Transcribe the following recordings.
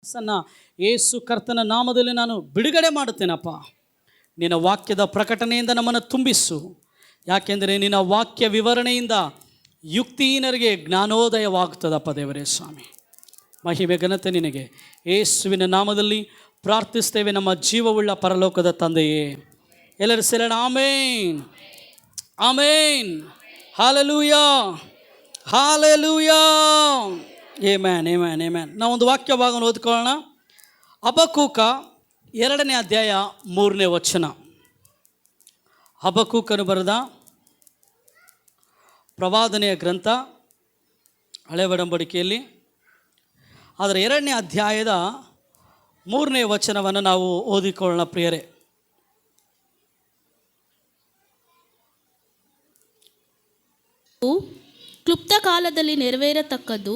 ಸನ್ನ ಯೇಸು ಕರ್ತನ ನಾಮದಲ್ಲಿ ನಾನು ಬಿಡುಗಡೆ ಮಾಡುತ್ತೇನಪ್ಪ. ನಿನ್ನ ವಾಕ್ಯದ ಪ್ರಕಟಣೆಯಿಂದ ನಮ್ಮನ್ನು ತುಂಬಿಸು. ಯಾಕೆಂದರೆ ನಿನ್ನ ವಾಕ್ಯ ವಿವರಣೆಯಿಂದ ಯುಕ್ತಿಹೀನರಿಗೆ ಜ್ಞಾನೋದಯವಾಗುತ್ತದಪ್ಪ ದೇವರೇ ಸ್ವಾಮಿ. ಮಹಿಮೆ ಘನತೆ ನಿನಗೆ ಯೇಸುವಿನ ನಾಮದಲ್ಲಿ ಪ್ರಾರ್ಥಿಸ್ತೇವೆ ನಮ್ಮ ಜೀವವುಳ್ಳ ಪರಲೋಕದ ತಂದೆಯೇ. ಎಲ್ಲರೂ ಸೇರೋಣ. Amen, amen, hallelujah, hallelujah, amen, amen, amen. ನಾವೊಂದು ವಾಕ್ಯ ಭಾಗವನ್ನು ಓದ್ಕೊಳ್ಳೋಣ. ಹಬಕ್ಕೂಕ 2ನೇ ಅಧ್ಯಾಯ 3ನೇ ವಚನ. ಹಬಕ್ಕೂಕನು ಬರೆದ ಪ್ರವಾದನೆಯ ಗ್ರಂಥ ಹಳೆ ಒಡಂಬಡಿಕೆಯಲ್ಲಿ, ಅದರ 2ನೇ ಅಧ್ಯಾಯದ 3ನೇ ವಚನವನ್ನು ನಾವು ಓದಿಕೊಳ್ಳೋಣ ಪ್ರಿಯರೇ. ಕ್ಲುಪ್ತ ಕಾಲದಲ್ಲಿ ನೆರವೇರತಕ್ಕದ್ದು,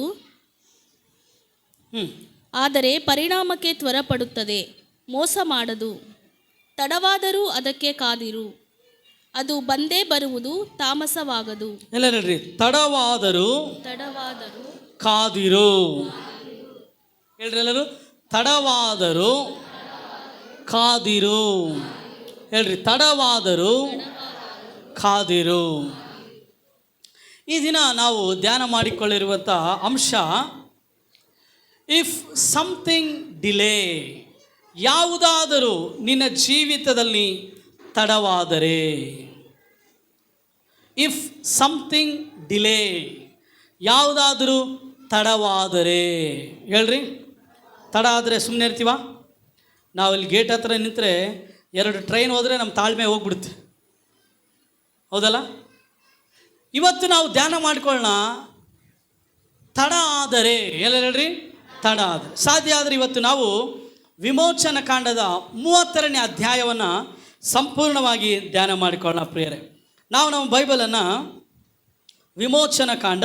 ಆದರೆ ಪರಿಣಾಮಕ್ಕೆ ತ್ವರಪಡುತ್ತದೆ, ಮೋಸ ಮಾಡದು. ತಡವಾದರೂ ಅದಕ್ಕೆ ಕಾದಿರು, ಅದು ಬಂದೇ ಬರುವುದು, ತಾಮಸವಾಗದು. ಎಲ್ಲ ಹೇಳ್ರಿ, ತಡವಾದರೂ ಕಾದಿರು. ಹೇಳ್ರಿ ಎಲ್ಲರೂ, ತಡವಾದರೂ ಕಾದಿರು. ಹೇಳ್ರಿ, ತಡವಾದರೂ ಕಾದಿರು. ಈ ದಿನ ನಾವು ಧ್ಯಾನ ಮಾಡಿಕೊಳ್ಳಿರುವಂಥ ಅಂಶ, ಇಫ್ ಸಮಥಿಂಗ್ ಡಿಲೇ. ಯಾವುದಾದರೂ ನಿನ್ನ ಜೀವಿತದಲ್ಲಿ ತಡವಾದರೆ, ಇಫ್ ಸಮಥಿಂಗ್ ಡಿಲೇ, ಯಾವುದಾದರೂ ತಡವಾದರೆ. ಹೇಳ್ರಿ, ತಡ ಆದರೆ ಸುಮ್ಮನೆ ಇರ್ತೀವ? ನಾವು ಇಲ್ಲಿ ಗೇಟ್ ಹತ್ರ ನಿಂತರೆ 2 ಟ್ರೈನ್ ಹೋದರೆ ನಮ್ಮ ತಾಳ್ಮೆ ಹೋಗ್ಬಿಡುತ್ತೆ, ಹೌದಲ್ಲ? ಇವತ್ತು ನಾವು ಧ್ಯಾನ ಮಾಡ್ಕೊಳ್ಳೋಣ, ತಡ ಆದರೆ. ಎಲ್ಲ ಹೇಳ್ರಿ, ತಡ ಆದರೆ. ಸಾಧ್ಯ ಆದರೆ ಇವತ್ತು ನಾವು ವಿಮೋಚನ ಕಾಂಡದ 32ನೇ ಅಧ್ಯಾಯವನ್ನು ಸಂಪೂರ್ಣವಾಗಿ ಧ್ಯಾನ ಮಾಡಿಕೊಳ್ಳೋಣ ಪ್ರಿಯರೇ. ನಾವು ನಮ್ಮ ಬೈಬಲನ್ನು ವಿಮೋಚನ ಕಾಂಡ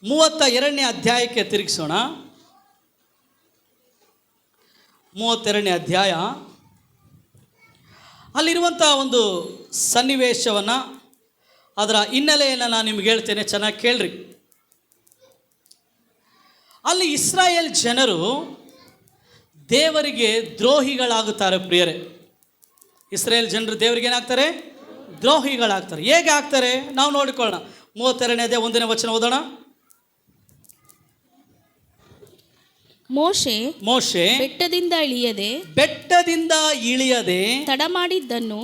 32ನೇ ಅಧ್ಯಾಯಕ್ಕೆ ತಿರುಗಿಸೋಣ. 32ನೇ ಅಧ್ಯಾಯ, ಅಲ್ಲಿರುವಂಥ ಒಂದು ಸನ್ನಿವೇಶವನ್ನು, ಅದರ ಹಿನ್ನೆಲೆಯನ್ನು ನಾನು ನಿಮ್ಗೆ ಹೇಳ್ತೇನೆ, ಚೆನ್ನಾಗಿ ಕೇಳ್ರಿ. ಅಲ್ಲಿ ಇಸ್ರಾಯೇಲ್ ಜನರು ದೇವರಿಗೆ ದ್ರೋಹಿಗಳಾಗುತ್ತಾರೆ ಪ್ರಿಯರೇ. ಇಸ್ರಾಯೇಲ್ ಜನರು ದೇವರಿಗೆ ಏನಾಗ್ತಾರೆ? ದ್ರೋಹಿಗಳಾಗ್ತಾರೆ. ಹೇಗೆ ಆಗ್ತಾರೆ ನಾವು ನೋಡಿಕೊಳ್ಳೋಣ. 32ನೇ ಅಧ್ಯಾಯ 1ನೇ ವಚನ ಓದೋಣ. ಮೋಶೆ ಬೆಟ್ಟದಿಂದ ಇಳಿಯದೆ ತಡ ಮಾಡಿದ್ದನ್ನು.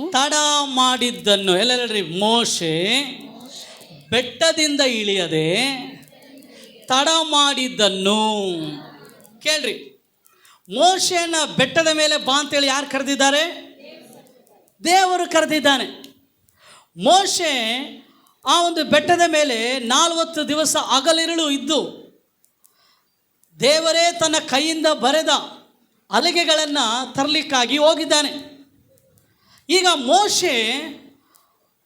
ಎಲ್ಲ ಹೇಳ್ರಿ, ಮೋಶೆ ಬೆಟ್ಟದಿಂದ ಇಳಿಯದೆ ತಡ ಮಾಡಿದ್ದನ್ನು. ಕೇಳ್ರಿ, ಮೋಶೆಯನ್ನ ಬೆಟ್ಟದ ಮೇಲೆ ಬಾ ಅಂತೇಳಿ ಯಾರು ಕರೆದಿದ್ದಾರೆ? ದೇವರು ಕರೆದಿದ್ದಾನೆ. ಮೋಶೆ ಆ ಒಂದು ಬೆಟ್ಟದ ಮೇಲೆ 40 ದಿವಸ ಹಗಲಿರುಳು ಇದ್ದು ದೇವರೇ ತನ್ನ ಕೈಯಿಂದ ಬರೆದ ಹಲಗೆಗಳನ್ನು ತರಲಿಕ್ಕಾಗಿ ಹೋಗಿದ್ದಾನೆ. ಈಗ ಮೋಶೆ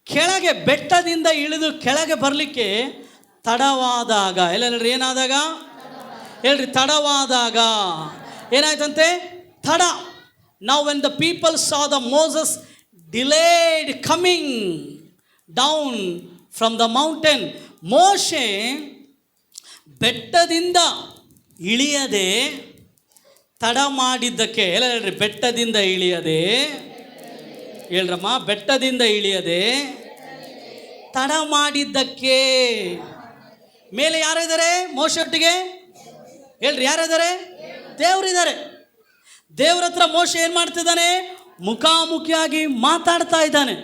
ಕೆಳಗೆ ಬೆಟ್ಟದಿಂದ ಇಳಿದು ಕೆಳಗೆ ಬರಲಿಕ್ಕೆ ತಡವಾದಾಗ, ಎಲ್ಲ ಹೇಳ್ರಿ, ಏನಾದಾಗ? ಹೇಳ್ರಿ, ತಡವಾದಾಗ ಏನಾಯ್ತಂತೆ? ತಡ. Now when the people saw the Moses delayed coming down from the mountain. ಮೋಶೆ ಬೆಟ್ಟದಿಂದ ಇಳಿಯದೆ ತಡ ಮಾಡಿದ್ದಕ್ಕೆ, ಎಲ್ಲ ಹೇಳ್ರಿ, ಬೆಟ್ಟದಿಂದ ಇಳಿಯದೆ. ಹೇಳ್ರಮ್ಮ, ಬೆಟ್ಟದಿಂದ ಇಳಿಯದೆ ತಡ ಮಾಡಿದ್ದಕ್ಕೆ. ಮೇಲೆ ಯಾರಿದ್ದಾರೆ ಮೋಶೆ ಒಟ್ಟಿಗೆ? ಹೇಳ್ರಿ, ಯಾರಿದ್ದಾರೆ? ದೇವರಿದ್ದಾರೆ. ದೇವ್ರ ಹತ್ರ ಮೋಶೆ ಏನು ಮಾಡ್ತಿದ್ದಾನೆ? ಮುಖಾಮುಖಿಯಾಗಿ ಮಾತಾಡ್ತಾ ಇದ್ದಾನೆ.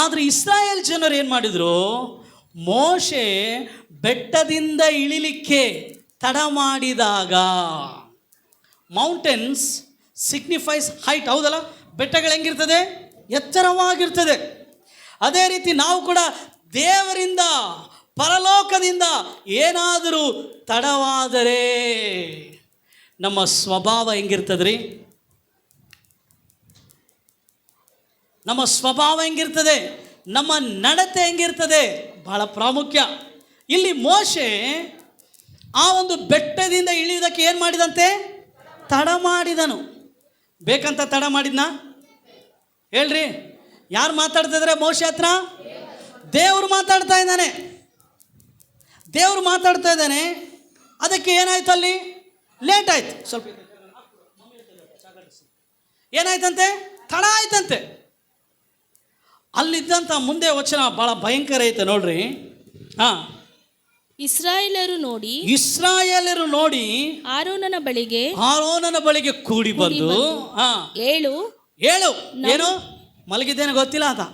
ಆದರೆ ಇಸ್ರಾಯೇಲ್ ಜನರು ಏನು ಮಾಡಿದರು? ಮೋಶೆ ಬೆಟ್ಟದಿಂದ ಇಳಿಲಿಕ್ಕೆ ತಡ ಮಾಡಿದಾಗ, ಮೌಂಟೇನ್ಸ್ ಸಿಗ್ನಿಫೈಸ್ ಹೈಟ್, ಹೌದಲ್ಲ? ಬೆಟ್ಟಗಳು ಹೆಂಗಿರ್ತದೆ? ಎತ್ತರವಾಗಿರ್ತದೆ. ಅದೇ ರೀತಿ ನಾವು ಕೂಡ ದೇವರಿಂದ, ಪರಲೋಕದಿಂದ ಏನಾದರೂ ತಡವಾದರೆ ನಮ್ಮ ಸ್ವಭಾವ ಹೆಂಗಿರ್ತದ್ರಿ? ನಮ್ಮ ಸ್ವಭಾವ ಹೆಂಗಿರ್ತದೆ? ನಮ್ಮ ನಡತೆ ಹೆಂಗಿರ್ತದೆ? ಬಹಳ ಪ್ರಾಮುಖ್ಯ. ಇಲ್ಲಿ ಮೋಶೆ ಆ ಒಂದು ಬೆಟ್ಟದಿಂದ ಇಳಿಯೋದಕ್ಕೆ ಏನು ಮಾಡಿದಂತೆ? ತಡ ಮಾಡಿದನು. ಬೇಕಂತ ತಡ ಮಾಡಿದ್ನ? ಹೇಳ್ರಿ, ಯಾರು ಮಾತಾಡ್ತಿದ್ದಾರೆ ಮೋಶೆ ಹತ್ರ? ದೇವರು ಮಾತಾಡ್ತಾ ಇದ್ದಾನೆ. ಅದಕ್ಕೆ ಏನಾಯ್ತು, ಅಲ್ಲಿ ಲೇಟ್ ಆಯ್ತು, ಸ್ವಲ್ಪ ಏನಾಯ್ತಂತೆ, ತಡ ಆಯ್ತಂತೆ. ಅಲ್ಲಿದ್ದಂಥ ಮುಂದೆ ವಚನ ಭಾಳ ಭಯಂಕರ ಐತೆ ನೋಡ್ರಿ. ಹಾಂ, ಇಸ್ರಾಯೇಲರು ನೋಡಿ ಆರೋನನ ಬಳಿಗೆ ಕೂಡಿ ಬಂದು, ಹಾಂ, ಏಳು ಏನು ಮಲಗಿದ್ದೇನೆ ಗೊತ್ತಿಲ್ಲ ಅಂತ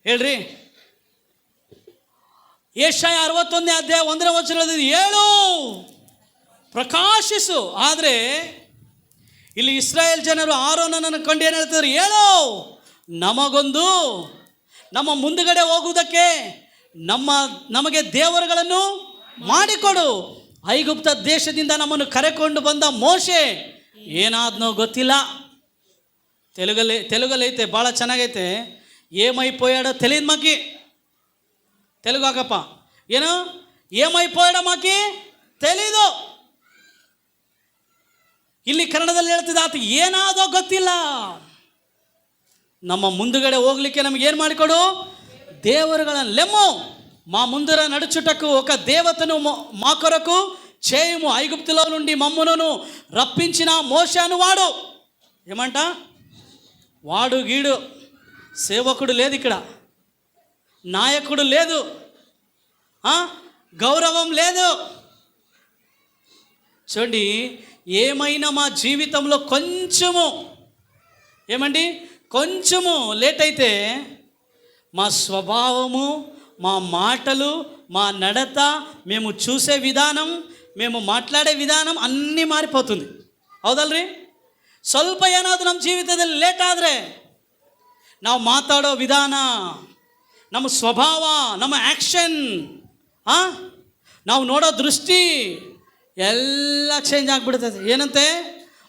ಹೇಳ್ರಿ. ಯೆಶಾಯ 61ನೇ ಅಧ್ಯಾಯ 1ನೇ ವಚನದಲ್ಲಿ ಏಳು ಪ್ರಕಾಶಿಸು. ಆದರೆ ಇಲ್ಲಿ ಇಸ್ರಾಯೇಲ್ ಜನರು ಆರೋನನನ್ನು ಕಂಡು ಏನು ಹೇಳ್ತಿದ್ರು, ಹೇಳು ನಮಗೊಂದು, ನಮ್ಮ ಮುಂದುಗಡೆ ಹೋಗುವುದಕ್ಕೆ ನಮಗೆ ದೇವರುಗಳನ್ನು ಮಾಡಿಕೊಡು. ಐಗುಪ್ತ ದೇಶದಿಂದ ನಮ್ಮನ್ನು ಕರೆಕೊಂಡು ಬಂದ ಮೋಶೆ ಏನಾದ್ನೋ ಗೊತ್ತಿಲ್ಲ. ತೆಲುಗಲ್ಲೈತೆ, ಭಾಳ ಚೆನ್ನಾಗೈತೆ. ಏಮೈಪೋಯಾಡ ತೆಲಿದ ಮಕ್ಕಿ, ತೆಲುಗು ಹಾಕಪ್ಪ, ಏನು ಏಮೈಪೋಯಾಡ ಮಕ್ಕಿ ತೆಲಿದು. ಇಲ್ಲಿ ಕನ್ನಡದಲ್ಲಿ ಹೇಳ್ತಿದ್ದ ಆತ ಏನಾದೋ ಗೊತ್ತಿಲ್ಲ, ನಮ್ಮ ಮುಂದುಗಡೆ ಹೋಗ್ಲಿಕ್ಕೆ ನಮಗೇನು ಮಾಡಿಕೊಡು, దేవరుಗಳನ್ನು లెమ్ము మా ముందర నడుచుటకు ఒక దేవతను మా కొరకు చేయము, ఐగుప్తులో నుండి మమ్మును రప్పించిన మోషే అనువాడు. ఏమంట, వాడు గీడు సేవకుడు లేదు, ఇక్కడ నాయకుడు లేదు, గౌరవం లేదు. చూడండి, ఏమైనా మా జీవితంలో కొంచెము ఏమండి కొంచెము లేట్ అయితే మా స్వభావము, మా మాటలు, మా నడత, మేము చూసే విధానం, మేము మాట్లాడే ವಿಧಾನ ಅన్నీ ಮಾರಿపోతుంది. ಹೌದಲ್ರಿ? ಸ್ವಲ್ಪ ಏನಾದರೂ ನಮ್ಮ ಜೀವಿತದಲ್ಲಿ ಲೇಟ್ ಆದರೆ ನಾವು ಮಾತಾಡೋ ವಿಧಾನ, ನಮ್ಮ ಸ್ವಭಾವ, ನಮ್ಮ ಆ್ಯಕ್ಷನ್, ನಾವು ನೋಡೋ ದೃಷ್ಟಿ ಎಲ್ಲ ಚೇಂಜ್ ಆಗಿಬಿಡ್ತದೆ. ಏನಂತೆ,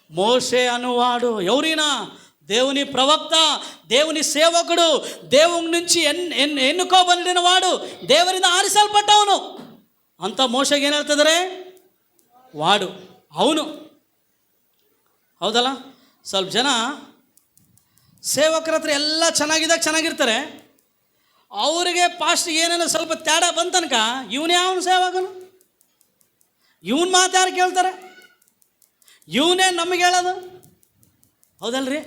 మోషే అనువాడు ఎవరైనా దేవుని ప్రవక్త, దేవుని సేవకుడు, దేవుని నుంచి ఎన్నుకోబడిన వాడు, ದೇವರಿಂದ ಆರಿಸಲ್ಪಟ್ಟವನು ಅಂತ ಮೋಶೆಗೆ ಏನು ಹೇಳ್ತಿದ್ದಾರೆ, ವಾಡು. ಅವನು ಹೌದಲ್ಲ? ಸ್ವಲ್ಪ ಜನ ಸೇವಕರ ಹತ್ರ ಎಲ್ಲ ಚೆನ್ನಾಗಿರ್ತಾರೆ, ಅವರಿಗೆ ಪಾಸ್ಟ್ಗೆ ಏನೇನೋ ಸ್ವಲ್ಪ ತೇಡ ಬಂತನಕ ಇವನೇ ಅವನು ಸೇವಕನು, ಇವನ್ ಮಾತು ಯಾರು ಕೇಳ್ತಾರೆ, ಇವನೇ ನಮಗೆ ಹೇಳೋದು. ಹೌದಲ್ರಿ?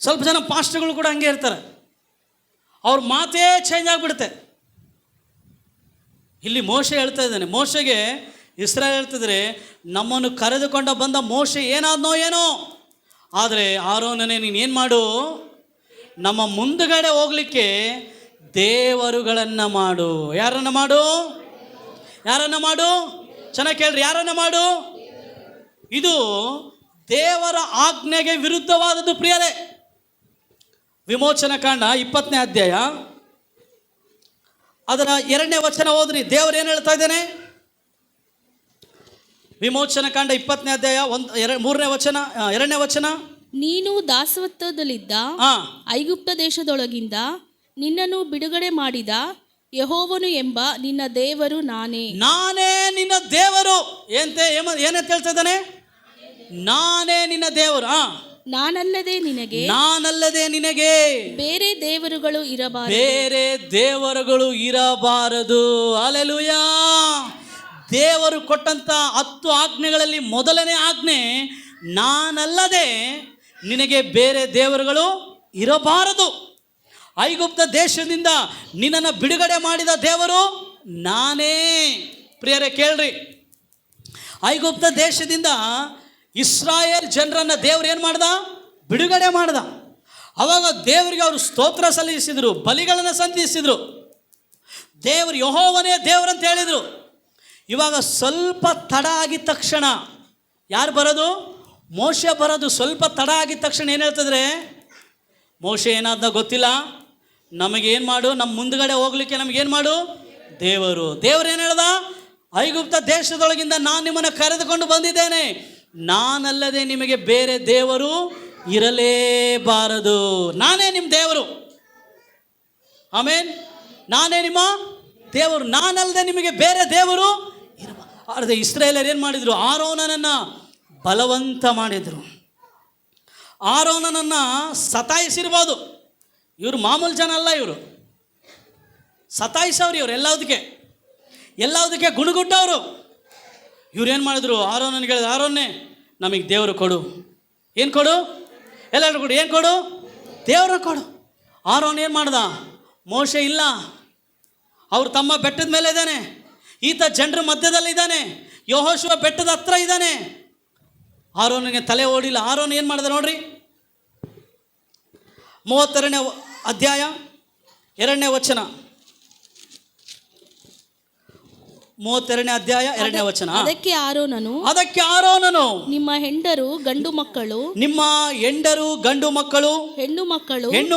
ಸ್ವಲ್ಪ ಜನ ಪಾಸ್ಟ್ಗಳು ಕೂಡ ಹಂಗೆ ಇರ್ತಾರೆ, ಅವ್ರ ಮಾತೇ ಚೇಂಜ್ ಆಗಿಬಿಡುತ್ತೆ. ಇಲ್ಲಿ ಮೋಶೆ ಹೇಳ್ತಾ ಇದ್ದಾನೆ, ಮೋಶೆಗೆ ಇಸ್ರಾಯೇಲ್ ಹೇಳ್ತಿದ್ರೆ, ನಮ್ಮನ್ನು ಕರೆದುಕೊಂಡು ಬಂದ ಮೋಶೆ ಏನಾದ್ನೋ ಏನೋ, ಆದರೆ ಆರೋನನೇ ನೀನೇನು ಮಾಡು, ನಮ್ಮ ಮುಂದುಗಡೆ ಹೋಗ್ಲಿಕ್ಕೆ ದೇವರುಗಳನ್ನು ಮಾಡು. ಯಾರನ್ನು ಮಾಡು? ಚೆನ್ನಾಗಿ ಕೇಳ್ರಿ, ಯಾರನ್ನು ಮಾಡು? ಇದು ದೇವರ ಆಜ್ಞೆಗೆ ವಿರುದ್ಧವಾದದ್ದು ಪ್ರಿಯರೇ. ವಿಮೋಚನ ಕಾಂಡ 20ನೇ ಅಧ್ಯಾಯ ಅದರ 2ನೇ ವಚನ ಓದ್ರಿ. ದೇವರು ಏನು ಹೇಳ್ತಾ ಇದ್ದಾನೆ? ವಿಮೋಚನ ಕಾಂಡ 20ನೇ ಅಧ್ಯಾಯ 3ನೇ ವಚನ 2ನೇ ವಚನ. ನೀನು ದಾಸತ್ವದಲ್ಲಿದ್ದ ಐಗುಪ್ತ ದೇಶದೊಳಗಿಂದ ನಿನ್ನನ್ನು ಬಿಡುಗಡೆ ಮಾಡಿದ ಯೆಹೋವನು ಎಂಬ ನಿನ್ನ ದೇವರು ನಾನೇ ನಿನ್ನ ದೇವರು. ಏನಂತ ಹೇಳ್ತಾ ಇದ್ದಾನೆ? ನಾನೇ ನಿನ್ನ ದೇವರು. ನಾನಲ್ಲದೆ ನಿನಗೆ ಬೇರೆ ದೇವರುಗಳು ಇರಬಾರದು. ಹಲ್ಲೆಲೂಯಾ. ದೇವರು ಕೊಟ್ಟಂತ 10 ಆಜ್ಞೆಗಳಲ್ಲಿ ಮೊದಲನೇ ಆಜ್ಞೆ, ನಾನಲ್ಲದೆ ನಿನಗೆ ಬೇರೆ ದೇವರುಗಳು ಇರಬಾರದು. ಐಗುಪ್ತ ದೇಶದಿಂದ ನಿನ್ನನ್ನು ಬಿಡುಗಡೆ ಮಾಡಿದ ದೇವರು ನಾನೇ. ಪ್ರಿಯರೇ ಕೇಳ್ರಿ, ಐಗುಪ್ತ ದೇಶದಿಂದ ಇಸ್ರಾಯೇಲ್ ಜನರನ್ನು ದೇವರು ಏನು ಮಾಡ್ದ? ಬಿಡುಗಡೆ ಮಾಡ್ದ. ಅವಾಗ ದೇವರಿಗೆ ಅವರು ಸ್ತೋತ್ರ ಸಲ್ಲಿಸಿದರು, ಬಲಿಗಳನ್ನು ಸಲ್ಲಿಸಿದರು, ದೇವರು ಯೆಹೋವನೇ ದೇವರಂತ ಹೇಳಿದರು. ಇವಾಗ ಸ್ವಲ್ಪ ತಡ ಆಗಿದ ತಕ್ಷಣ ಯಾರು ಬರೋದು? ಮೋಶೆ ಬರೋದು. ಸ್ವಲ್ಪ ತಡ ಆಗಿದ ತಕ್ಷಣ ಏನು ಹೇಳ್ತಿದ್ರೆ, ಮೋಶೆ ಏನಾದ ಗೊತ್ತಿಲ್ಲ, ನಮಗೇನು ಮಾಡು, ನಮ್ಮ ಮುಂದುಗಡೆ ಹೋಗ್ಲಿಕ್ಕೆ ನಮಗೇನು ಮಾಡು, ದೇವರು ಏನು ಹೇಳ್ದ? ಐಗುಪ್ತ ದೇಶದೊಳಗಿಂದ ನಾನು ನಿಮ್ಮನ್ನು ಕರೆದುಕೊಂಡು ಬಂದಿದ್ದೇನೆ, ನಾನಲ್ಲದೆ ನಿಮಗೆ ಬೇರೆ ದೇವರು ಇರಲೇಬಾರದು. ನಾನೇ ನಿಮ್ಮ ದೇವರು. ಆಮೇನ್. ನಾನೇ ನಿಮ್ಮ ದೇವರು, ನಾನಲ್ಲದೆ ನಿಮಗೆ ಬೇರೆ ದೇವರು ಇರಬಾರದು. ಇಸ್ರಾಯೇಲರು ಏನು ಮಾಡಿದರು? ಆರೋನನನ್ನು ಬಲವಂತ ಮಾಡಿದರು. ಆರೋನನನ್ನು ಸತಾಯಿಸಿರ್ಬೋದು. ಇವರು ಮಾಮೂಲು ಜನ ಅಲ್ಲ, ಇವರು ಸತಾಯಿಸವ್ರು ಇವ್ರು ಎಲ್ಲದಕ್ಕೆ ಗುಣಗುಟ್ಟವರು. ಇವ್ರು ಏನು ಮಾಡಿದ್ರು? ಆರೋನನಿಗೆ ಹೇಳಿದ್ರು, ಆರೋನ್ನೇ ನಮಗೆ ದೇವರು ಕೊಡು. ಏನು ಕೊಡು? ಎಲ್ಲರೂ ಕೊಡು. ಏನು ಕೊಡು? ದೇವರ ಕೊಡು. ಆರೋನ್ ಏನು ಮಾಡ್ದ? ಮೋಶೆ ಇಲ್ಲ, ಅವ್ರ ತಮ್ಮ ಬೆಟ್ಟದ ಮೇಲೆ ಇದ್ದಾನೆ, ಈತ ಜನರ ಮಧ್ಯದಲ್ಲಿದ್ದಾನೆ, ಯೆಹೋಶುವ ಬೆಟ್ಟದ ಹತ್ರ ಇದ್ದಾನೆ. ಆರೋನಿಗೆ ತಲೆ ಓಡಿಲ್ಲ. ಆರೋನ್ ಏನು ಮಾಡಿದ ನೋಡ್ರಿ, 32ನೇ ಅಧ್ಯಾಯ 2ನೇ ವಚನ. 32ನೇ ಅಧ್ಯಾಯ 2ನೇ ವಚನ. ಅದಕ್ಕೆ ಆರೋನನು ನಿಮ್ಮ ಹೆಂಡರು ಗಂಡು ಮಕ್ಕಳು ಹೆಣ್ಣು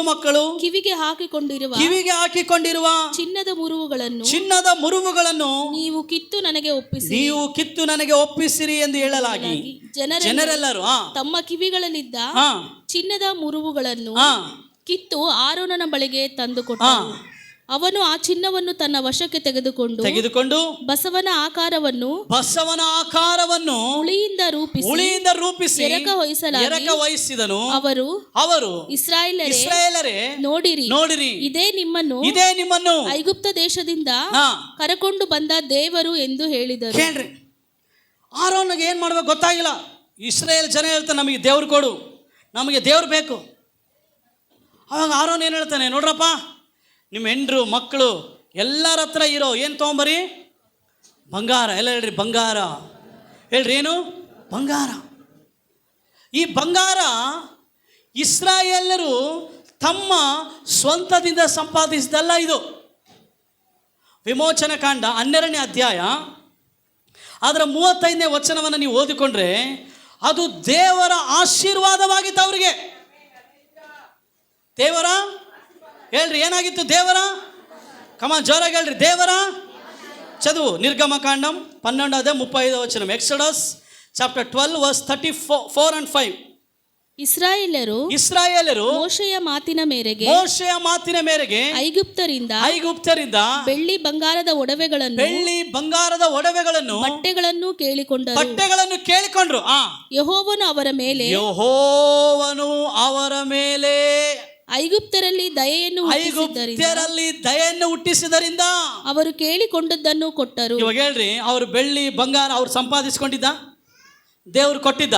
ಮಕ್ಕಳು ಕಿವಿಗೆ ಹಾಕಿಕೊಂಡಿರುವ ಚಿನ್ನದ ಮುರುವುಗಳನ್ನು ನೀವು ಕಿತ್ತು ನನಗೆ ಒಪ್ಪಿಸಿರಿ ಎಂದು ಹೇಳಲಾಗಿ ಜನರೆಲ್ಲರೂ ತಮ್ಮ ಕಿವಿಗಳಲ್ಲಿದ್ದ ಚಿನ್ನದ ಮುರುವುಗಳನ್ನು ಕಿತ್ತು ಆರೋನನ ಬಳಿಗೆ ತಂದುಕೊಟ್ಟರು. ಅವನು ಆ ಚಿನ್ನವನ್ನು ತನ್ನ ವಶಕ್ಕೆ ತೆಗೆದುಕೊಂಡು ಬಸವನ ಆಕಾರವನ್ನು ಉಳಿಯಿಂದ ರೂಪಿಸಿ ಎರಕ ವಹಿಸಿದನು. ಅವರು ಇಸ್ರಾಯೇಲರೇ, ನೋಡಿರಿ, ಇದೇ ನಿಮ್ಮನ್ನು ಐಗುಪ್ತ ದೇಶದಿಂದ ಕರಕೊಂಡು ಬಂದ ದೇವರು ಎಂದು ಹೇಳಿದರು. ಕೇಳ್ರಿ, ಆರೋನಿಗೆ ಏನು ಮಾಡ್ಬೇಕು ಗೊತ್ತಾಗಿಲ್ಲ. ಇಸ್ರಾಯೇಲ್ ಜನ ಹೇಳ್ತಾರೆ, ನಮಗೆ ದೇವ್ರು ಕೊಡು, ನಮಗೆ ದೇವ್ರು ಬೇಕು. ಅವಾಗ ಆರೋನ್ ಏನು ಹೇಳ್ತಾನೆ? ನೋಡ್ರಪ್ಪ, ನಿಮ್ಮ ಹೆಂಡ್ರು ಮಕ್ಕಳು ಎಲ್ಲರ ಹತ್ರ ಇರೋ ಏನು ತೊಗೊಂಬರಿ? ಬಂಗಾರ. ಎಲ್ಲ ಹೇಳ್ರಿ ಬಂಗಾರ. ಹೇಳ್ರಿ ಏನು? ಬಂಗಾರ. ಈ ಬಂಗಾರ ಇಸ್ರಾಯೇಲರು ತಮ್ಮ ಸ್ವಂತದಿಂದ ಸಂಪಾದಿಸಿದಲ್ಲ. ಇದು ವಿಮೋಚನ ಕಾಂಡ 12ನೇ ಅಧ್ಯಾಯ ಅದರ 35ನೇ ವಚನವನ್ನು ನೀವು ಓದಿಕೊಂಡ್ರೆ ಅದು ದೇವರ ಆಶೀರ್ವಾದವಾಗಿತ್ತು ಅವರಿಗೆ. ದೇವರ ಹೇಳ್ರಿ ಏನಾಗಿತ್ತು? ದೇವರ ಜೋರಾಗಿ ಹೇಳ್ರಿ, ದೇವರ ಚದುವು. ನಿರ್ಗಮಕಾಂಡಂ 12:35 ವಚನ. Exodus chapter 12 verse 34 and 5. ಇಸ್ರಾಯೇಲರು ಮೋಶೆಯ ಮಾತಿನ ಮೇರೆಗೆ ಐಗುಪ್ತರಿಂದ ಬೆಳ್ಳಿ ಬಂಗಾರದ ಒಡವೆಗಳನ್ನು ಬಟ್ಟೆಗಳನ್ನು ಕೇಳಿಕೊಂಡರು. ಯೆಹೋವನು ಅವರ ಮೇಲೆ ಐಗುಪ್ತರಲ್ಲಿ ದಯೆಯನ್ನು ಹುಟ್ಟಿಸಿದರಿಂದ ಅವರು ಕೇಳಿಕೊಂಡದ್ದನ್ನು ಕೊಟ್ಟರು. ಇವಾಗ ಹೇಳ್ರಿ, ಅವರು ಬೆಳ್ಳಿ ಬಂಗಾರ ಅವ್ರು ಸಂಪಾದಿಸ್ಕೊಂಡಿದ್ದ, ದೇವ್ರು ಕೊಟ್ಟಿದ್ದ?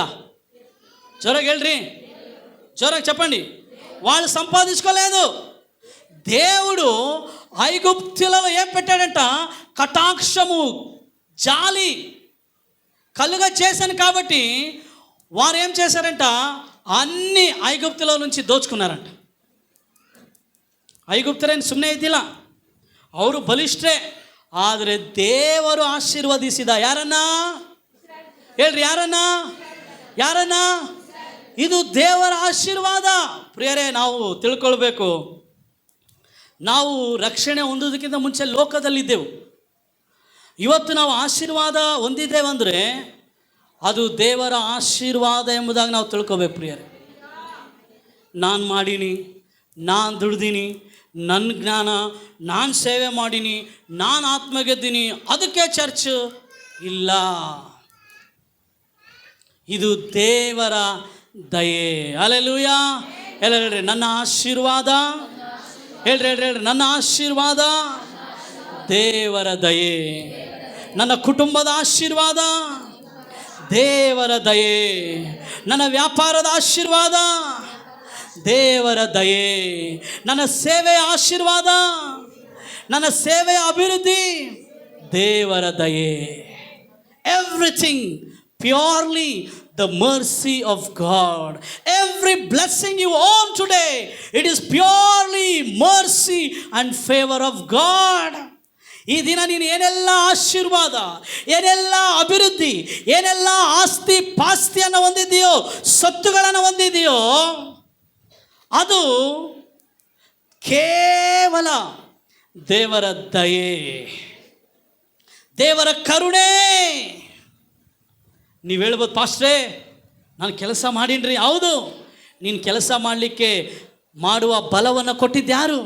ಜೋರಾಗಿ ಹೇಳ್ರಿ, ಜೋರಾಗಿ ಚಪ್ಪಂಡಿ. వాళ్ళు సంపాదించుకోలేదు. దేవుడు ఐగుప్తులలో ఏం పెట్టాడంట? కటాక్షము, జాలి కలుగ చేశాను. కాబట్టి వారు ఏం చేశారంట? అన్ని ఐగుప్తుల నుంచి దోచుకున్నారంట. ಐಗುಪ್ತರೇನು ಸುಮ್ಮನೆ ಇದ್ದಿಲ್ಲ, ಅವರು ಬಲಿಷ್ಠರೇ. ಆದರೆ ದೇವರು ಆಶೀರ್ವದಿಸಿದ ಯಾರನ್ನ? ಹೇಳ್ರಿ, ಯಾರನ್ನ? ಇದು ದೇವರ ಆಶೀರ್ವಾದ. ಪ್ರಿಯರೇ, ನಾವು ತಿಳ್ಕೊಳ್ಬೇಕು, ನಾವು ರಕ್ಷಣೆ ಹೊಂದೋದಕ್ಕಿಂತ ಮುಂಚೆ ಲೋಕದಲ್ಲಿದ್ದೆವು. ಇವತ್ತು ನಾವು ಆಶೀರ್ವಾದ ಹೊಂದಿದ್ದೇವೆಂದರೆ ಅದು ದೇವರ ಆಶೀರ್ವಾದ ಎಂಬುದಾಗಿ ನಾವು ತಿಳ್ಕೊಬೇಕು. ಪ್ರಿಯರೇ, ನಾನು ಮಾಡೀನಿ, ನಾನು ದುಡ್ದೀನಿ, ನನ್ನ ಜ್ಞಾನ, ನಾನು ಸೇವೆ ಮಾಡೀನಿ, ನಾನು ಆತ್ಮ ಗೆದ್ದೀನಿ, ಅದಕ್ಕೆ ಚರ್ಚ್ ಇಲ್ಲ. ಇದು ದೇವರ ದಯೆ. ಹಲ್ಲೆಲೂಯಾ. ಎಲ್ಲ ಹೇಳ್ರಿ, ನನ್ನ ಆಶೀರ್ವಾದ. ಹೇಳ್ರಿ, ನನ್ನ ಆಶೀರ್ವಾದ ದೇವರ ದಯೆ. ನನ್ನ ಕುಟುಂಬದ ಆಶೀರ್ವಾದ ದೇವರ ದಯೆ. ನನ್ನ ವ್ಯಾಪಾರದ ಆಶೀರ್ವಾದ ದೇವರ ದಯೆ. ನನ್ನ ಸೇವೆಯ ಆಶೀರ್ವಾದ, ನನ್ನ ಸೇವೆಯ ಅಭಿವೃದ್ಧಿ ದೇವರ ದಯೆ. Everything purely the mercy of God. Every blessing you own today, it is purely mercy and favor of God. ಈ ದಿನ ನೀನು ಏನೆಲ್ಲ ಆಶೀರ್ವಾದ, ಏನೆಲ್ಲ ಅಭಿವೃದ್ಧಿ, ಏನೆಲ್ಲ ಆಸ್ತಿ ಪಾಸ್ತಿಯನ್ನು ಹೊಂದಿದೆಯೋ, ಸತ್ತುಗಳನ್ನು ಹೊಂದಿದೆಯೋ, ಅದು ಕೇವಲ ದೇವರ ದಯೆ, ದೇವರ ಕರುಣೆ. ನೀವು ಹೇಳ್ಬೋದು, ಪಾಸ್ಟ್ರೇ ನಾನು ಕೆಲಸ ಮಾಡೀನ್ರಿ. ಹೌದು, ನೀನು ಕೆಲಸ ಮಾಡಲಿಕ್ಕೆ ಮಾಡುವ ಬಲವನ್ನು ಕೊಟ್ಟಿದ್ದ್ಯಾರು?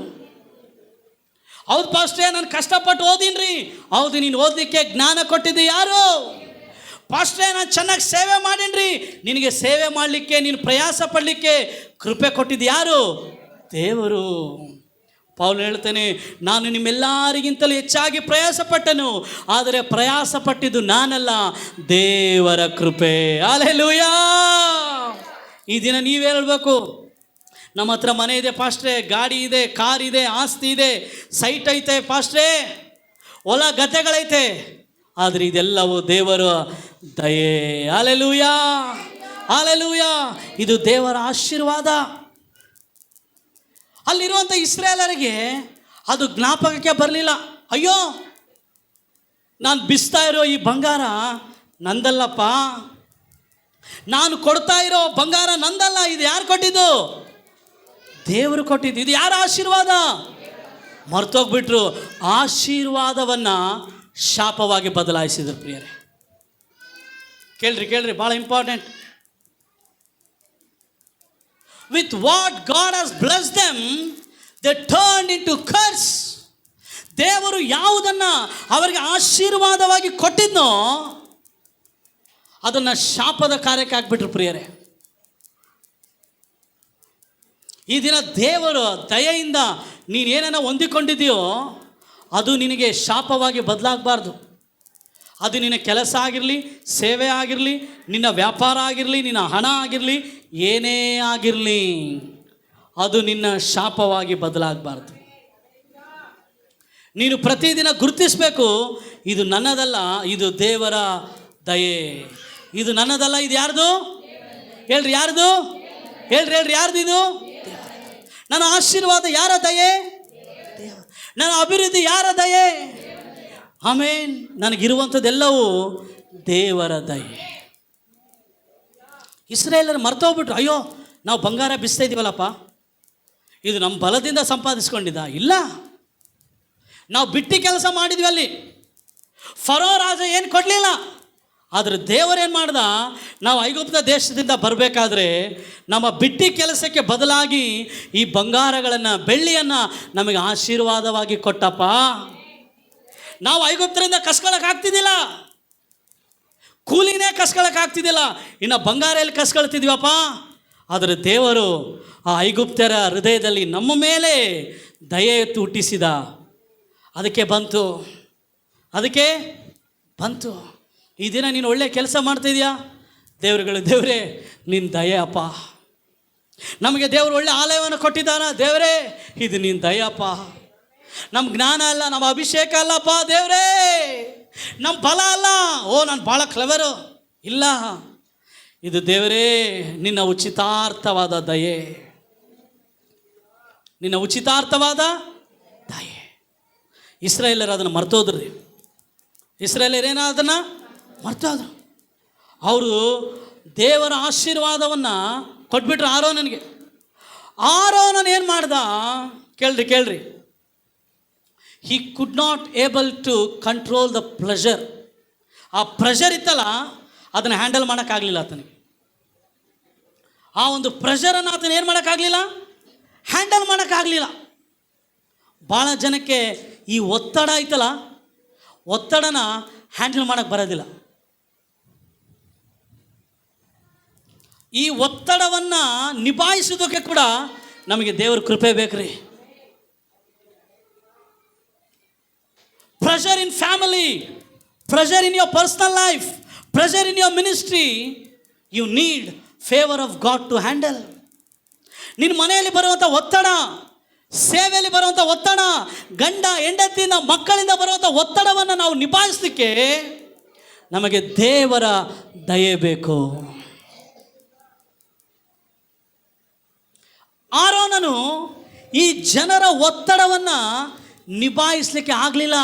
ಹೌದು ಪಾಸ್ಟ್ರೇ, ನಾನು ಕಷ್ಟಪಟ್ಟು ಓದೀನ್ರಿ. ಹೌದು, ನೀನು ಓದಲಿಕ್ಕೆ ಜ್ಞಾನ ಕೊಟ್ಟಿದ್ದು ಯಾರು? ಪಾಸ್ಟ್ರೇ, ನಾನು ಚೆನ್ನಾಗಿ ಸೇವೆ ಮಾಡೀನ್ರಿ. ನಿನಗೆ ಸೇವೆ ಮಾಡಲಿಕ್ಕೆ, ನೀನು ಪ್ರಯಾಸ ಪಡಲಿಕ್ಕೆ ಕೃಪೆ ಕೊಟ್ಟಿದ್ದು ಯಾರು? ದೇವರು. ಪೌಲ್ ಹೇಳ್ತೇನೆ, ನಾನು ನಿಮ್ಮೆಲ್ಲರಿಗಿಂತಲೂ ಹೆಚ್ಚಾಗಿ ಪ್ರಯಾಸಪಟ್ಟನು, ಆದರೆ ಪ್ರಯಾಸಪಟ್ಟಿದ್ದು ನಾನಲ್ಲ, ದೇವರ ಕೃಪೆ. ಹಲ್ಲೆಲೂಯಾ. ಈ ದಿನ ನೀವು ಹೇಳಬೇಕು, ನಮ್ಮ ಹತ್ರ ಮನೆ ಇದೆ ಪಾಸ್ಟ್ರೇ, ಗಾಡಿ ಇದೆ, ಕಾರ್ ಇದೆ, ಆಸ್ತಿ ಇದೆ, ಸೈಟ್ ಐತೆ ಪಾಸ್ಟ್ರೇ, ಹೊಲ ಗದ್ದೆಗಳೈತೆ, ಆದರೆ ಇದೆಲ್ಲವೂ ದೇವರ ದಯೆ. Hallelujah, hallelujah. ಇದು ದೇವರ ಆಶೀರ್ವಾದ. ಅಲ್ಲಿರುವಂಥ ಇಸ್ರಾಯೇಲರಿಗೆ ಅದು ಜ್ಞಾಪಕಕ್ಕೆ ಬರಲಿಲ್ಲ. ಅಯ್ಯೋ, ನಾನು ಬಿಸ್ತಾ ಇರೋ ಈ ಬಂಗಾರ ನಂದಲ್ಲಪ್ಪ, ನಾನು ಕೊಡ್ತಾ ಇರೋ ಬಂಗಾರ ನಂದಲ್ಲ, ಇದು ಯಾರು ಕೊಟ್ಟಿದ್ದು? ದೇವರು ಕೊಟ್ಟಿದ್ದು. ಇದು ಯಾರ ಆಶೀರ್ವಾದ? ಮರ್ತೋಗ್ಬಿಟ್ರು. ಆಶೀರ್ವಾದವನ್ನು ಶಾಪವಾಗಿ ಬದಲಾಯಿಸಿದ್ರು. ಪ್ರಿಯರೇ, ಕೇಳ್ರಿ, ಭಾಳ important. With what God has blessed them, they turned into curse. ದೇವರು ಯಾವುದನ್ನು ಅವರಿಗೆ ಆಶೀರ್ವಾದವಾಗಿ ಕೊಟ್ಟಿದ್ನೋ ಅದನ್ನು ಶಾಪದ ಕಾರ್ಯಕ್ಕೆ ಹಾಕ್ಬಿಟ್ರು. ಪ್ರಿಯರೇ, ಈ ದಿನ ದೇವರು ದಯೆಯಿಂದ ನೀನೇನ ಹೊಂದಿಕೊಂಡಿದೆಯೋ ಅದು ನಿನಗೆ ಶಾಪವಾಗಿ ಬದಲಾಗಬಾರ್ದು. ಅದು ನಿನ್ನ ಕೆಲಸ ಆಗಿರಲಿ, ಸೇವೆ ಆಗಿರಲಿ, ನಿನ್ನ ವ್ಯಾಪಾರ ಆಗಿರಲಿ, ನಿನ್ನ ಹಣ ಆಗಿರಲಿ, ಏನೇ ಆಗಿರಲಿ, ಅದು ನಿನ್ನ ಶಾಪವಾಗಿ ಬದಲಾಗಬಾರ್ದು. ನೀನು ಪ್ರತಿದಿನ ಗುರುತಿಸಬೇಕು, ಇದು ನನ್ನದಲ್ಲ, ಇದು ದೇವರ ದಯೆ. ಇದು ನನ್ನದಲ್ಲ, ಇದು ಯಾರ್ದು? ಹೇಳ್ರಿ, ಯಾರ್ದು? ಹೇಳ್ರಿ, ಯಾರ್ದು ಇದು? ನನ್ನ ಆಶೀರ್ವಾದ ಯಾರ ದಯೆ? ನನ್ನ ಅಭಿವೃದ್ಧಿ ಯಾರ ದಯೆ? ಆಮೇನ್. ನನಗಿರುವಂಥದ್ದೆಲ್ಲವೂ ದೇವರ ದಯೆ. ಇಸ್ರಾಯೇಲರು ಮರ್ತೋಗ್ಬಿಟ್ರು. ಅಯ್ಯೋ, ನಾವು ಬಂಗಾರ ಬಿಸ್ತಾ ಇದ್ದೀವಲ್ಲಪ್ಪ, ಇದು ನಮ್ಮ ಬಲದಿಂದ ಸಂಪಾದಿಸ್ಕೊಂಡಿದ್ದ? ಇಲ್ಲ, ನಾವು ಬಿಟ್ಟು ಕೆಲಸ ಮಾಡಿದ್ವಿ. ಅಲ್ಲಿ ಫರೋ ರಾಜ ಏನು ಕೊಡಲಿಲ್ಲ, ಆದರೆ ದೇವರೇನು ಮಾಡ್ದ? ನಾವು ಐಗುಪ್ತ ದೇಶದಿಂದ ಬರಬೇಕಾದ್ರೆ ನಮ್ಮ ಬಿಟ್ಟಿ ಕೆಲಸಕ್ಕೆ ಬದಲಾಗಿ ಈ ಬಂಗಾರಗಳನ್ನು, ಬೆಳ್ಳಿಯನ್ನು ನಮಗೆ ಆಶೀರ್ವಾದವಾಗಿ ಕೊಟ್ಟಪ್ಪ. ನಾವು ಐಗುಪ್ತರಿಂದ ಕಸ್ಕೊಳ್ಳೋಕ್ಕಾಗ್ತಿದ್ದಿಲ್ಲ, ಕೂಲಿನೇ ಕಸ್ಕೊಳ್ಳೋಕ್ಕಾಗ್ತಿದ್ದಿಲ್ಲ, ಇನ್ನು ಬಂಗಾರ ಎಲ್ಲಿ ಕಸ್ಕೊಳ್ತಿದ್ವಪ್ಪ. ಆದರೆ ದೇವರು ಆ ಐಗುಪ್ತರ ಹೃದಯದಲ್ಲಿ ನಮ್ಮ ಮೇಲೆ ದಯೆ ಹುಟ್ಟಿಸಿದ. ಅದಕ್ಕೆ ಬಂತು. ಈ ದಿನ ನೀನು ಒಳ್ಳೆ ಕೆಲಸ ಮಾಡ್ತಿದ್ಯಾ? ದೇವರೇ, ನಿನ್ನ ದಯೆ ಅಪ್ಪ. ನಮಗೆ ದೇವರು ಒಳ್ಳೆ ಆಲಯವನ್ನು ಕೊಟ್ಟಿದ್ದಾನ. ದೇವರೇ, ಇದು ನಿನ್ನ ದಯೆ ಅಪ್ಪ. ನಮ್ಮ ಜ್ಞಾನ ಅಲ್ಲ, ನಮ್ಮ ಅಭಿಷೇಕ ಅಲ್ಲಪ್ಪ ದೇವರೇ, ನಮ್ಮ ಬಲ ಅಲ್ಲ, ನಾನು ಭಾಳ ಕ್ಲೆವರು ಇಲ್ಲ, ಇದು ದೇವರೇ ನಿನ್ನ ಉಚಿತಾರ್ಥವಾದ ದಯೆ, ನಿನ್ನ ಉಚಿತಾರ್ಥವಾದ ದಯೆ. ಇಸ್ರಾಯೇಲರು ಅದನ್ನು ಮರ್ತೋದ್ರಿ. ಇಸ್ರಾಯೇಲರೇನೋ ಅದನ್ನು ಮರ್ತೋದ್ರು. ಅವರು ದೇವರ ಆಶೀರ್ವಾದವನ್ನು ಕೊಟ್ಬಿಟ್ರು ಆರೋನನಿಗೆ. ಆರೋನನ್ ಏನು ಮಾಡ್ದ? ಕೇಳ್ರಿ, he could not able to control the pleasure. ಆ ಪ್ರೆಷರ್ ಇತ್ತಲ್ಲ, ಅದನ್ನು ಹ್ಯಾಂಡಲ್ ಮಾಡೋಕ್ಕಾಗಲಿಲ್ಲ ಆತನಿಗೆ. ಆ ಒಂದು ಪ್ರೆಷರನ್ನು ಆತನ ಏನು ಮಾಡೋಕ್ಕಾಗಲಿಲ್ಲ? ಹ್ಯಾಂಡಲ್ ಮಾಡೋಕ್ಕಾಗಲಿಲ್ಲ. ಭಾಳ ಜನಕ್ಕೆ ಈ ಒತ್ತಡ ಐತಲ್ಲ, ಒತ್ತಡನ ಹ್ಯಾಂಡಲ್ ಮಾಡೋಕ್ಕೆ ಬರೋದಿಲ್ಲ. ಈ ಒತ್ತಡವನ್ನು ನಿಭಾಯಿಸೋದಕ್ಕೆ ಕೂಡ ನಮಗೆ ದೇವರ ಕೃಪೆ ಬೇಕ್ರಿ. Pressure in family, pressure in your personal life, pressure in your ministry, you need favor of God to handle. ನಿನ್ನ ಮನೆಯಲ್ಲಿ ಬರುವಂಥ ಒತ್ತಡ, ಸೇವೆಯಲ್ಲಿ ಬರುವಂಥ ಒತ್ತಡ, ಗಂಡ ಹೆಂಡತಿಯಿಂದ ಮಕ್ಕಳಿಂದ ಬರುವಂಥ ಒತ್ತಡವನ್ನು ನಾವು ನಿಭಾಯಿಸಲಿಕ್ಕೆ ನಮಗೆ ದೇವರ ದಯೆ ಬೇಕು. ಆರೋನನು ಈ ಜನರ ಒತ್ತಡವನ್ನು ನಿಭಾಯಿಸಲಿಕ್ಕೆ ಆಗಲಿಲ್ಲ.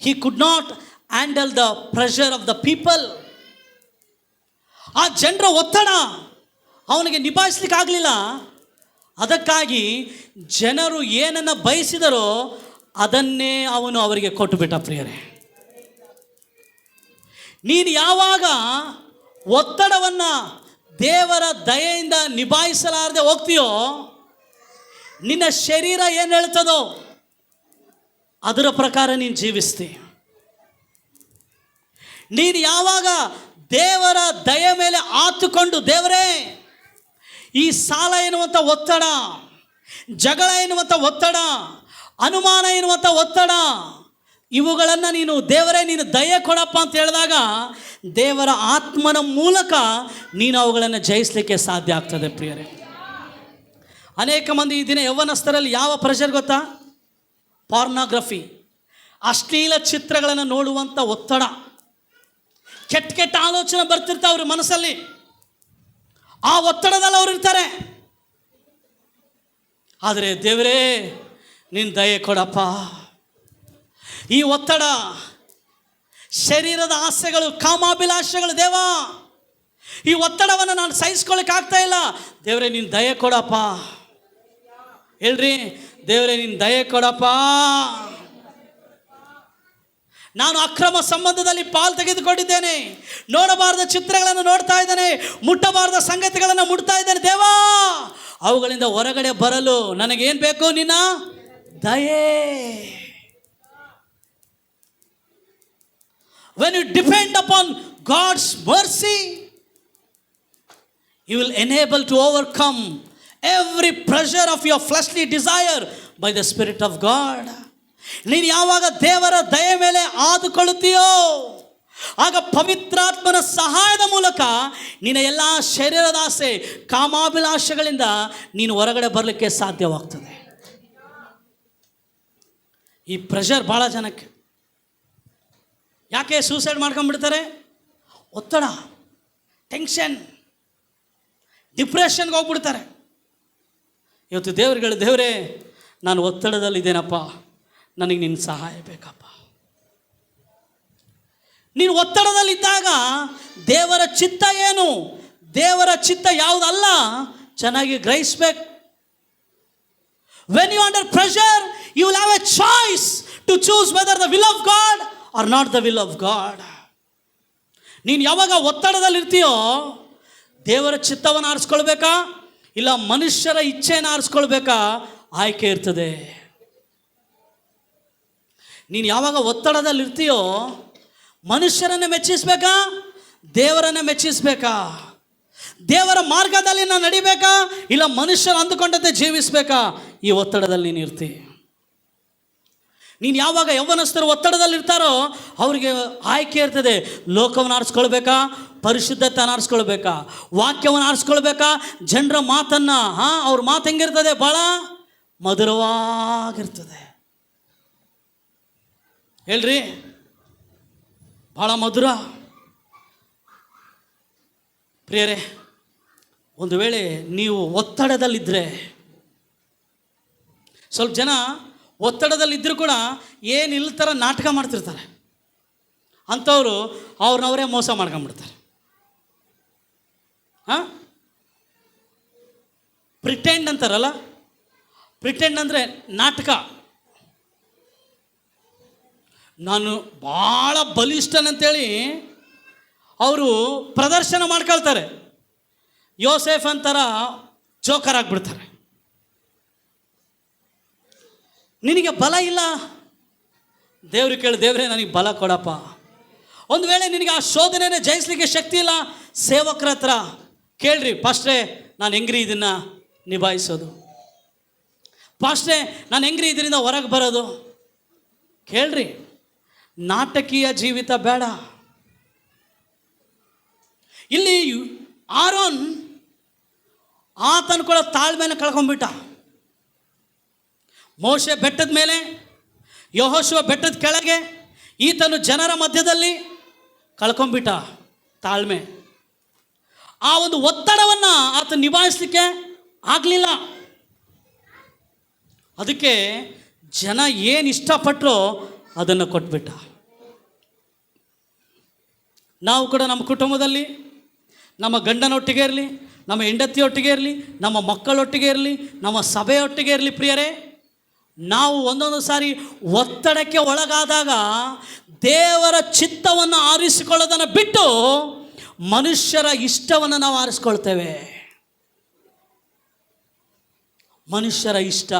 He could not handle the pressure of the people. ಆ ಜನರ ಒತ್ತಡ ಅವನಿಗೆ ನಿಭಾಯಿಸಲಿಕ್ಕೆ ಆಗಲಿಲ್ಲ. ಅದಕ್ಕಾಗಿ ಜನರು ಏನನ್ನು ಬಯಸಿದರೋ ಅದನ್ನೇ ಅವನು ಅವರಿಗೆ ಕೊಟ್ಟುಬಿಟ್ಟ. ಪ್ರಿಯರೇ, ನೀನು ಯಾವಾಗ ಒತ್ತಡವನ್ನು ದೇವರ ದಯೆಯಿಂದ ನಿಭಾಯಿಸಲಾರದೆ ಹೋಗ್ತೀಯೋ, ನಿನ್ನ ಶರೀರ ಏನು ಹೇಳ್ತದೋ ಅದರ ಪ್ರಕಾರ ನೀನು ಜೀವಿಸ್ತಿ. ನೀನು ಯಾವಾಗ ದೇವರ ದಯೆ ಮೇಲೆ ಆತುಕೊಂಡು, ದೇವರೇ ಈ ಸಾಲ ಎನ್ನುವಂಥ ಒತ್ತಡ, ಜಗಳ ಎನ್ನುವಂಥ ಒತ್ತಡ, ಅನುಮಾನ ಎನ್ನುವಂಥ ಒತ್ತಡ, ಇವುಗಳನ್ನು ನೀನು ದೇವರೇ ನೀನು ದಯೆ ಕೊಡಪ್ಪ ಅಂತ ಹೇಳಿದಾಗ ದೇವರ ಆತ್ಮನ ಮೂಲಕ ನೀನು ಅವುಗಳನ್ನು ಜಯಿಸಲಿಕ್ಕೆ ಸಾಧ್ಯ ಆಗ್ತದೆ ಪ್ರಿಯರೇ. ಅನೇಕ ಮಂದಿ ಈ ದಿನ ಯೌವನಸ್ಥರಲ್ಲಿ ಯಾವ ಪ್ರೆಷರ್ ಗೊತ್ತಾ? ಪಾರ್ನೋಗ್ರಫಿ, ಅಶ್ಲೀಲ ಚಿತ್ರಗಳನ್ನು ನೋಡುವಂಥ ಒತ್ತಡ, ಕೆಟ್ಟ ಕೆಟ್ಟ ಆಲೋಚನೆ ಬರ್ತಿರ್ತಾವೆ ಅವ್ರ ಮನಸ್ಸಲ್ಲಿ. ಆ ಒತ್ತಡದಲ್ಲಿ ಅವ್ರು ಇರ್ತಾರೆ. ಆದರೆ ದೇವರೇ ನೀನು ದಯೆ ಕೊಡಪ್ಪ. ಈ ಒತ್ತಡ, ಶರೀರದ ಆಸೆಗಳು, ಕಾಮಾಭಿಲಾಷೆಗಳು, ದೇವ ಈ ಒತ್ತಡವನ್ನು ನಾನು ಸಹಿಸ್ಕೊಳ್ಳಿಕ್ಕೆ ಆಗ್ತಾ ಇಲ್ಲ. ದೇವರೇ ನೀನು ದಯೆ ಕೊಡಪ್ಪ. ಹೇಳ್ರಿ, ದೇವರೇ ನೀನು ದಯೆ ಕೊಡಪ್ಪ. ನಾನು ಅಕ್ರಮ ಸಂಬಂಧದಲ್ಲಿ ಪಾಲು ತೆಗೆದುಕೊಂಡಿದ್ದೇನೆ, ನೋಡಬಾರದ ಚಿತ್ರಗಳನ್ನು ನೋಡ್ತಾ ಇದ್ದೇನೆ, ಮುಟ್ಟಬಾರದ ಸಂಗತಿಗಳನ್ನು ಮುಟ್ತಾ ಇದ್ದೇನೆ. ದೇವಾ, ಅವುಗಳಿಂದ ಹೊರಗಡೆ ಬರಲು ನನಗೇನು ಬೇಕು? ನಿನ್ನ ದಯೆ. When you depend upon God's mercy, you will enable to overcome every pressure of your fleshly desire by the Spirit of God. ನೀನು ಯಾವಾಗ ದೇವರ ದಯೆ ಮೇಲೆ ಆದುಕೊಳ್ಳುತ್ತೀಯೋ ಆಗ ಪವಿತ್ರಾತ್ಮನ ಸಹಾಯದ ಮೂಲಕ ನಿನ್ನ ಎಲ್ಲ ಶರೀರದ ಆಸೆ, ಕಾಮಾಭಿಲಾಷೆಗಳಿಂದ ನೀನು ಹೊರಗಡೆ ಬರಲಿಕ್ಕೆ ಸಾಧ್ಯವಾಗ್ತದೆ. ಈ ಪ್ರೆಷರ್ ಭಾಳ ಜನಕ್ಕೆ. ಯಾಕೆ ಸೂಸೈಡ್ ಮಾಡ್ಕೊಂಡ್ಬಿಡ್ತಾರೆ? ಒತ್ತಡ, ಟೆನ್ಷನ್, ಡಿಪ್ರೆಷನ್ಗೆ ಹೋಗ್ಬಿಡ್ತಾರೆ. ಇವತ್ತು ದೇವರುಗಳು, ದೇವರೇ ನಾನು ಒತ್ತಡದಲ್ಲಿದ್ದೇನಪ್ಪ, ನನಗೆ ನಿನ್ನ ಸಹಾಯ ಬೇಕಪ್ಪ. ನೀನು ಒತ್ತಡದಲ್ಲಿದ್ದಾಗ ದೇವರ ಚಿತ್ತ ಏನು, ದೇವರ ಚಿತ್ತ ಯಾವುದಲ್ಲ ಚೆನ್ನಾಗಿ ಗ್ರಹಿಸ್ಬೇಕು. When you are under pressure, you will have a choice to choose whether the will of God or not the will of God. ನೀನು ಯಾವಾಗ ಒತ್ತಡದಲ್ಲಿರ್ತೀಯೋ ದೇವರ ಚಿತ್ತವನ್ನು ಆರಿಸ್ಕೊಳ್ಬೇಕಾ ಇಲ್ಲ ಮನುಷ್ಯರ ಇಚ್ಛೆಯನ್ನು ಆರಿಸ್ಕೊಳ್ಬೇಕಾ ಆಯ್ಕೆ ಇರ್ತದೆ. ನೀನು ಯಾವಾಗ ಒತ್ತಡದಲ್ಲಿರ್ತೀಯೋ ಮನುಷ್ಯರನ್ನು ಮೆಚ್ಚಿಸ್ಬೇಕಾ ದೇವರನ್ನು ಮೆಚ್ಚಿಸ್ಬೇಕಾ? ದೇವರ ಮಾರ್ಗದಲ್ಲಿ ನಾನು ನಡಿಬೇಕಾ ಇಲ್ಲ ಮನುಷ್ಯರು ಅಂದುಕೊಂಡಂತೆ ಜೀವಿಸಬೇಕಾ? ಈ ಒತ್ತಡದಲ್ಲಿ ನೀನು ಇರ್ತಿ. ನೀನು ಯಾವಾಗ ಯೌವನಸ್ಥರು ಒತ್ತಡದಲ್ಲಿರ್ತಾರೋ ಅವರಿಗೆ ಆಯ್ಕೆ ಇರ್ತದೆ. ಲೋಕವನ್ನು ಆರಿಸ್ಕೊಳ್ಬೇಕಾ, ಪರಿಶುದ್ಧತೆಯನ್ನು ಆರಿಸ್ಕೊಳ್ಬೇಕಾ, ವಾಕ್ಯವನ್ನು ಆರಿಸ್ಕೊಳ್ಬೇಕಾ, ಜನರ ಮಾತನ್ನು. ಅವ್ರ ಮಾತು ಹೆಂಗಿರ್ತದೆ? ಭಾಳ ಮಧುರವಾಗಿರ್ತದೆ. ಹೇಳ್ರಿ, ಭಾಳ ಮಧುರ. ಪ್ರಿಯರೇ, ಒಂದು ವೇಳೆ ನೀವು ಒತ್ತಡದಲ್ಲಿದ್ದರೆ, ಸ್ವಲ್ಪ ಜನ ಒತ್ತಡದಲ್ಲಿದ್ದರೂ ಕೂಡ ಏನಿಲ್ಲ ಥರ ನಾಟಕ ಮಾಡ್ತಿರ್ತಾರೆ. ಅಂಥವರು ಅವ್ರನ್ನವರೇ ಮೋಸ ಮಾಡ್ಕೊಂಬಿಡ್ತಾರೆ. ಪ್ರಿಟೆಂಡ್ ಅಂತಾರಲ್ಲ, ಪ್ರಿಟೆಂಡ್ ಅಂದರೆ ನಾಟಕ. ನಾನು ಭಾಳ ಬಲಿಷ್ಠನಂತೇಳಿ ಅವರು ಪ್ರದರ್ಶನ ಮಾಡ್ಕೊಳ್ತಾರೆ. ಯೋಸೇಫ್ ಅಂತಾರ ಜೋಕರ್ ಆಗಿಬಿಡ್ತಾರೆ. ನಿನಗೆ ಬಲ ಇಲ್ಲ, ದೇವ್ರಿಗೆ ಕೇಳಿ, ದೇವರೇ ನನಗೆ ಬಲ ಕೊಡಪ್ಪ. ಒಂದು ವೇಳೆ ನಿನಗೆ ಆ ಶೋಧನೆನೇ ಜಯಿಸಲಿಕ್ಕೆ ಶಕ್ತಿ ಇಲ್ಲ, ಸೇವಕರ ಹತ್ರ ಕೇಳ್ರಿ, ಪಾಸ್ಟ್ರೇ ನಾನು ಹೆಂಗ್ರಿ ಇದನ್ನು ನಿಭಾಯಿಸೋದು, ಪಾಸ್ಟ್ರೇ ನಾನು ಹೆಂಗ್ರಿ ಇದರಿಂದ ಹೊರಗೆ ಬರೋದು ಕೇಳ್ರಿ. ನಾಟಕೀಯ ಜೀವಿತ ಬೇಡ. ಇಲ್ಲಿ ಆರೋನ್ ಆತನ ಕೂಡ ತಾಳ್ಮೆನ ಕಳ್ಕೊಂಡ್ಬಿಟ್ಟ. ಮೋಶೆ ಬೆಟ್ಟದ ಮೇಲೆ, ಯೆಹೋಶುವ ಬೆಟ್ಟದ ಕೆಳಗೆ, ಈತನು ಜನರ ಮಧ್ಯದಲ್ಲಿ ಕಳ್ಕೊಂಡ್ಬಿಟ್ಟ ತಾಳ್ಮೆ. ಆ ಒಂದು ಒತ್ತಡವನ್ನು ಆತ ನಿಭಾಯಿಸಲಿಕ್ಕೆ ಆಗಲಿಲ್ಲ. ಅದಕ್ಕೆ ಜನ ಏನು ಇಷ್ಟಪಟ್ಟರೋ ಅದನ್ನು ಕೊಟ್ಬಿಟ್ಟ. ನಾವು ಕೂಡ ನಮ್ಮ ಕುಟುಂಬದಲ್ಲಿ ನಮ್ಮ ಗಂಡನೊಟ್ಟಿಗೆ ಇರಲಿ, ನಮ್ಮ ಹೆಂಡತಿಯೊಟ್ಟಿಗೆ ಇರಲಿ, ನಮ್ಮ ಮಕ್ಕಳೊಟ್ಟಿಗೆ ಇರಲಿ, ನಮ್ಮ ಸಭೆಯೊಟ್ಟಿಗೆ ಇರಲಿ ಪ್ರಿಯರೇ, ನಾವು ಒಂದೊಂದು ಸಾರಿ ಒತ್ತಡಕ್ಕೆ ಒಳಗಾದಾಗ ದೇವರ ಚಿತ್ತವನ್ನು ಆರಿಸಿಕೊಳ್ಳೋದನ್ನು ಬಿಟ್ಟು ಮನುಷ್ಯರ ಇಷ್ಟವನ್ನು ನಾವು ಆರಿಸ್ಕೊಳ್ತೇವೆ. ಮನುಷ್ಯರ ಇಷ್ಟ.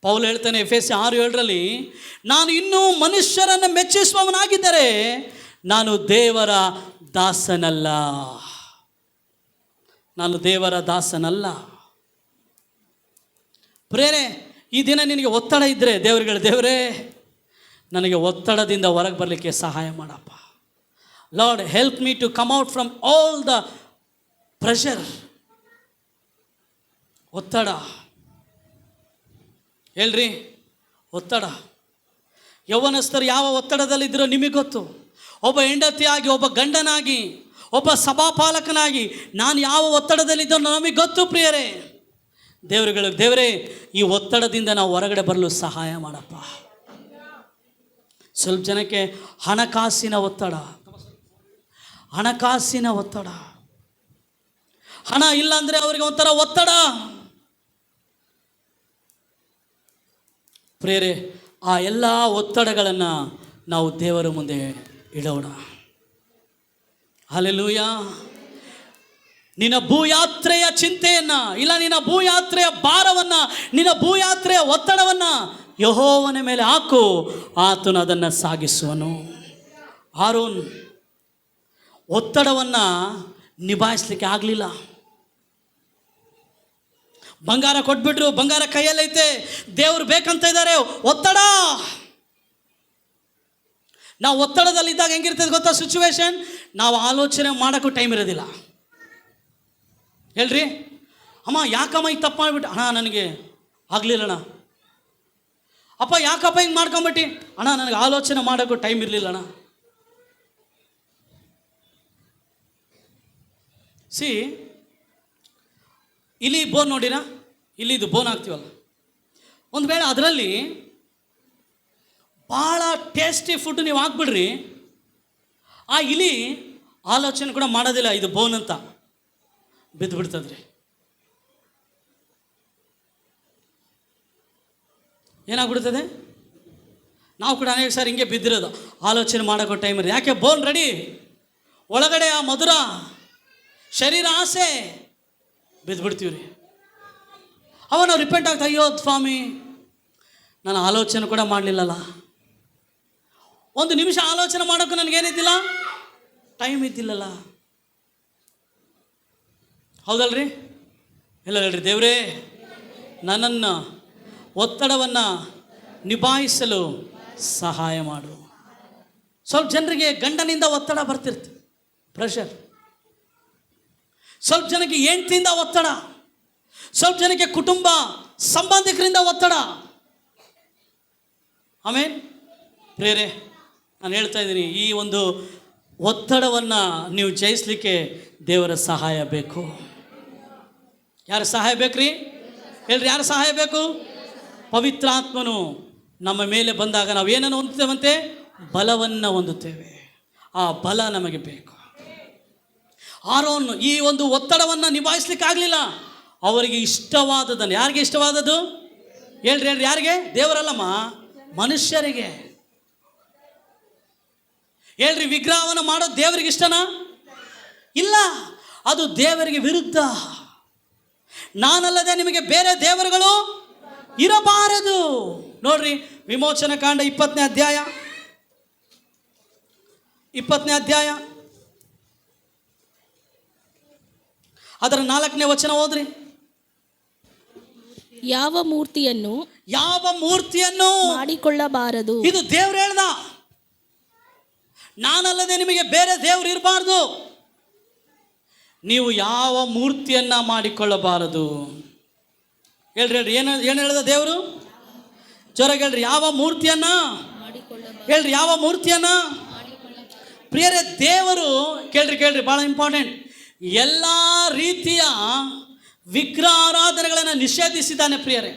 ಪೌಲ್ ಹೇಳ್ತಾನೆ ಎಫೆಸ 6:7, ನಾನು ಇನ್ನೂ ಮನುಷ್ಯರನ್ನು ಮೆಚ್ಚಿಸುವವನಾಗಿದ್ದರೆ ನಾನು ದೇವರ ದಾಸನಲ್ಲ. ನಾನು ದೇವರ ದಾಸನಲ್ಲ. ಪ್ರೇರೆ, ಈ ದಿನ ನಿನಗೆ ಒತ್ತಡ ಇದ್ದರೆ ದೇವರೇ ನನಗೆ ಒತ್ತಡದಿಂದ ಹೊರಗೆ ಬರಲಿಕ್ಕೆ ಸಹಾಯ ಮಾಡಪ್ಪ. Lord, help me to come out from all the pressure. ಒತ್ತಡ ಹೇಳ್ರಿ, ಒತ್ತಡ. ಯೌವನಸ್ಥರು ಯಾವ ಒತ್ತಡದಲ್ಲಿದ್ದರೋ ನಿಮಗೆ ಗೊತ್ತು. ಒಬ್ಬ ಹೆಂಡತಿಯಾಗಿ, ಒಬ್ಬ ಗಂಡನಾಗಿ, ಒಬ್ಬ ಸಭಾಪಾಲಕನಾಗಿ ನಾನು ಯಾವ ಒತ್ತಡದಲ್ಲಿದ್ದೋ ನಮಗೆ ಗೊತ್ತು ಪ್ರಿಯರೇ. ದೇವರೇ, ಈ ಒತ್ತಡದಿಂದ ನಾವು ಹೊರಗಡೆ ಬರಲು ಸಹಾಯ ಮಾಡಪ್ಪ. ಸ್ವಲ್ಪ ಜನಕ್ಕೆ ಹಣಕಾಸಿನ ಒತ್ತಡ, ಹಣ ಇಲ್ಲ ಅಂದರೆ ಅವರಿಗೆ ಒಂಥರ ಒತ್ತಡ. ಪ್ರಿಯರೇ, ಆ ಎಲ್ಲ ಒತ್ತಡಗಳನ್ನು ನಾವು ದೇವರ ಮುಂದೆ ಇಡೋಣ. ಹಲ್ಲೆಲೂಯಾ. ನಿನ್ನ ಭೂಯಾತ್ರೆಯ ಚಿಂತೆಯನ್ನು, ಇಲ್ಲ ನಿನ್ನ ಭೂಯಾತ್ರೆಯ ಭಾರವನ್ನು, ನಿನ್ನ ಭೂಯಾತ್ರೆಯ ಒತ್ತಡವನ್ನು ಯೆಹೋವನ ಮೇಲೆ ಹಾಕು, ಆತನು ಅದನ್ನು ಸಾಗಿಸುವನು. ಆರೋನ್ ಒತ್ತಡವನ್ನು ನಿಭಾಯಿಸಲಿಕ್ಕೆ ಆಗಲಿಲ್ಲ. ಬಂಗಾರ ಕೊಟ್ಬಿಟ್ರು, ಬಂಗಾರ ಕೈಯಲ್ಲೈತೆ, ದೇವರು ಬೇಕಂತ ಇದ್ದಾರೆ. ಒತ್ತಡ. ನಾವು ಒತ್ತಡದಲ್ಲಿದ್ದಾಗ ಹೆಂಗಿರ್ತದೆ ಗೊತ್ತಾ ಸಿಚುವೇಶನ್? ನಾವು ಆಲೋಚನೆ ಮಾಡೋಕ್ಕೂ ಟೈಮ್ ಇರೋದಿಲ್ಲ. ಹೇಳ್ರಿ, ಅಮ್ಮ ಯಾಕಮ್ಮ ಈಗ ತಪ್ಪು ಮಾಡಿಬಿಟ್ಟು? ಅಣ್ಣ ನನಗೆ ಆಗಲಿಲ್ಲಣ್ಣ. ಅಪ್ಪ ಯಾಕಪ್ಪ ಹಿಂಗೆ ಮಾಡ್ಕೊಂಬಿಟ್ಟು? ಅಣ್ಣ ನನಗೆ ಆಲೋಚನೆ ಮಾಡೋಕ್ಕೂ ಟೈಮ್ ಇರಲಿಲ್ಲಣ್ಣ. ಇಲ್ಲಿ ಬೋನ್ ನೋಡಿರಾ, ಇಲ್ಲಿ ಇದು ಬೋನ್ ಹಾಕ್ತೀವಲ್ಲ, ಒಂದು ವೇಳೆ ಅದರಲ್ಲಿ ಭಾಳ ಟೇಸ್ಟಿ ಫುಡ್ ನೀವು ಹಾಕ್ಬಿಡ್ರಿ, ಆ ಇಲಿ ಆಲೋಚನೆ ಕೂಡ ಮಾಡೋದಿಲ್ಲ ಇದು ಬೋನ್ ಅಂತ, ಬಿದ್ದು ಬಿಡ್ತದ್ರಿ. ಏನಾಗ್ಬಿಡ್ತದೆ? ನಾವು ಕೂಡ ಅನೇಕ ಸಾರಿ ಹಿಂಗೆ ಬಿದ್ದಿರೋದು, ಆಲೋಚನೆ ಮಾಡೋಕ್ಕೋ ಟೈಮ್ ಇರೋದು. ಯಾಕೆ? ಬೋನ್ ರೆಡಿ, ಒಳಗಡೆ ಆ ಮಧುರ ಶರೀರ ಆಸೆ, ಬಿದ್ದುಬಿಡ್ತೀವಿ ರೀ. ಅವ ನಾವು ರಿಪೆಂಟ್ ಆಗ್ತಾ, ಅಯ್ಯೋ ಸ್ವಾಮಿ ನಾನು ಆಲೋಚನೆ ಕೂಡ ಮಾಡಲಿಲ್ಲಲ್ಲ. ಒಂದು ನಿಮಿಷ ಆಲೋಚನೆ ಮಾಡೋಕ್ಕೂ ನನಗೇನಿದ್ದಿಲ್ಲ, ಟೈಮ್ ಇದ್ದಿಲ್ಲಲ್ಲ. ಹೌದಲ್ರಿ? ಇಲ್ಲ ಹೇಳ್ರಿ, ದೇವರೇ ನನ್ನನ್ನು ಒತ್ತಡವನ್ನು ನಿಭಾಯಿಸಲು ಸಹಾಯ ಮಾಡು. ಸ್ವಲ್ಪ ಜನರಿಗೆ ಗಂಡನಿಂದ ಒತ್ತಡ ಬರ್ತಿರ್ತದೆ, ಪ್ರೆಷರ್. ಸ್ವಲ್ಪ ಜನಕ್ಕೆ ಹೆಂಡತಿಯಿಂದ ಒತ್ತಡ, ಸ್ವಲ್ಪ ಜನಕ್ಕೆ ಕುಟುಂಬ ಸಂಬಂಧಿಕರಿಂದ ಒತ್ತಡ. ಆಮೇಲೆ ಪ್ರೇರೆ, ನಾನು ಹೇಳ್ತಾ ಇದ್ದೀನಿ, ಈ ಒಂದು ಒತ್ತಡವನ್ನು ನೀವು ಜಯಿಸಲಿಕ್ಕೆ ದೇವರ ಸಹಾಯ ಬೇಕು. ಯಾರ ಸಹಾಯ ಬೇಕ್ರಿ? ಹೇಳ್ರಿ, ಯಾರ ಸಹಾಯ ಬೇಕು? ಪವಿತ್ರಾತ್ಮನು ನಮ್ಮ ಮೇಲೆ ಬಂದಾಗ ನಾವು ಏನನ್ನು ಹೊಂದುತ್ತೇವಂತೆ? ಬಲವನ್ನು ಹೊಂದುತ್ತೇವೆ. ಆ ಬಲ ನಮಗೆ ಬೇಕು. ಆರೋನ್ ಈ ಒಂದು ಒತ್ತಡವನ್ನು ನಿಭಾಯಿಸ್ಲಿಕ್ಕೆ ಆಗಲಿಲ್ಲ. ಅವರಿಗೆ ಇಷ್ಟವಾದದನ್ನು, ಯಾರಿಗೆ ಇಷ್ಟವಾದದ್ದು? ಹೇಳ್ರಿ, ಯಾರಿಗೆ? ದೇವರಲ್ಲಮ್ಮ, ಮನುಷ್ಯರಿಗೆ. ಹೇಳ್ರಿ, ವಿಗ್ರಹವನ್ನು ಮಾಡೋದು ದೇವರಿಗೆ ಇಷ್ಟನಾ? ಇಲ್ಲ, ಅದು ದೇವರಿಗೆ ವಿರುದ್ಧ. ನಾನಲ್ಲದೆ ನಿಮಗೆ ಬೇರೆ ದೇವರುಗಳು ಇರಬಾರದು. ನೋಡ್ರಿ, ವಿಮೋಚನ ಕಾಂಡ 20ನೇ ಅಧ್ಯಾಯ ಅದರ 4ನೇ ವಚನ ಓದ್ರಿ. ಯಾವ ಮೂರ್ತಿಯನ್ನು ಮಾಡಿಕೊಳ್ಳಬಾರದು. ಇದು ದೇವ್ರು ಹೇಳ್ದ, ನಾನಲ್ಲದೆ ನಿಮಗೆ ಬೇರೆ ದೇವ್ರು ಇರಬಾರ್ದು. ನೀವು ಯಾವ ಮೂರ್ತಿಯನ್ನ ಮಾಡಿಕೊಳ್ಳಬಾರದು. ಹೇಳ್ರಿ, ಏನು ಹೇಳ್ದ ದೇವರು? ಜೋರಾಗಿ ಹೇಳ್ರಿ, ಯಾವ ಮೂರ್ತಿಯನ್ನ? ಹೇಳ್ರಿ, ಯಾವ ಮೂರ್ತಿಯನ್ನ? ಪ್ರಿಯರೇ, ದೇವರು ಕೇಳ್ರಿ, ಭಾಳ ಇಂಪಾರ್ಟೆಂಟ್, ಎಲ್ಲ ರೀತಿಯ ವಿಗ್ರಹಾರಾಧನೆಗಳನ್ನು ನಿಷೇಧಿಸಿದ್ದಾನೆ. ಪ್ರಿಯರೇ,